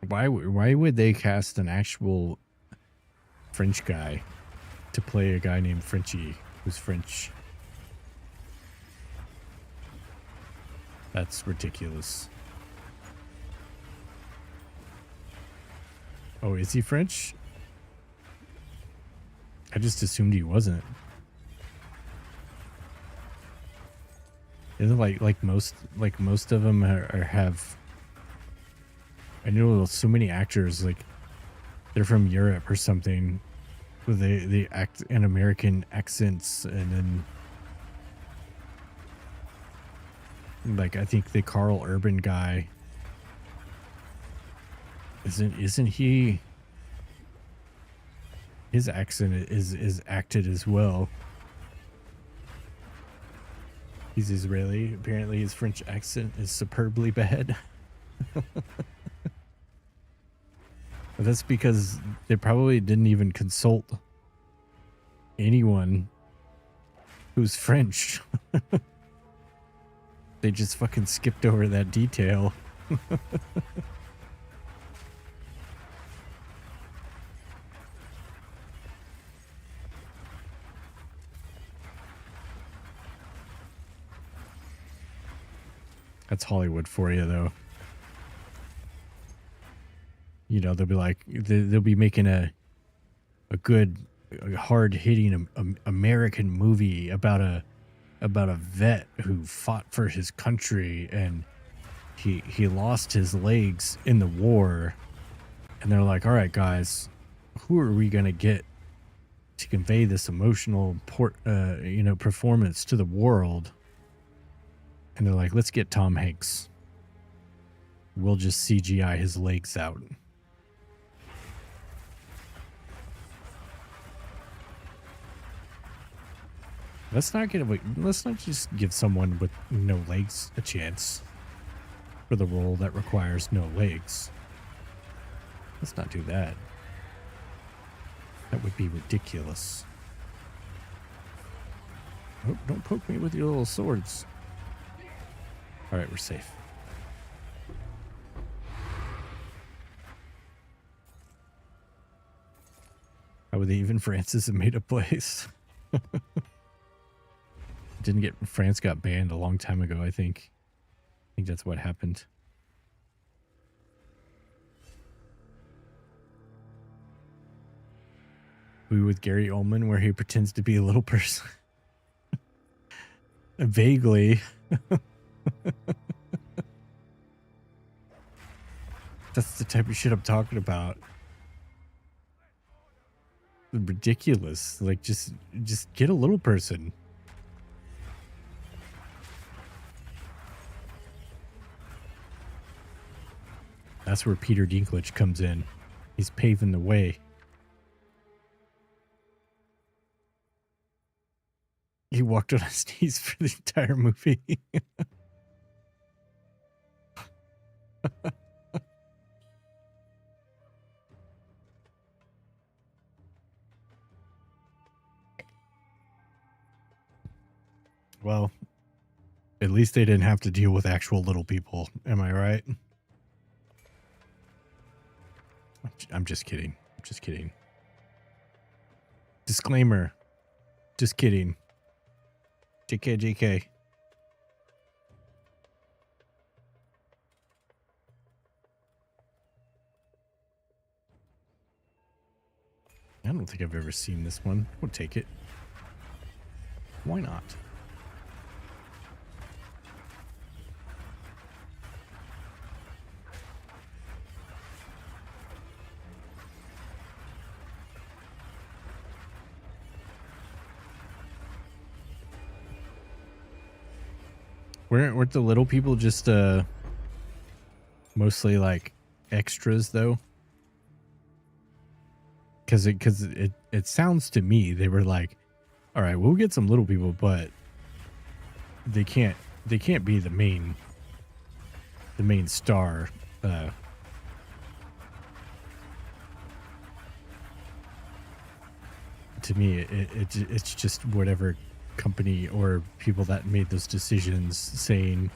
Why would they cast an actual French guy to play a guy named Frenchie who's French? That's ridiculous. Oh, is he French? I just assumed he wasn't. Isn't like most of them have. I know so many actors like they're from Europe or something, where they act in American accents, and then like I think the Carl Urban guy. Isn't he? His accent is acted as well. He's Israeli. Apparently his French accent is superbly bad. That's because they probably didn't even consult anyone who's French. They just fucking skipped over that detail. That's Hollywood for you, though. You know, they'll be like, they'll be making a good, hard-hitting American movie about a vet who fought for his country, and he lost his legs in the war. And they're like, all right, guys, who are we gonna get to convey this emotional performance to the world? And they're like, let's get Tom Hanks. We'll just CGI his legs out. Let's not just give someone with no legs a chance for the role that requires no legs. Let's not do that. That would be ridiculous. Oh, don't poke me with your little swords. All right, we're safe. How would they even France a made-up place? France got banned a long time ago, I think. I think that's what happened. Movie with Gary Oldman where he pretends to be a little person. Vaguely. That's the type of shit I'm talking about. Ridiculous. Like, just get a little person. That's where Peter Dinklage comes in. He's paving the way. He walked on his knees for the entire movie. Well, at least they didn't have to deal with actual little people. Am I right? I'm just kidding. I'm just kidding. Disclaimer. Just kidding. JK, JK. I don't think I've ever seen this one. We'll take it. Why not? Weren't the little people just mostly like extras though? Because it sounds to me they were like, all right, we'll get some little people, but they can't be the main star. To me, it's just whatever company or people that made those decisions saying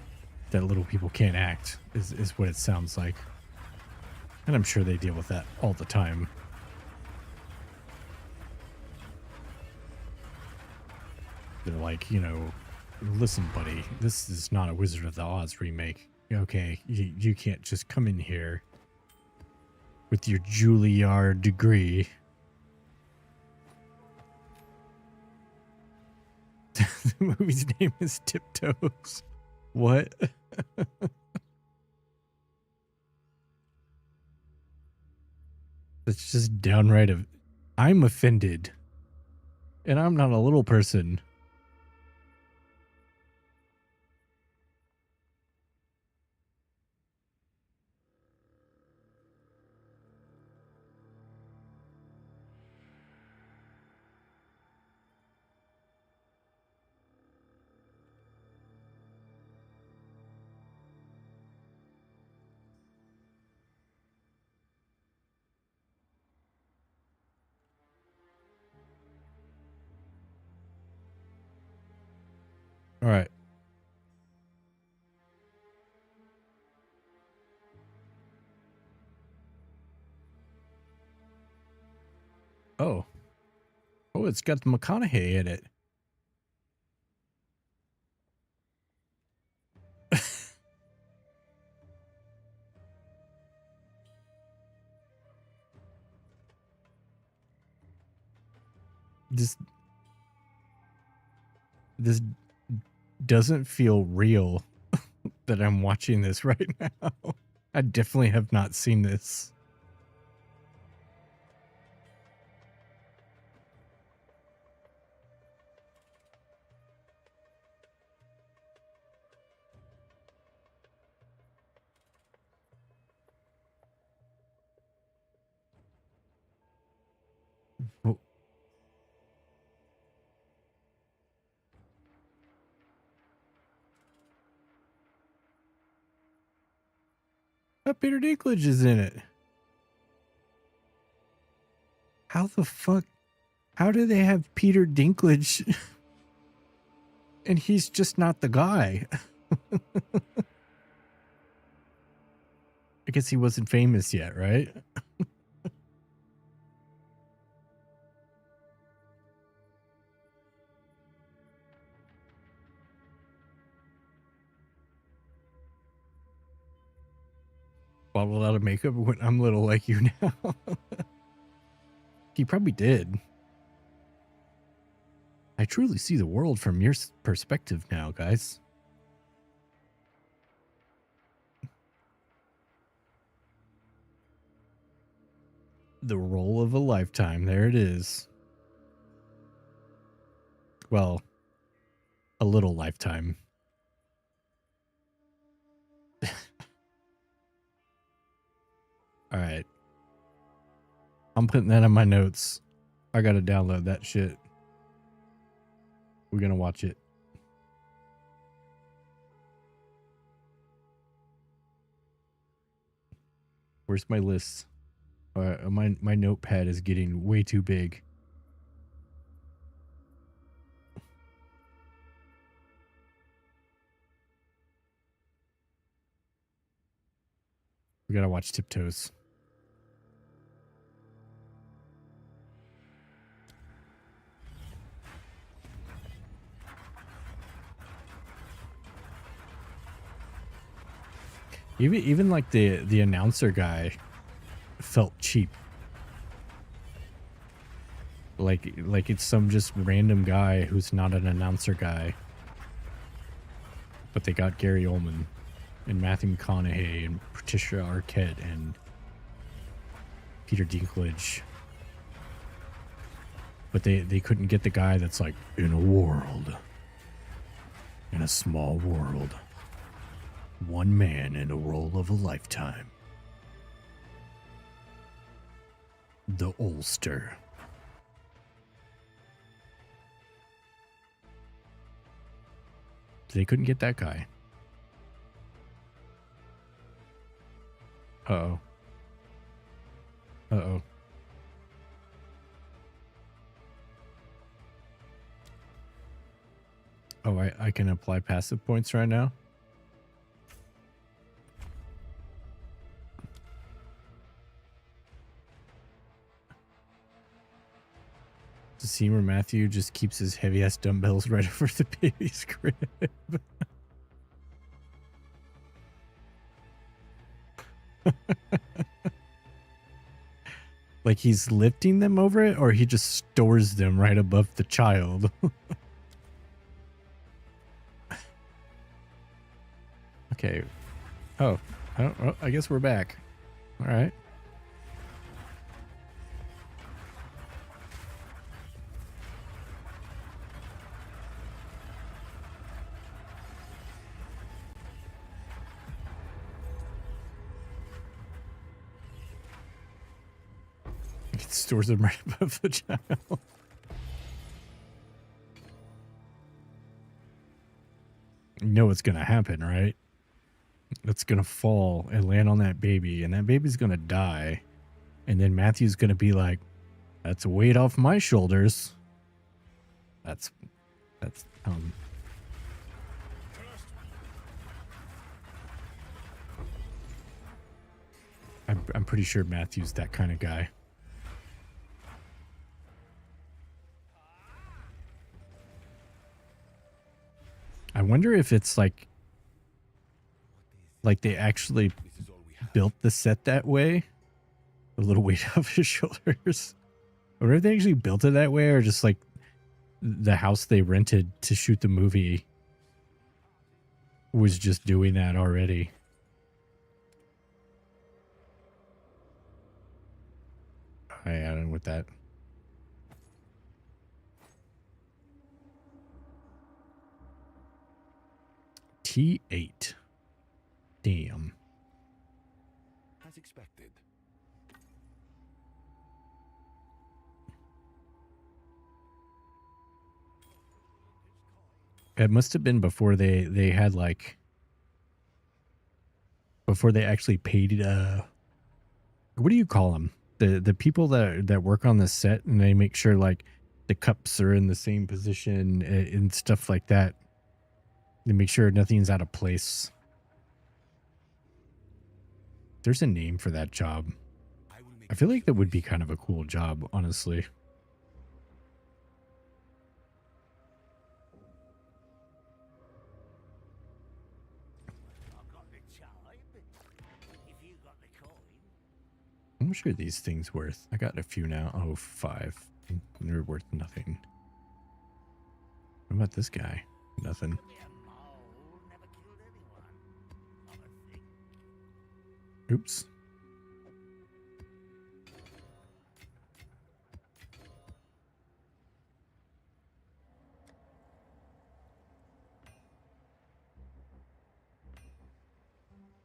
that little people can't act is what it sounds like. And I'm sure they deal with that all the time. They're like, you know, listen, buddy, this is not a Wizard of the Oz remake. Okay, you can't just come in here with your Juilliard degree. The movie's name is Tiptoes. What? It's just downright I'm offended. And I'm not a little person. All right. Oh. Oh, it's got McConaughey in it. This doesn't feel real that I'm watching this right now. I definitely have not seen this. Oh, Peter Dinklage is in it. How the fuck? How do they have Peter Dinklage and he's just not the guy? I guess he wasn't famous yet, right? Bottled out of makeup when I'm little like you now. He probably did. I truly see the world from your perspective now, guys. The role of a lifetime. There it is. Well, a little lifetime. All right. I'm putting that in my notes. I got to download that shit. We're going to watch it. Where's my list? My notepad is getting way too big. We got to watch Tiptoes. Even like the announcer guy felt cheap. Like it's some just random guy who's not an announcer guy. But they got Gary Oldman and Matthew McConaughey and Patricia Arquette and Peter Dinklage. But they couldn't get the guy that's like, in a world, in a small world, one man in a role of a lifetime. The Ulster. They couldn't get that guy. Uh-oh. Uh-oh. Oh, I can apply passive points right now? The scene where Matthew just keeps his heavy-ass dumbbells right over the baby's crib. Like he's lifting them over it, or he just stores them right above the child. Okay. Oh, I guess we're back. All right. It stores them right above the child. You know what's going to happen, right? It's going to fall and land on that baby, and that baby's going to die. And then Matthew's going to be like, that's a weight off my shoulders. That's I'm pretty sure Matthew's that kind of guy. I wonder if it's like they actually This is all we have. built the set that way. A little weight off his shoulders. I wonder if they actually built it that way, or just like the house they rented to shoot the movie was just doing that already. I don't know with that. T8. Damn. As expected. It must have been before they had like before they actually paid what do you call them? The people that work on the set, and they make sure like the cups are in the same position and stuff like that. They make sure nothing's out of place. There's a name for that job. I feel like that would be kind of a cool job, honestly. I've got the time. If you got the coin. How much are these things worth? I got a few now. Oh, 5. They're worth nothing. What about this guy? Nothing. Could be a mole. Never killed anyone. I think. Oops.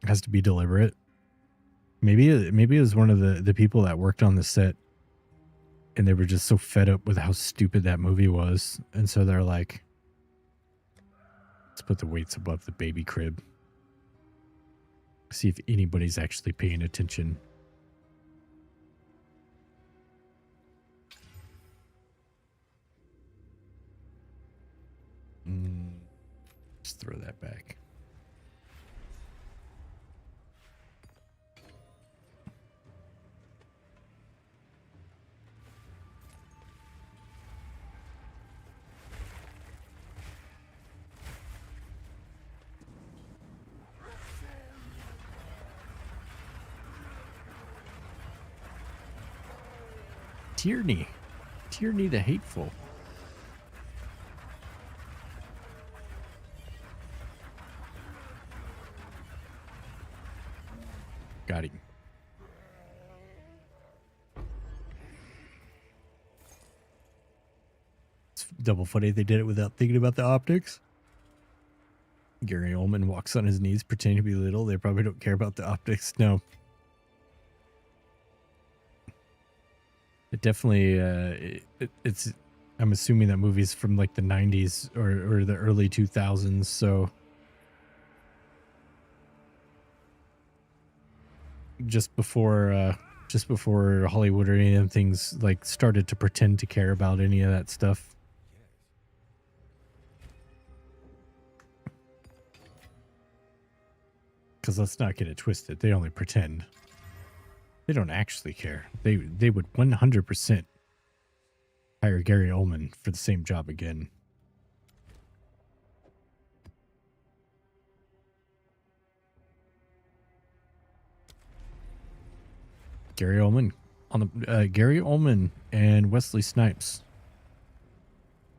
Has to be deliberate. Maybe it was one of the people that worked on the set, and they were just so fed up with how stupid that movie was, and so they're like, let's put the weights above the baby crib. See if anybody's actually paying attention. Let's throw that back. Tierney. Tierney the Hateful. Got him. It's double funny they did it without thinking about the optics. Gary Oldman walks on his knees pretending to be little. They probably don't care about the optics. No. It definitely, it's, I'm assuming that movie's from like the 90s or the early 2000s, so just before Hollywood or any of them things like started to pretend to care about any of that stuff. Because let's not get it twisted. They only pretend. They don't actually care. They would 100% hire Gary Oldman for the same job again. Gary Oldman on the Gary Oldman and Wesley Snipes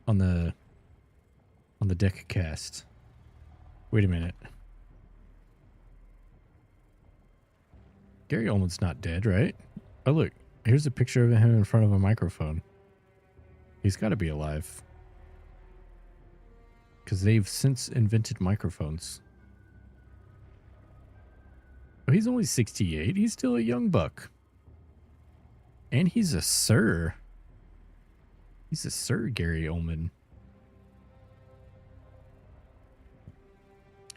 on the deck cast. Wait a minute. Gary Oldman's not dead, right? Oh, look. Here's a picture of him in front of a microphone. He's got to be alive. Because they've since invented microphones. Oh, he's only 68. He's still a young buck. And he's a sir. He's a Sir Gary Oldman.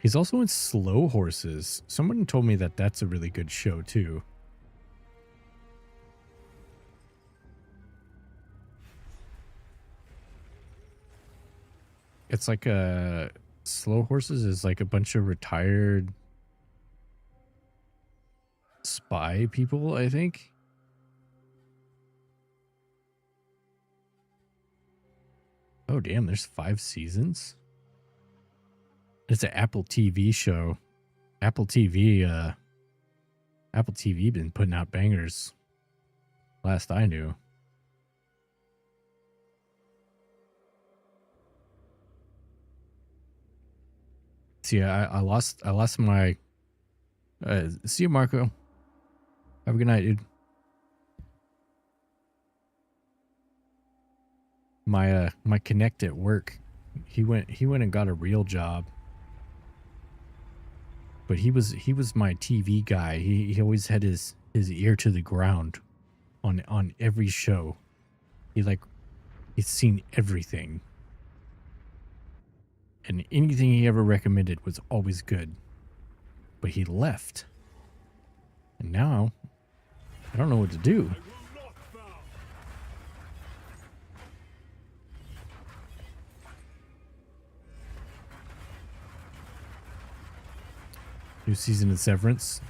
He's also in Slow Horses. Someone told me that that's a really good show, too. It's like a... Slow Horses is like a bunch of retired spy people, I think. Oh, damn, there's 5 seasons? It's an Apple TV show. Apple TV been putting out bangers. Last I knew. See, I lost my see you, Marco. Have a good night, dude. My Connect at work. He went and got a real job. But he was my TV guy. He always had his ear to the ground on every show. He's seen everything. And anything he ever recommended was always good. But he left. And now I don't know what to do. New season of Severance.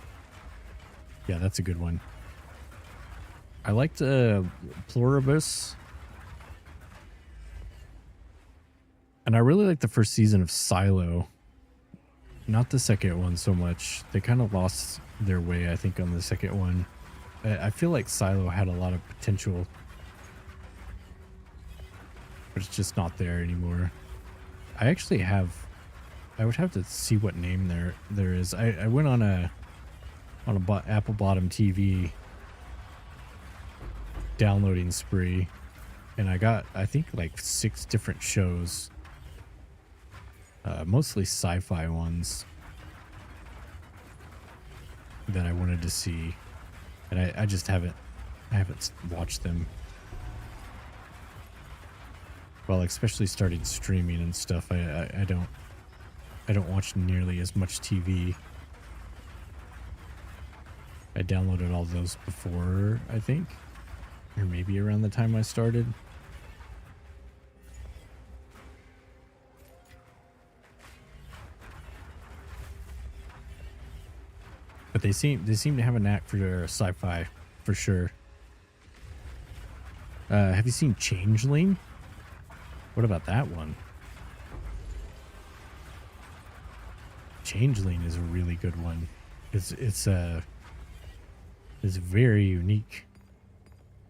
Yeah, that's a good one. I liked Pluribus. And I really like the first season of Silo. Not the second one so much. They kind of lost their way, I think, on the second one. I feel like Silo had a lot of potential. But it's just not there anymore. I actually have... I would have to see what name there is. I went on a Apple bottom TV downloading spree, and I got, I think, like 6 different shows, mostly sci-fi ones that I wanted to see, and I just haven't watched them. Well, especially starting streaming and stuff, I don't watch nearly as much TV. I downloaded all those before, I think. Or maybe around the time I started. But they seem to have a knack for sci-fi, for sure. Have you seen Changeling? What about that one? Changeling is a really good one. It's very unique,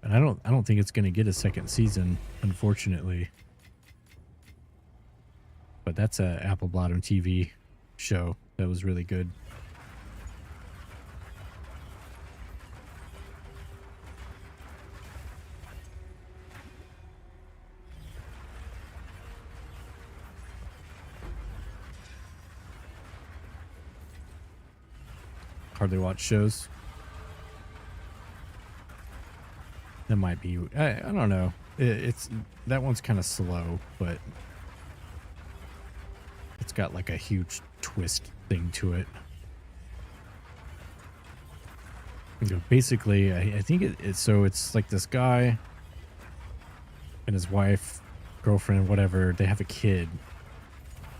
and I don't think it's going to get a second season, unfortunately. But that's a Apple bottom TV show that was really good. Hardly watch shows. That might be, I don't know. It's that one's kind of slow, but it's got like a huge twist thing to it. Basically, I think it's like this guy and his wife, girlfriend, whatever, they have a kid,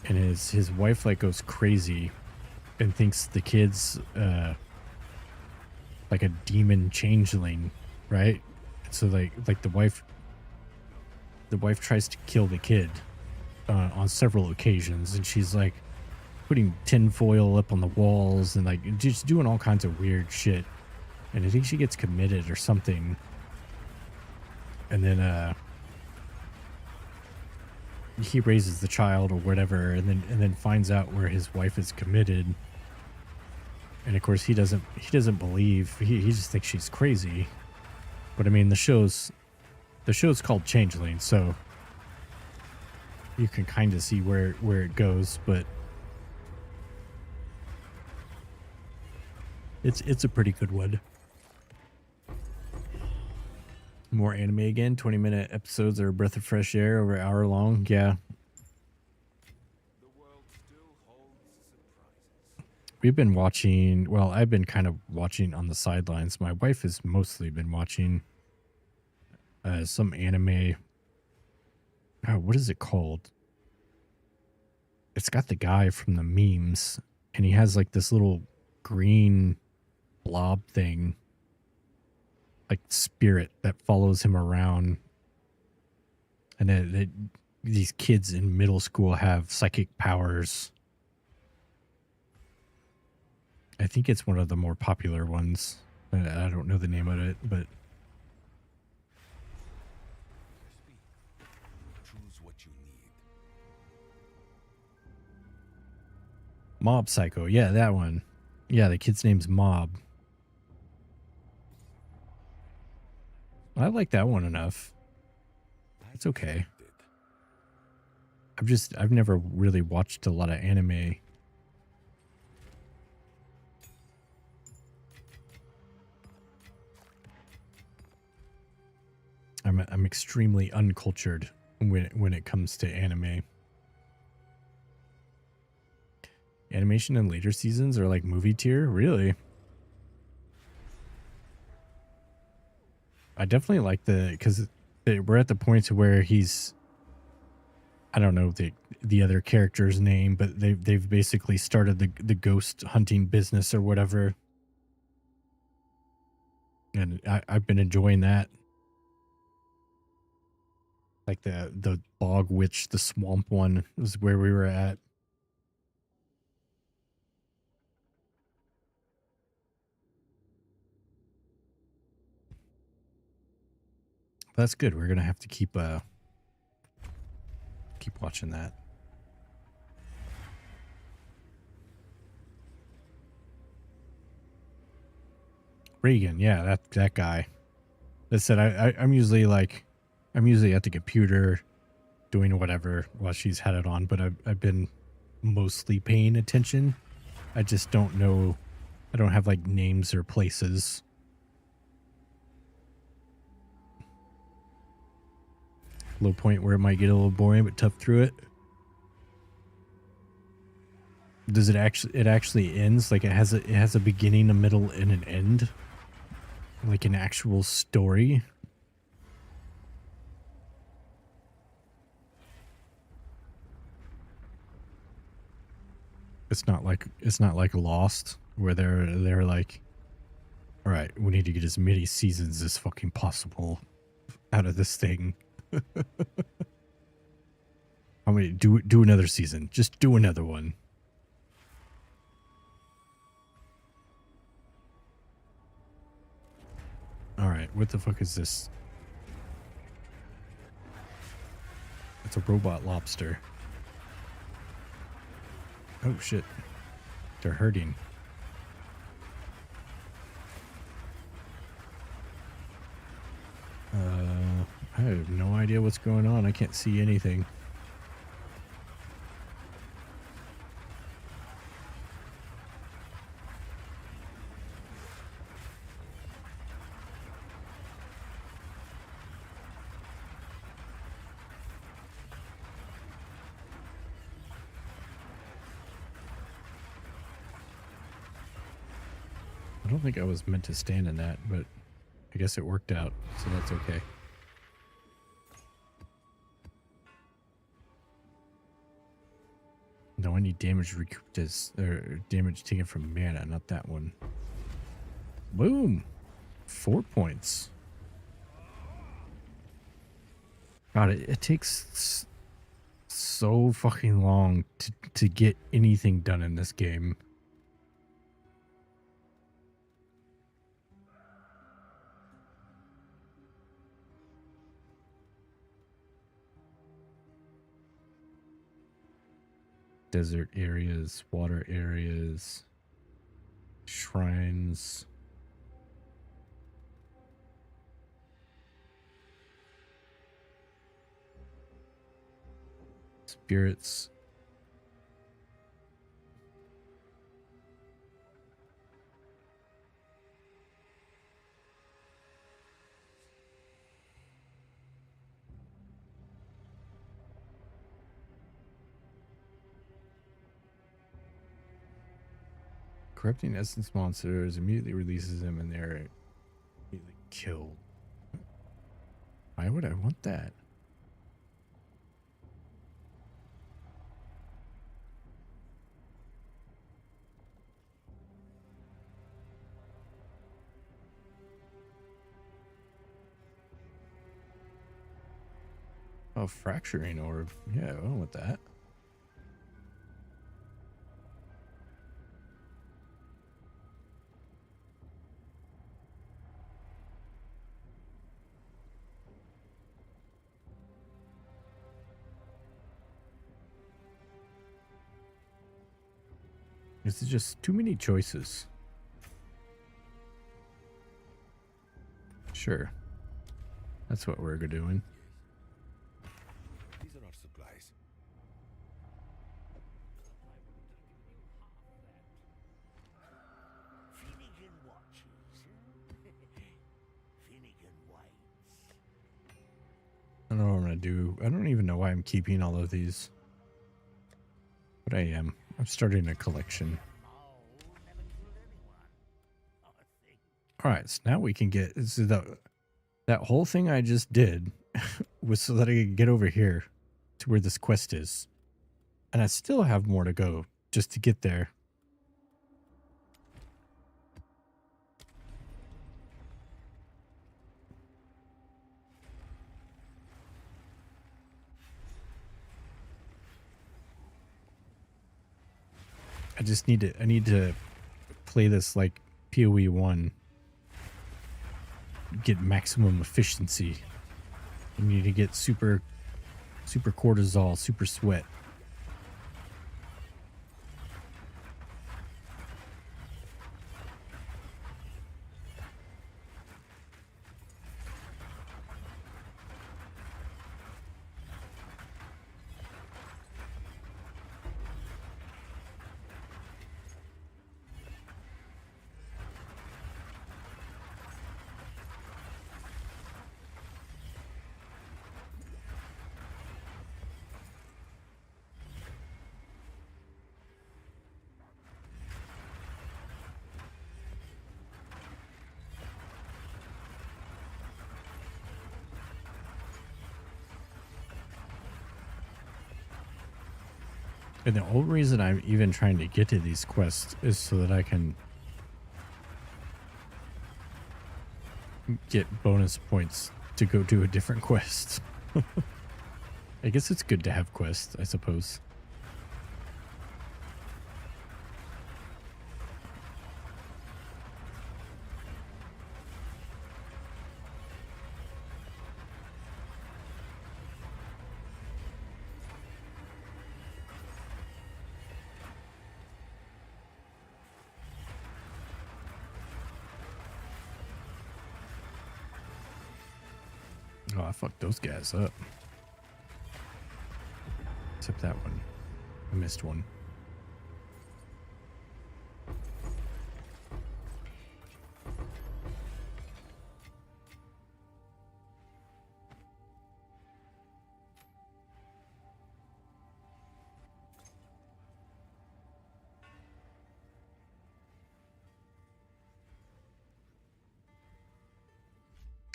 and his wife like goes crazy and thinks the kid's like a demon changeling, right? So like the wife tries to kill the kid on several occasions, and she's like putting tinfoil up on the walls and like just doing all kinds of weird shit. And I think she gets committed or something, and then he raises the child or whatever, and then finds out where his wife is committed. And of course he doesn't believe, he just thinks she's crazy. But I mean, the show's called Changeling, so you can kind of see where it goes, but it's a pretty good one. More anime again. 20-minute episodes are a breath of fresh air over an hour long. Yeah. We've been watching, well, I've been kind of watching on the sidelines. My wife has mostly been watching some anime. Oh, what is it called? It's got the guy from the memes, and he has like this little green blob thing, like spirit that follows him around. And then these kids in middle school have psychic powers. I think it's one of the more popular ones. I don't know the name of it, but Choose what you need. Mob Psycho. Yeah, that one. Yeah, the kid's name's Mob. I like that one enough. It's okay. I've never really watched a lot of anime. I'm extremely uncultured when it comes to anime. Animation in later seasons are like movie tier, really. I definitely like because we're at the point where he's, I don't know the other character's name, but they've basically started the ghost hunting business or whatever, and I've been enjoying that. Like the bog witch, the swamp one is where we were at. That's good. We're gonna have to keep watching that. Reagan, yeah, that guy. That said, I'm usually at the computer doing whatever while she's had it on, but I've been mostly paying attention. I just don't know. I don't have like names or places. Low point where it might get a little boring, but tough through it. Does it actually? It actually ends like it has a beginning, a middle, and an end, like an actual story. It's not like Lost where they're like, all right, we need to get as many seasons as fucking possible out of this thing. How many? Do another season. Just do another one. All right, what the fuck is this? It's a robot lobster. Oh shit. They're hurting. I have no idea what's going on. I can't see anything. I don't think I was meant to stand in that, but I guess it worked out, so that's okay. No, I need damage recouped or damage taken from mana, not that one. Boom! 4 points. God, it takes so fucking long to get anything done in this game. Desert areas, water areas, shrines. Spirits. Corrupting essence monsters immediately releases them and they're immediately killed. Why would I want that? Oh, fracturing orb. Yeah, I went with that. This is just too many choices. Sure. That's what we're doing. These are our supplies. Finnegan watches, huh? Finnegan waits. I don't know what I'm gonna do. I don't even know why I'm keeping all of these. But I am. I'm starting a collection. Mole never killed anyone, I think. Alright, so now we can get so that whole thing I just did was so that I could get over here to where this quest is. And I still have more to go just to get there. I need to play this like PoE 1. Get maximum efficiency. You need to get super cortisol, super sweat. And the whole reason I'm even trying to get to these quests is so that I can get bonus points to go do a different quest. I guess it's good to have quests, I suppose. Oh, I fucked those guys up. Except that one. I missed one.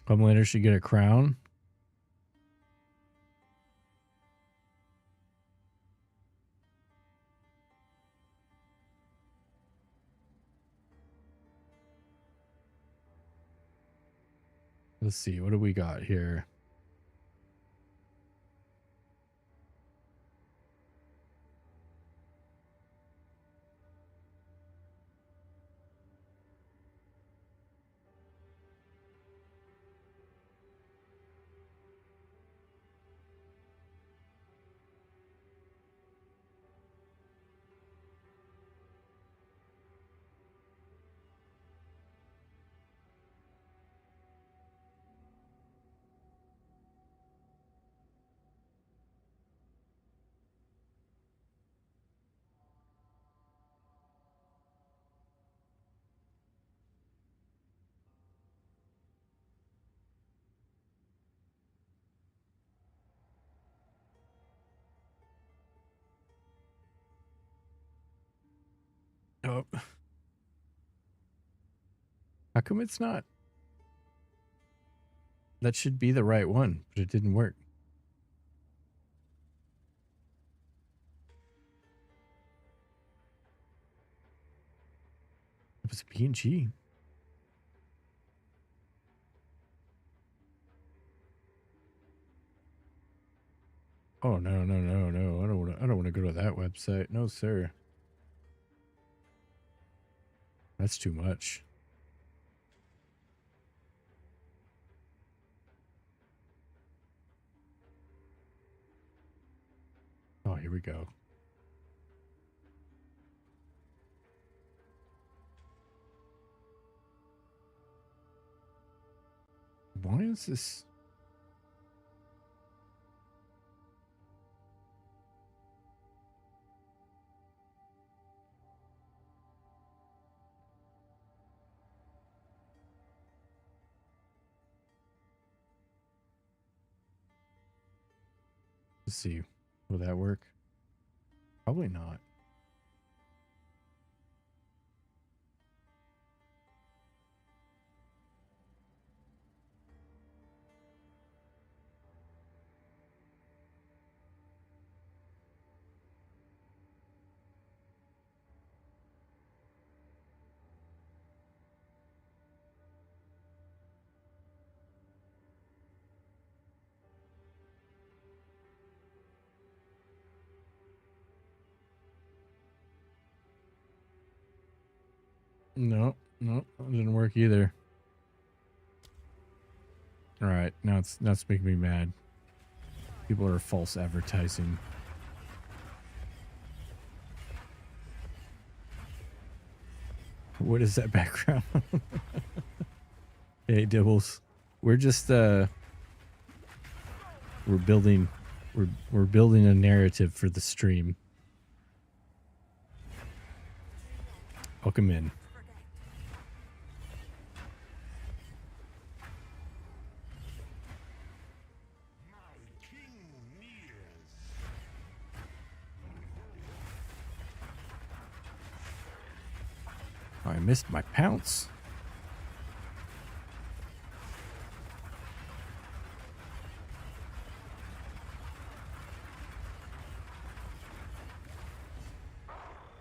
Come later should get a crown. Let's see, what do we got here? Oh. How come it's not? That should be the right one, but it didn't work. It was a PNG. Oh no, no, no, no. I don't want to go to that website. No, sir. That's too much. Oh, here we go. Why is this? Let's see. Will that work? Probably not. No, no, it didn't work either. All right, now it's making me mad. People are false advertising. What is that background? Hey, Dibbles. We're just we're building we're building a narrative for the stream. Welcome in. Oh, I missed my pounce.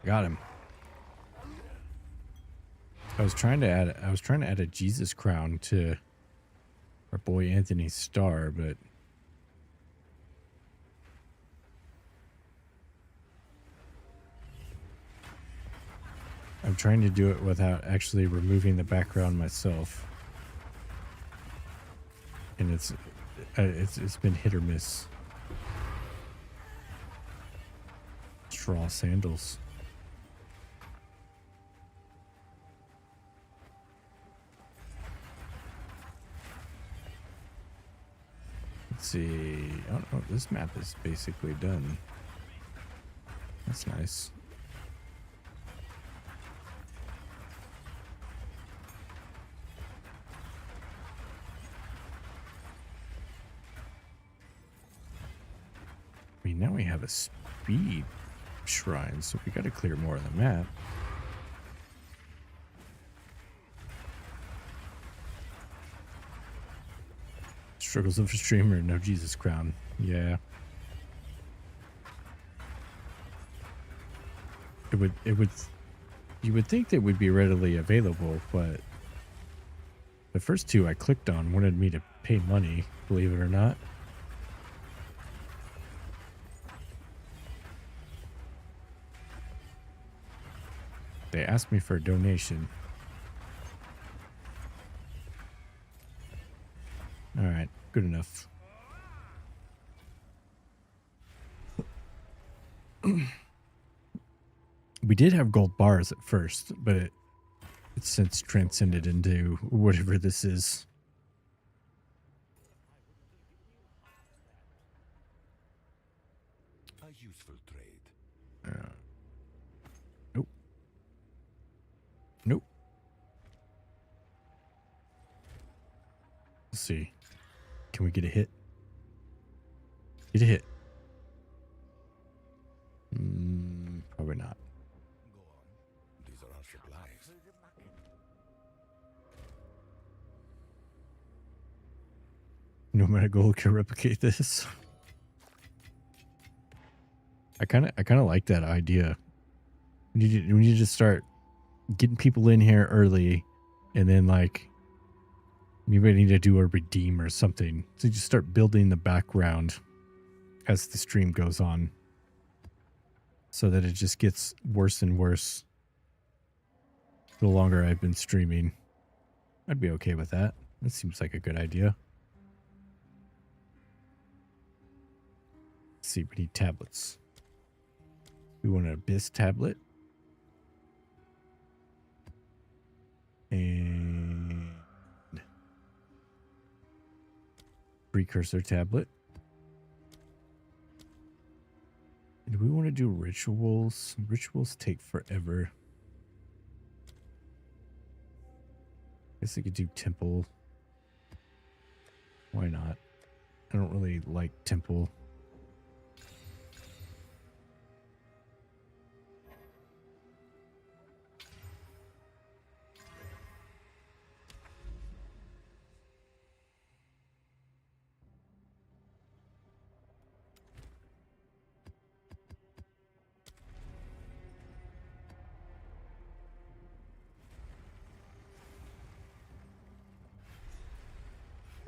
Got him. I was trying to add a Jesus crown to our boy Anthony's star, but I'm trying to do it without actually removing the background myself. And it's been hit or miss. Straw sandals. Let's see. Oh, this map is basically done. That's nice. I mean, now we have a speed shrine, so we got to clear more of the map. Struggles of a streamer, no Jesus crown. Yeah. You would think they would be readily available, but the first two I clicked on wanted me to pay money, believe it or not. They asked me for a donation. All right, good enough. We did have gold bars at first, but it's since transcended into whatever this is. A useful trade. Nope. Nope. Let's see. Can we get a hit? Get a hit. Probably not. Go on. These are our supplies. No matter gold can replicate this. I kind of like that idea. We need to start getting people in here early, and then like maybe I need to do a redeem or something. So just start building the background as the stream goes on, so that it just gets worse and worse the longer I've been streaming. I'd be okay with that. That seems like a good idea. Let's see, we need tablets. We want an Abyss tablet. And Precursor tablet. And do we want to do rituals? Rituals take forever. Guess I could do temple. Why not? I don't really like temple.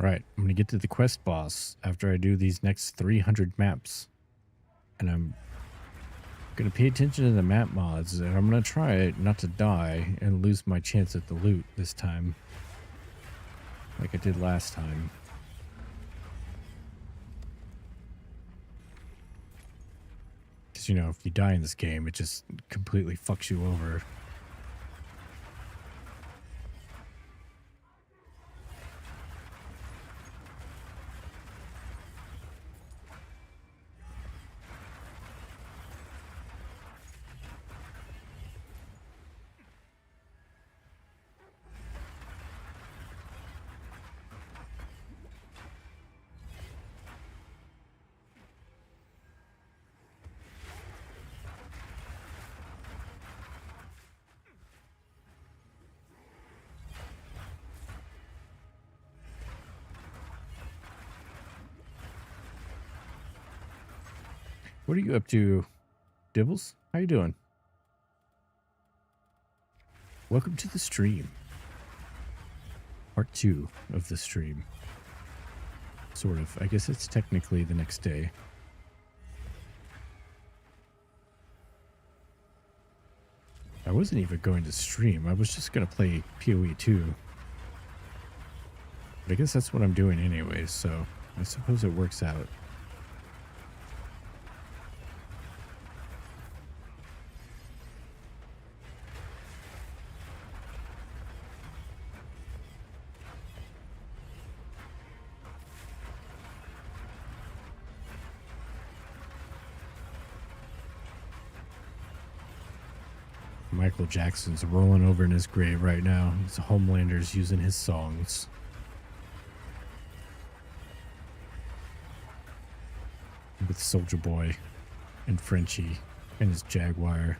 Right, I'm going to get to the quest boss after I do these next 300 maps. And I'm going to pay attention to the map mods, and I'm going to try not to die and lose my chance at the loot this time. Like I did last time. Because, you know, if you die in this game, it just completely fucks you over. What are you up to, Dibbles? How you doing? Welcome to the stream. Part 2 of the stream. Sort of. I guess it's technically the next day. I wasn't even going to stream. I was just going to play PoE 2. But I guess that's what I'm doing anyway, so I suppose it works out. Michael Jackson's rolling over in his grave right now. His Homelander's using his songs. With Soulja Boy and Frenchie and his Jaguar.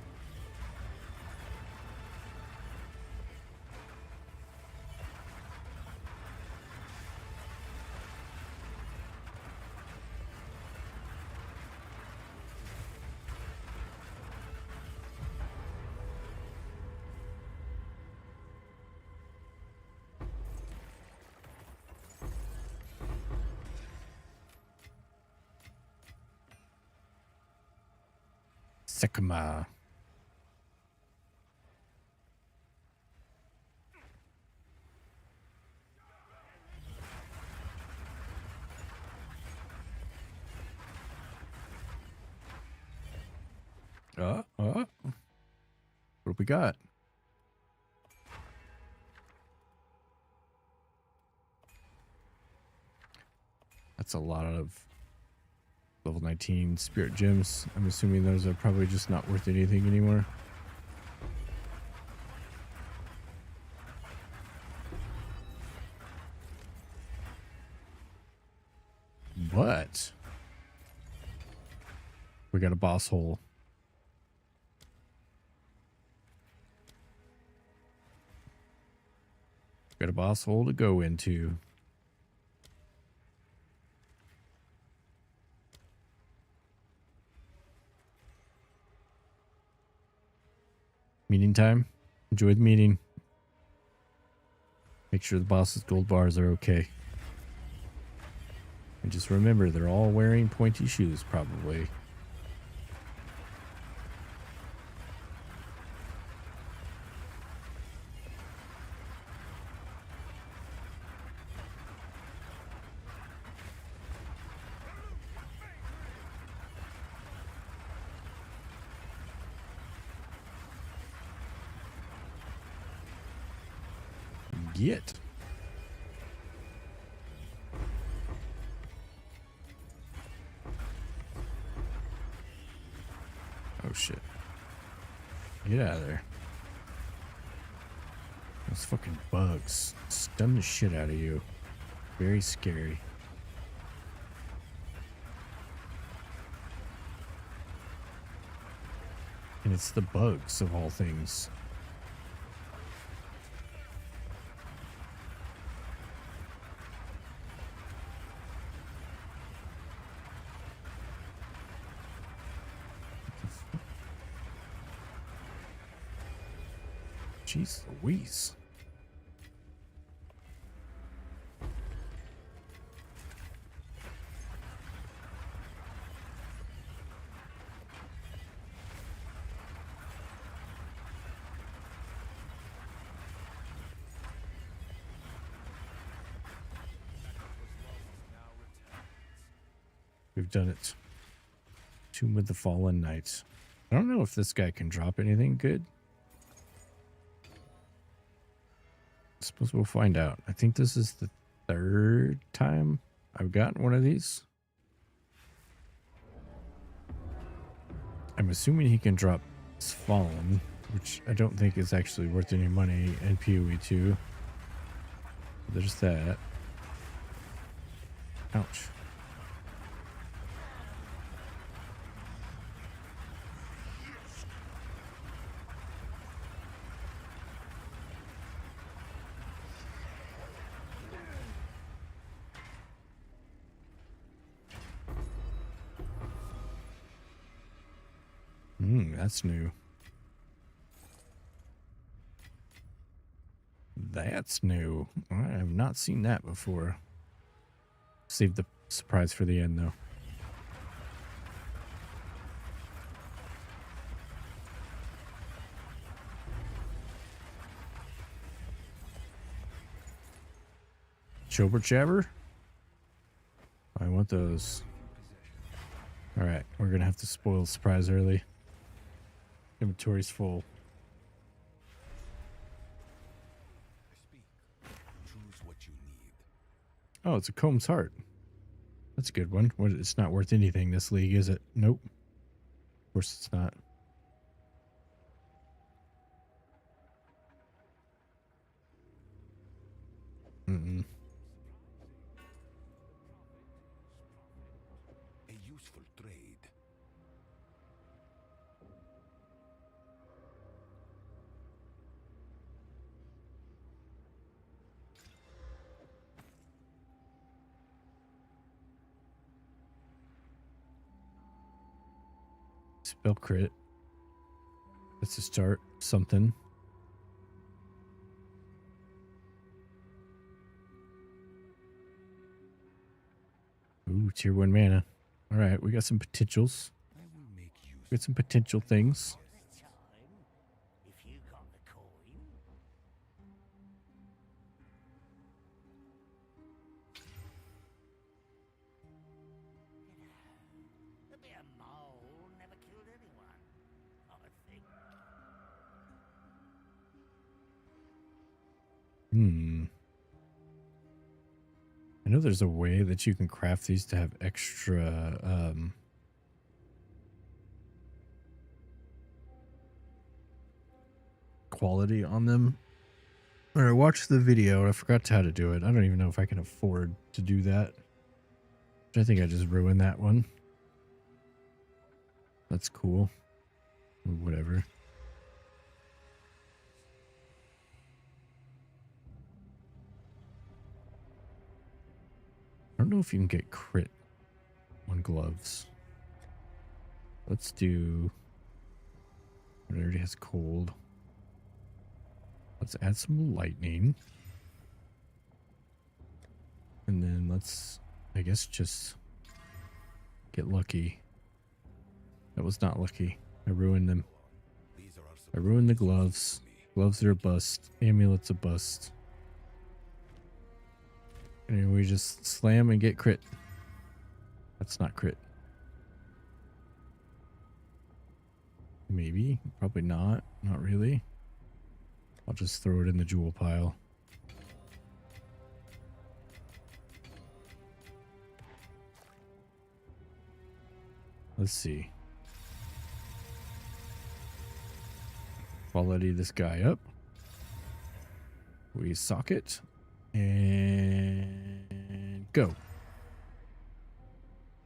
Sekima. What do we got? That's a lot of level 19 spirit gems. I'm assuming those are probably just not worth anything anymore. But we got a boss hole. Got a boss hole to go into. Meeting time. Enjoy the meeting. Make sure the boss's gold bars are okay. And just remember, they're all wearing pointy shoes, probably. Get. Oh shit. Get out of there. Those fucking bugs stun the shit out of you. Very scary. And it's the bugs of all things. Jeez Louise. We've done it. Tomb of the Fallen Knights. I don't know if this guy can drop anything good. I suppose we'll find out. I think this is the third time I've gotten one of these. I'm assuming he can drop Fallen, which I don't think is actually worth any money, and PoE 2. There's that. Ouch. That's new. That's new. I have not seen that before. Save the surprise for the end, though. Chober Jabber? I want those. Alright, we're gonna have to spoil the surprise early. Inventory's full. Choose what you need. Oh, it's a Comb's Heart. That's a good one. What, it's not worth anything this league, is it? Nope. Of course it's not. Mm-mm. A useful trade. Spell crit. That's a start. Something. Ooh, tier 1 mana. Alright, we got some potentials. I will make use. We got some potential things. The time, if you got the coin. A bit of mole never killed anyone, I think. I know there's a way that you can craft these to have extra quality on them. Or I watched the video and I forgot how to do it. I don't even know if I can afford to do that. I think I just ruined that one. That's cool. Or whatever. I don't know if you can get crit on gloves. Let's do... It already has cold. Let's add some lightning. And then let's I guess just get lucky. That was not lucky. I ruined them. These are our I ruined the supplies gloves. to me. Gloves are a bust. Amulet's a bust. And we just slam and get crit. That's not crit. Maybe. Probably not. Not really. I'll just throw it in the jewel pile. Let's see. Quality this guy up. We sock it. And go.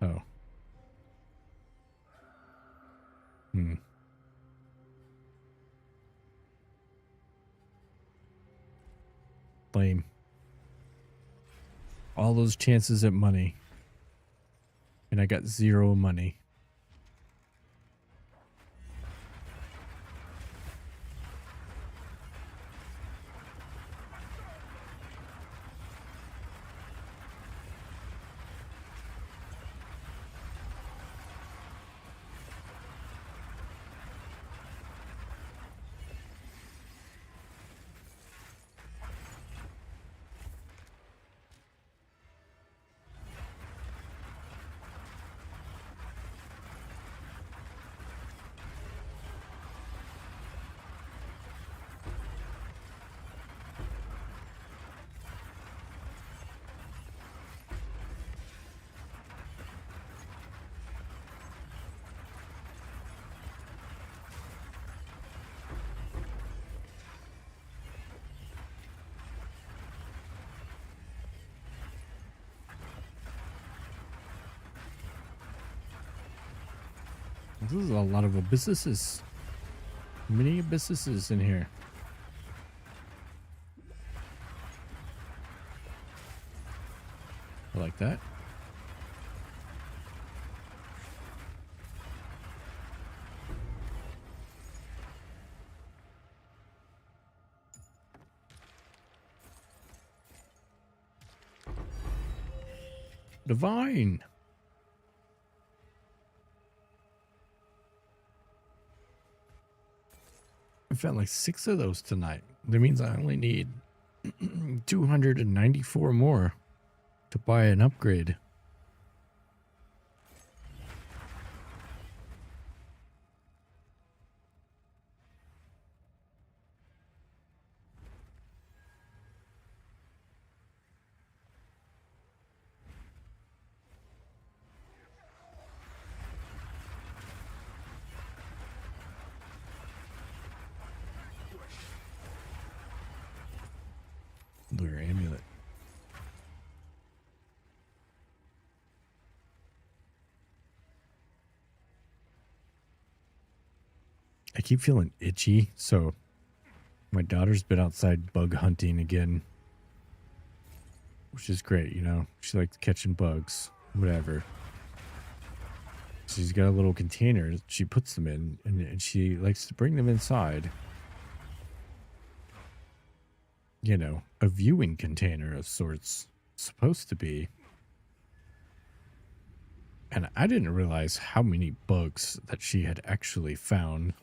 Oh. Lame. All those chances at money. And I got 0 money. This is a lot of abysses. Many abysses in here. I like that. Divine. I found like 6 of those tonight. That means I only need 294 more to buy an upgrade. Lure amulet. I keep feeling itchy, so my daughter's been outside bug hunting again, which is great, you know. She likes catching bugs, whatever. She's got a little container that she puts them in, and she likes to bring them inside. You know, a viewing container of sorts, supposed to be. And I didn't realize how many bugs that she had actually found.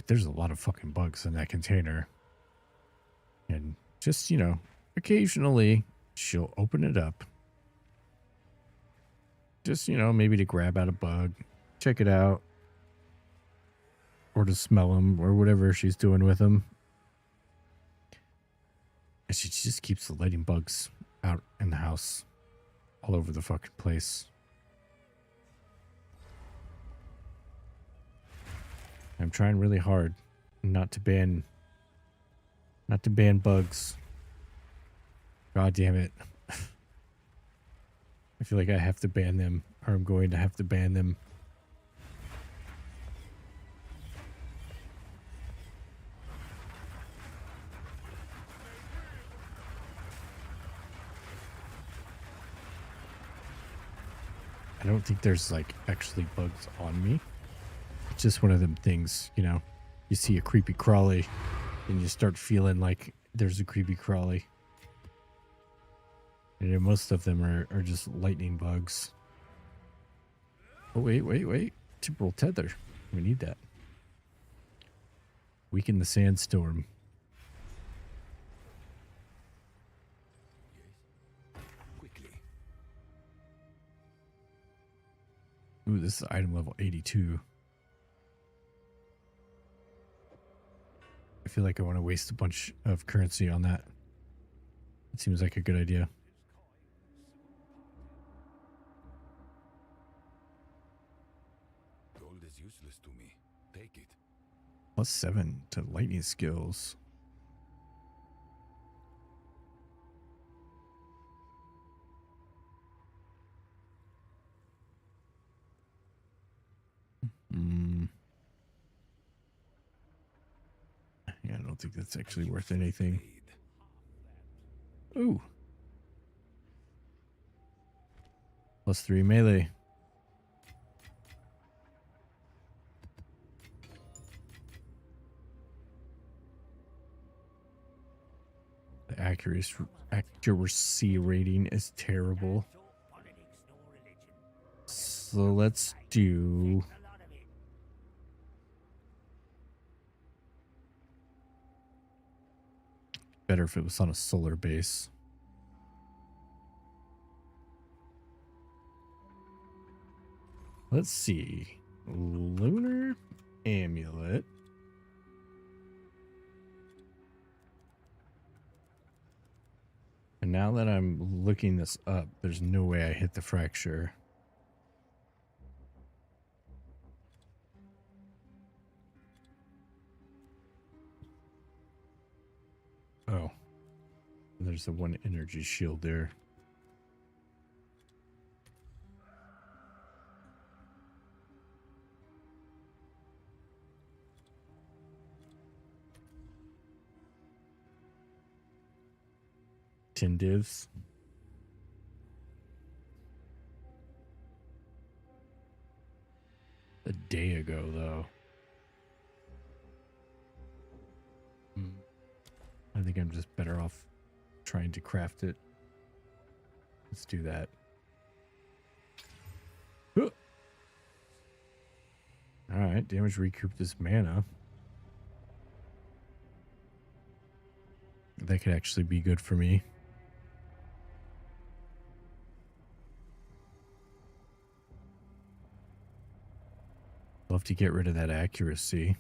There's a lot of fucking bugs in that container. And just, you know, occasionally she'll open it up. Just, you know, maybe to grab out a bug, check it out, or to smell them, or whatever she's doing with them. And she just keeps letting bugs out in the house, all over the fucking place. I'm trying really hard not to ban bugs. God damn it. I feel like I have to ban them, or I'm going to have to ban them. I don't think there's like actually bugs on me. It's just one of them things, you know, you see a creepy crawly and you start feeling like there's a creepy crawly. Yeah, most of them are just lightning bugs. Oh, wait. Temporal tether. We need that. Weaken the sandstorm. Quickly. Ooh, this is item level 82. I feel like I want to waste a bunch of currency on that. It seems like a good idea. Gold is useless to me. Take it. +7 to lightning skills. Hmm. Yeah, I don't think that's actually worth anything. Ooh. +3 melee. The accuracy rating is terrible. Politics nor religion. So let's do A lot of it. better if it was on a solar base. Let's see. Lunar amulet. And now that I'm looking this up, there's no way I hit the fracture. Oh. There's the one energy shield there. Tin divs. A day ago, though. I think I'm just better off trying to craft it. Let's do that. All right, damage recoup this mana. That could actually be good for me. Love to get rid of that accuracy.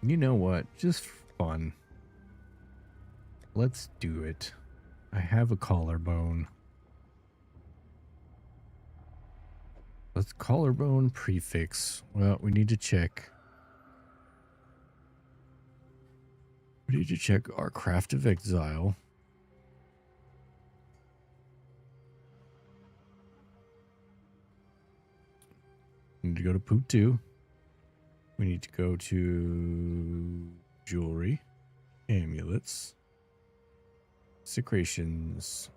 You know what? Just fun. Let's do it. I have a collarbone. Let's collarbone prefix. Well, we need to check. We need to check our craft of exile. We need to go to Poot 2. We need to go to jewelry, amulets, secretions,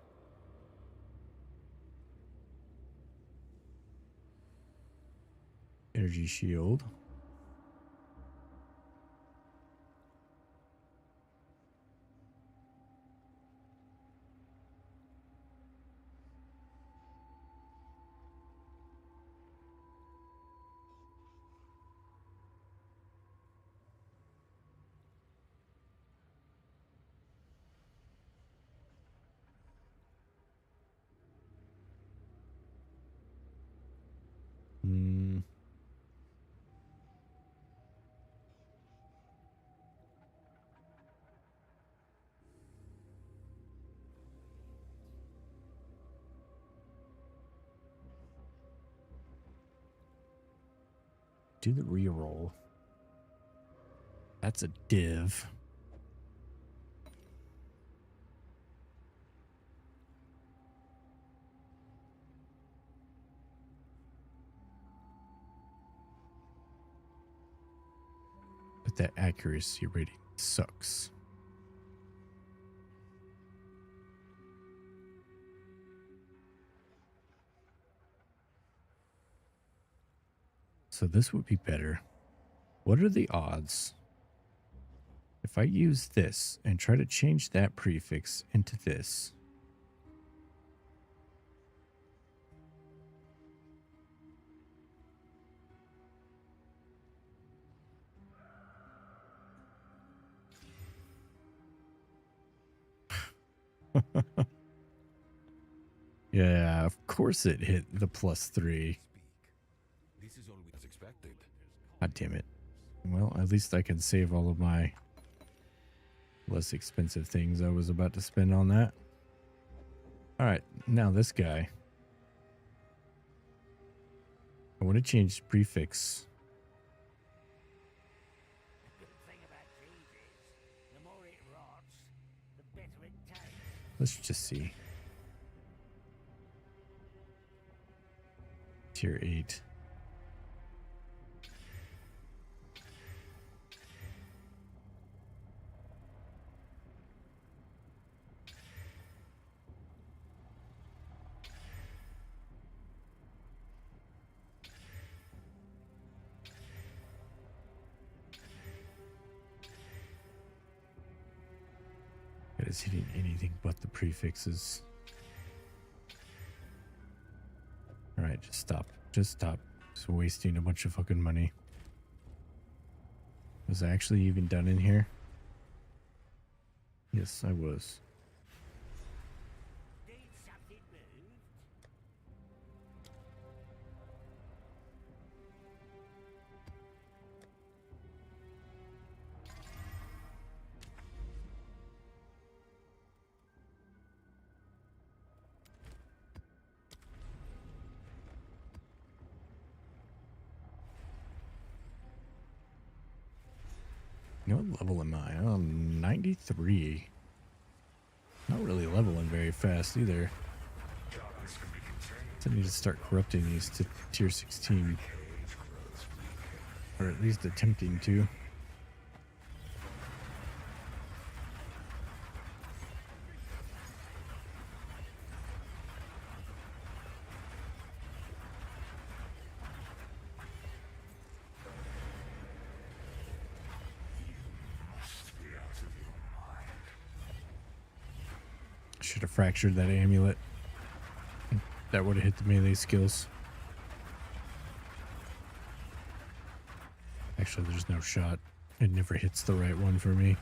energy shield. do the reroll. That's a div. But that accuracy rating sucks. So this would be better. What are the odds if I use this and try to change that prefix into this? Yeah, of course it hit the +3. Speak. This is all we was expected. God damn it. Well, at least I can save all of my less expensive things I was about to spend on that. Alright, now this guy. I want to change the prefix. The good thing about cheese is, the more it rots, the better it tastes. Let's just see. Tier 8. It is hitting anything but the prefixes. Alright, just stop. Just stop. Just wasting a bunch of fucking money. Was I actually even done in here? Yes, I was. Need something moved? You know what level am I? I'm 93. Not really leveling very fast either. Darkness can be contained. So I need to start corrupting these to tier 16. Cage grows weaker. Or at least attempting to. Must be out of your mind. Should have fractured that amulet. That would have hit the melee skills. Actually, there's no shot. It never hits the right one for me.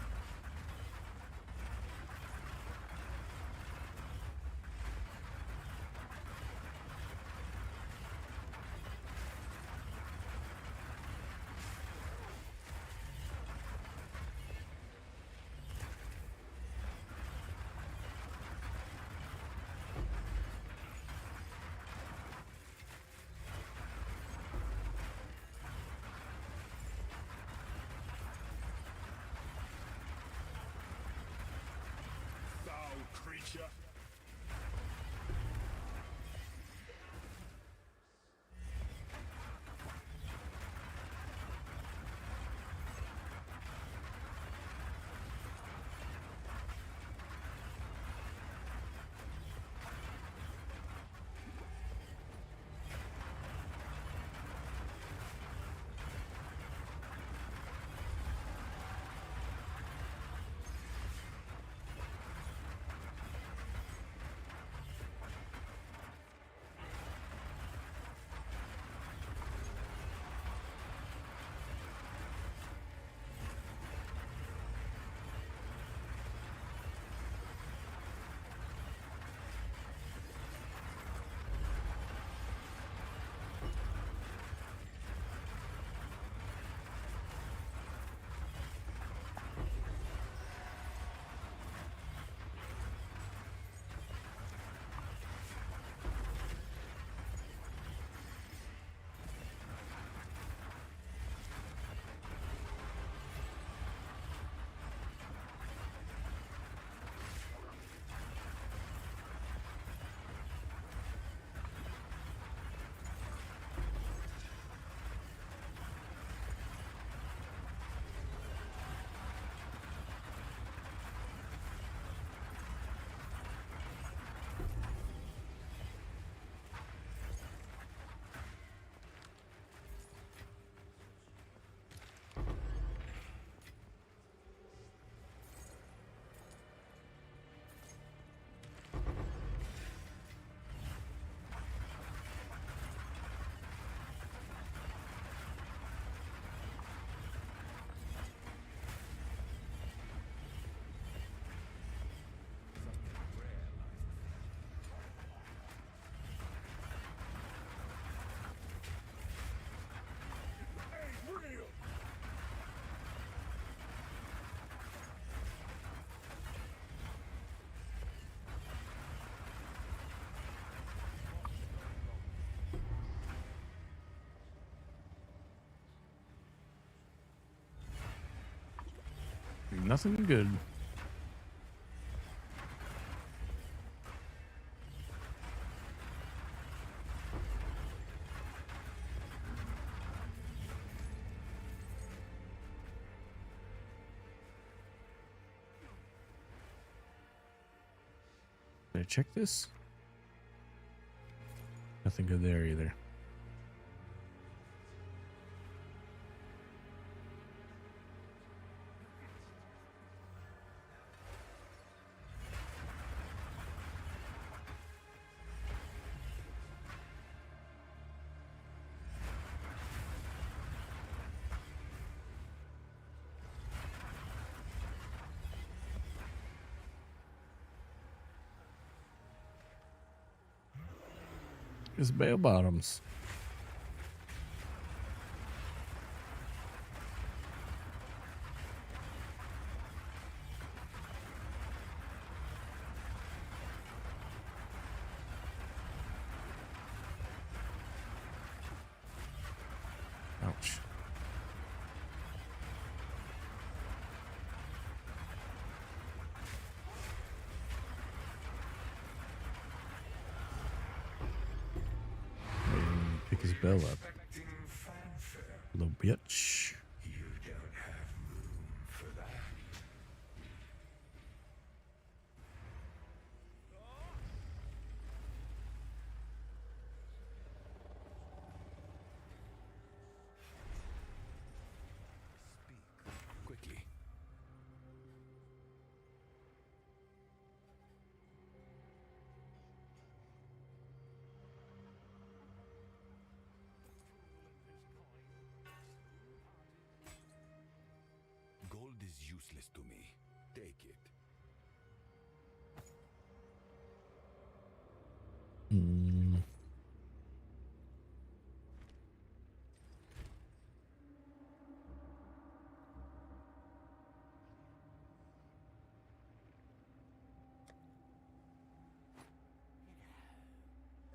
Foul creature. Nothing good. Did I check this? Nothing good there either. It's bell bottoms. Ouch. Pick his bell up. Expecting fanfare. Little bitch. You don't have room for that. Speak quickly. Gold is useless to me. Take it. Mm.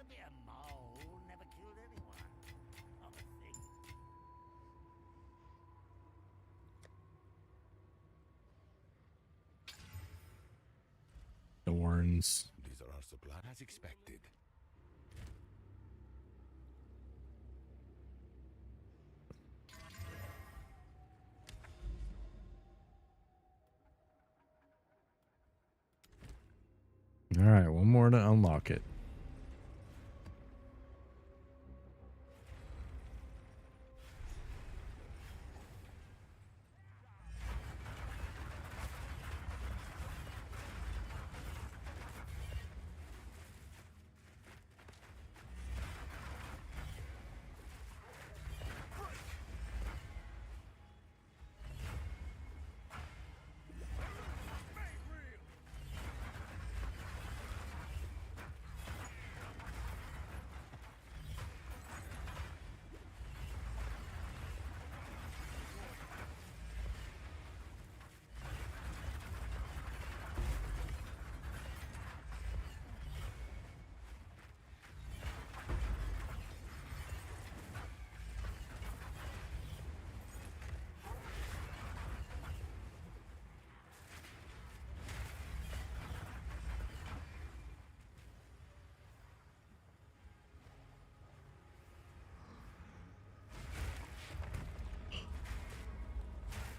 A bit of mole never killed anyone. I think. Thorns. These are our supplies as expected. All right, one more to unlock it.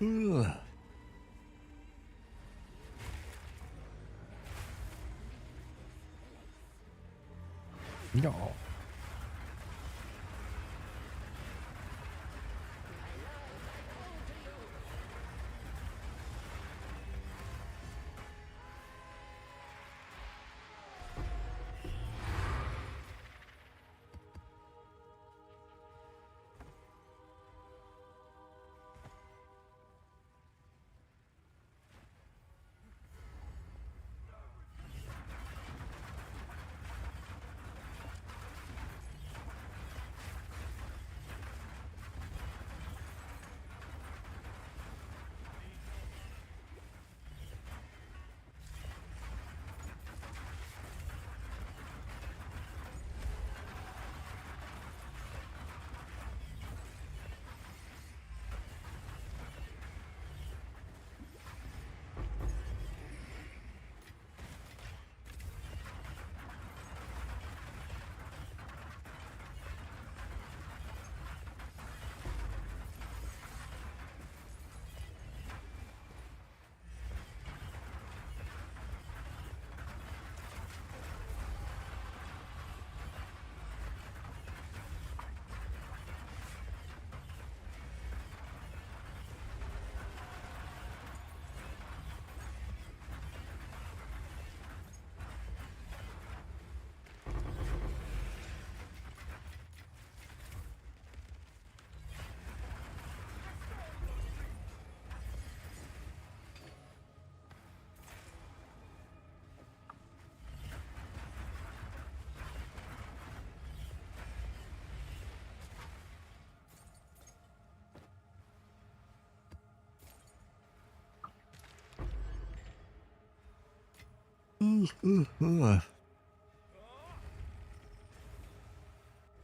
Ugh. No.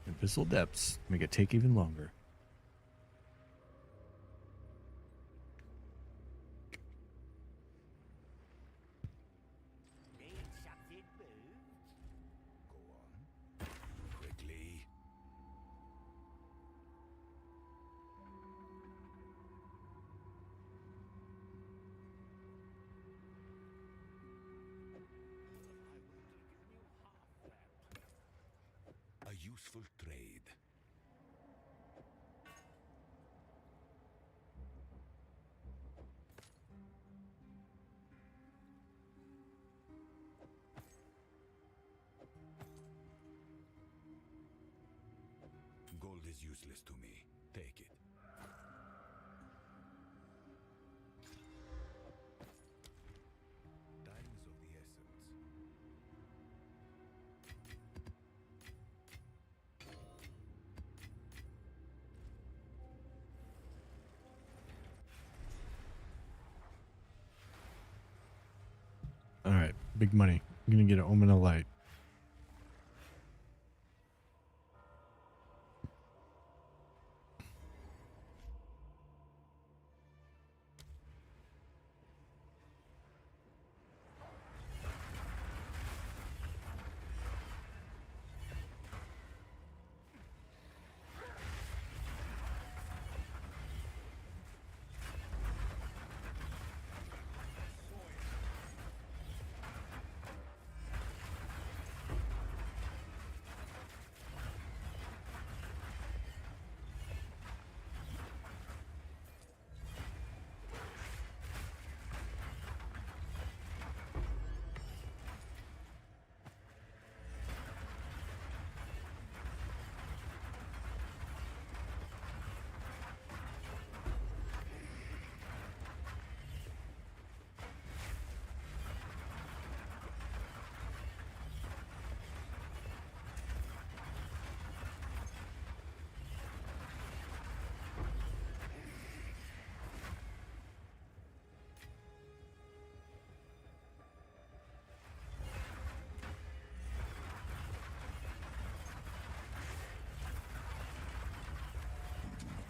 Abyssal depths make it take even longer. Need something moved? Go on. Quickly. A useful trade. Gold is useless to me. Take it. Time is of the essence. All right, big money. I'm gonna get an Omen of Light.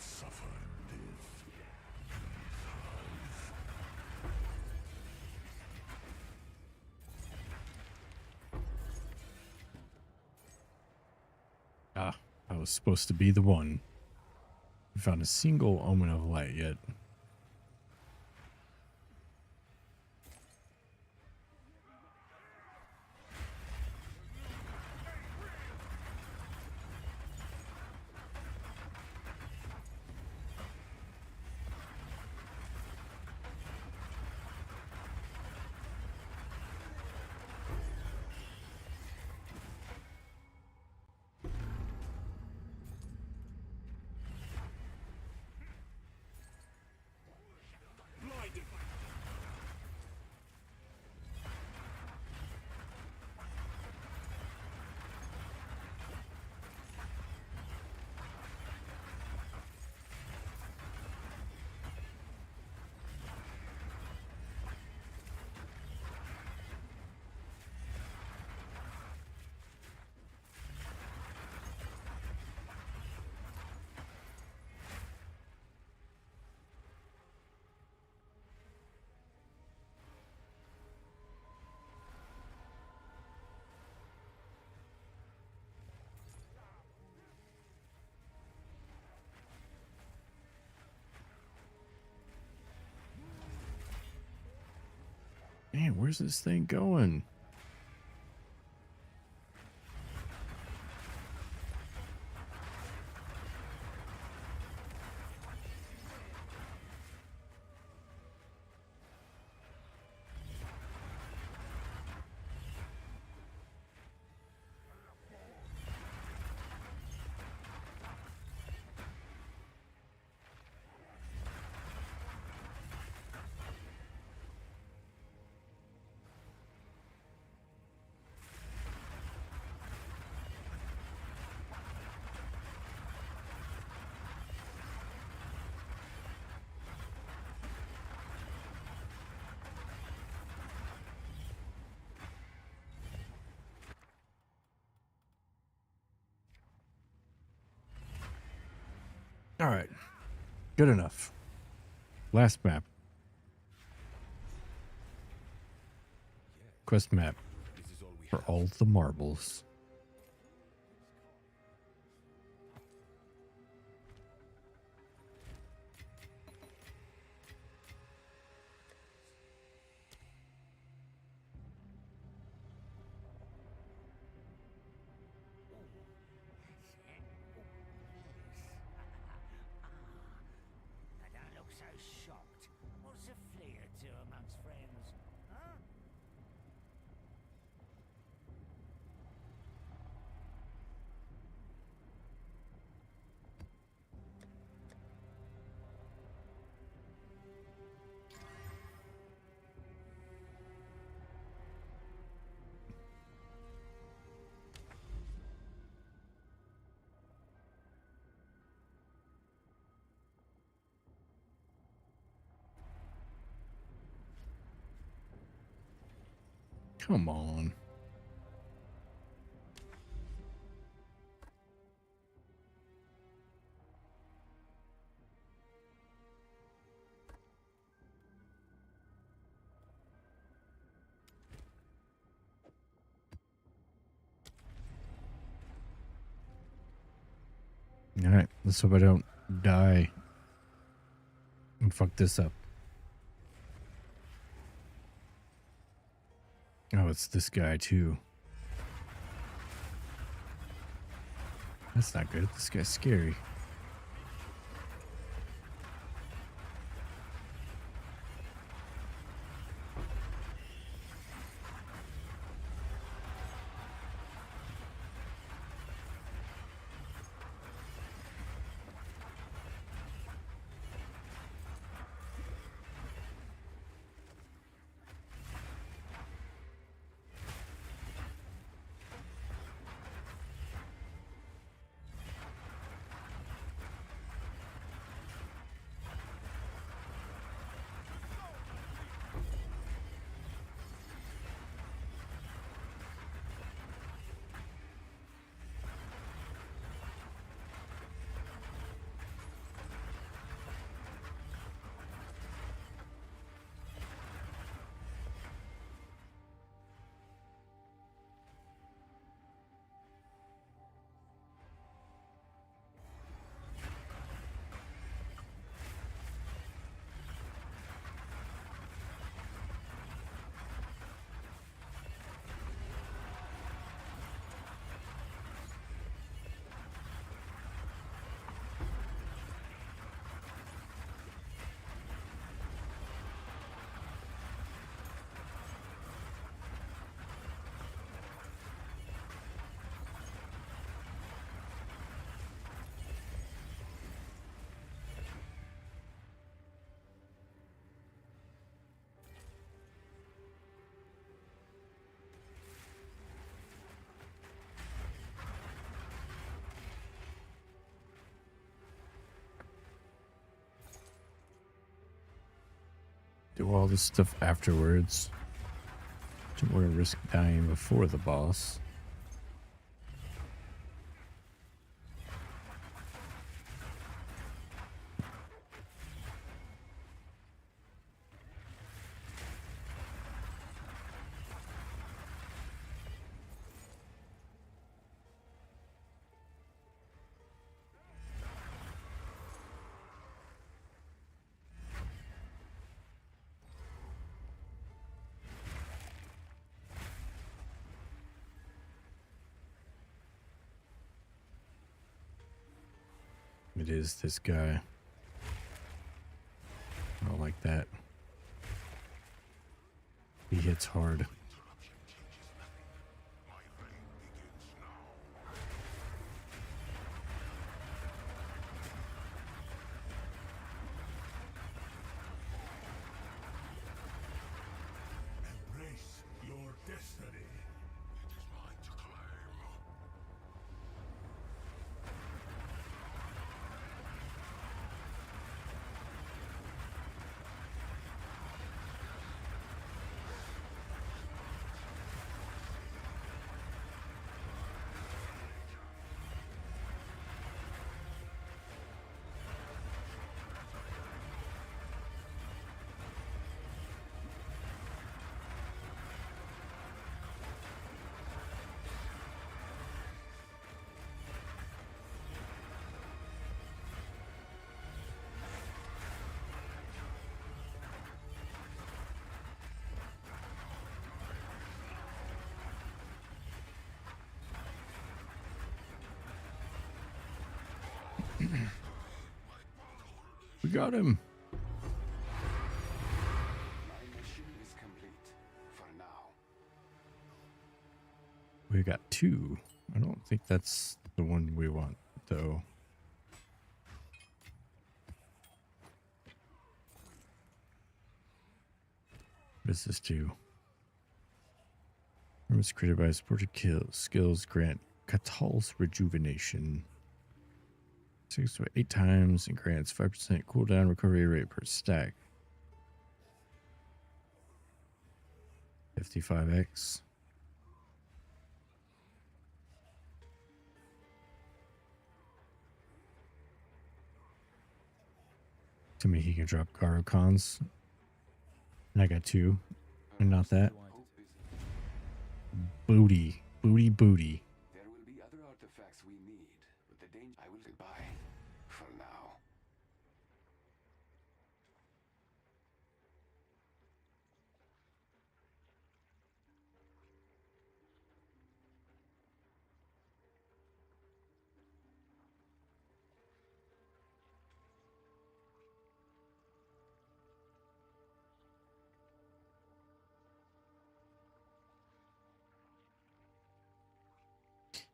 Suffer and live. Ah, I was supposed to be the one. We found a single Omen of Light yet. Man, where's this thing going? All right. Good enough. Last map. Quest map This is all we for have. all the marbles. Now don't look so shocked. What's a flea or two amongst friends? Huh? Come on. All right. Let's hope I don't die and fuck this up. Oh, it's this guy too. That's not good. This guy's scary. Do all this stuff afterwards. Don't want to risk dying before the boss. It is this guy. I don't like that. He hits hard. Embrace your destiny. It is mine to claim. got him. My mission is complete for now. We got 2. I don't think that's the one we want, though. What is this do? Armors created by supported skills grant Catal's rejuvenation. 6 to 8 times and grants 5% cooldown recovery rate per stack. 55x. To me, he can drop Garocons. And I got 2. And not that. Hope is Booty. Booty, booty. there will be other artifacts we need, but the danger I will goodbye for now.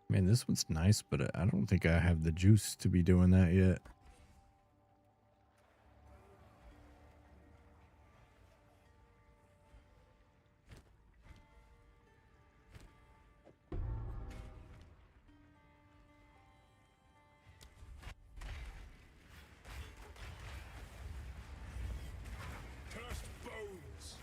Man, this one's nice, but I don't think I have the juice to be doing that yet. Cursed bones!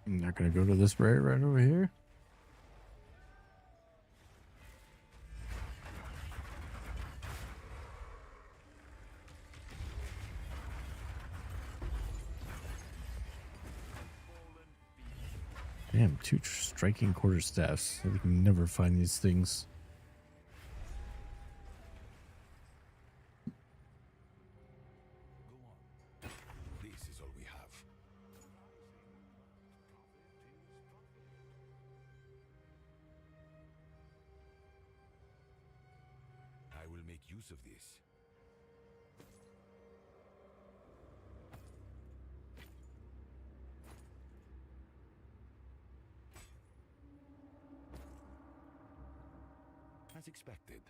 I'm not gonna go to this right over here. Damn, 2 striking quarterstaffs. We can never find these things. Go on. This is all we have. I will make use of this. As expected.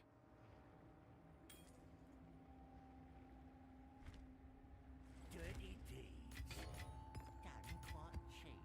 Dirty deeds. Done quite cheap.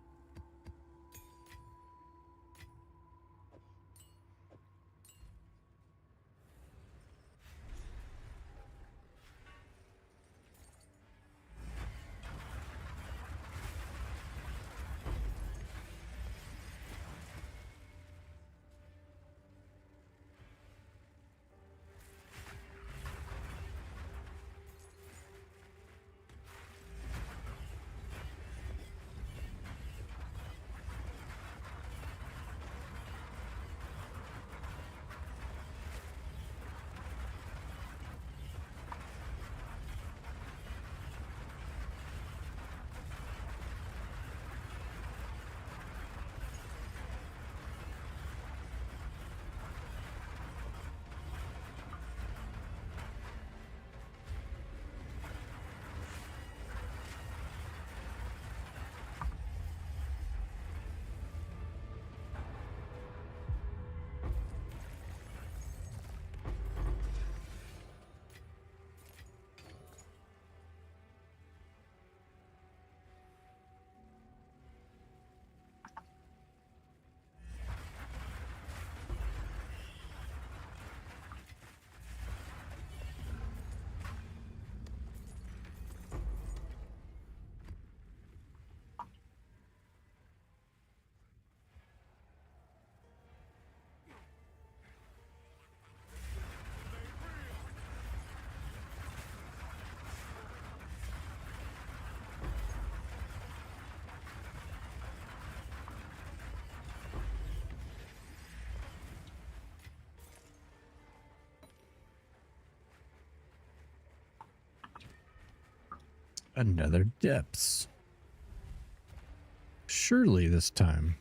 Another depths. Surely this time.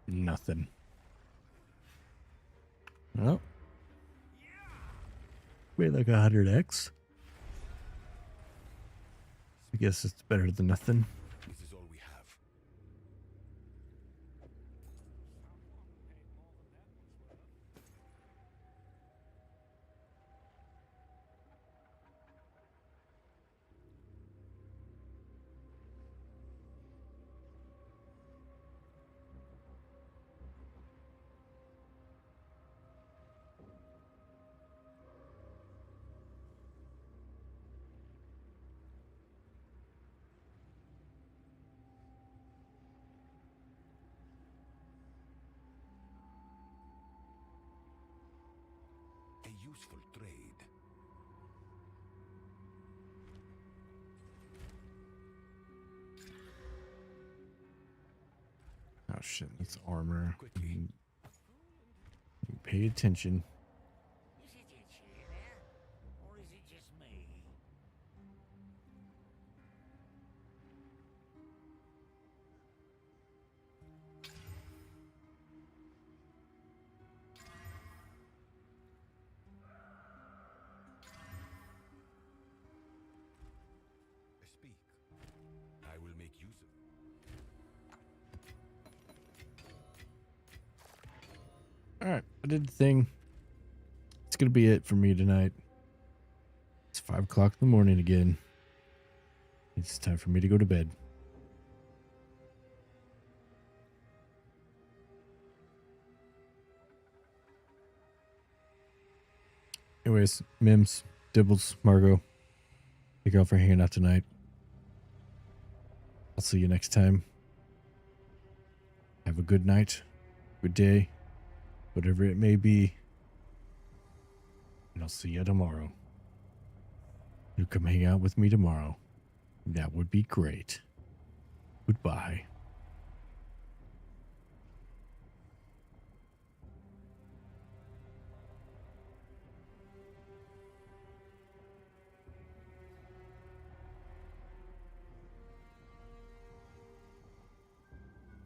Nothing. Well, wait, like 100x. I guess it's better than nothing. This is all we have. A useful trade. Oh shit, that's armor. Quickly. Pay attention. Is it itchy in there? Or is it just me? Speak. I will make use of. Alright, I did the thing. It's gonna be it for me tonight. It's 5 o'clock in the morning again. It's time for me to go to bed. Anyways, Mims, Dibbles, Margot, thank y'all for hanging out tonight. I'll see you next time. Have a good night, good day, whatever it may be. And I'll see you tomorrow. You come hang out with me tomorrow. That would be great. Goodbye.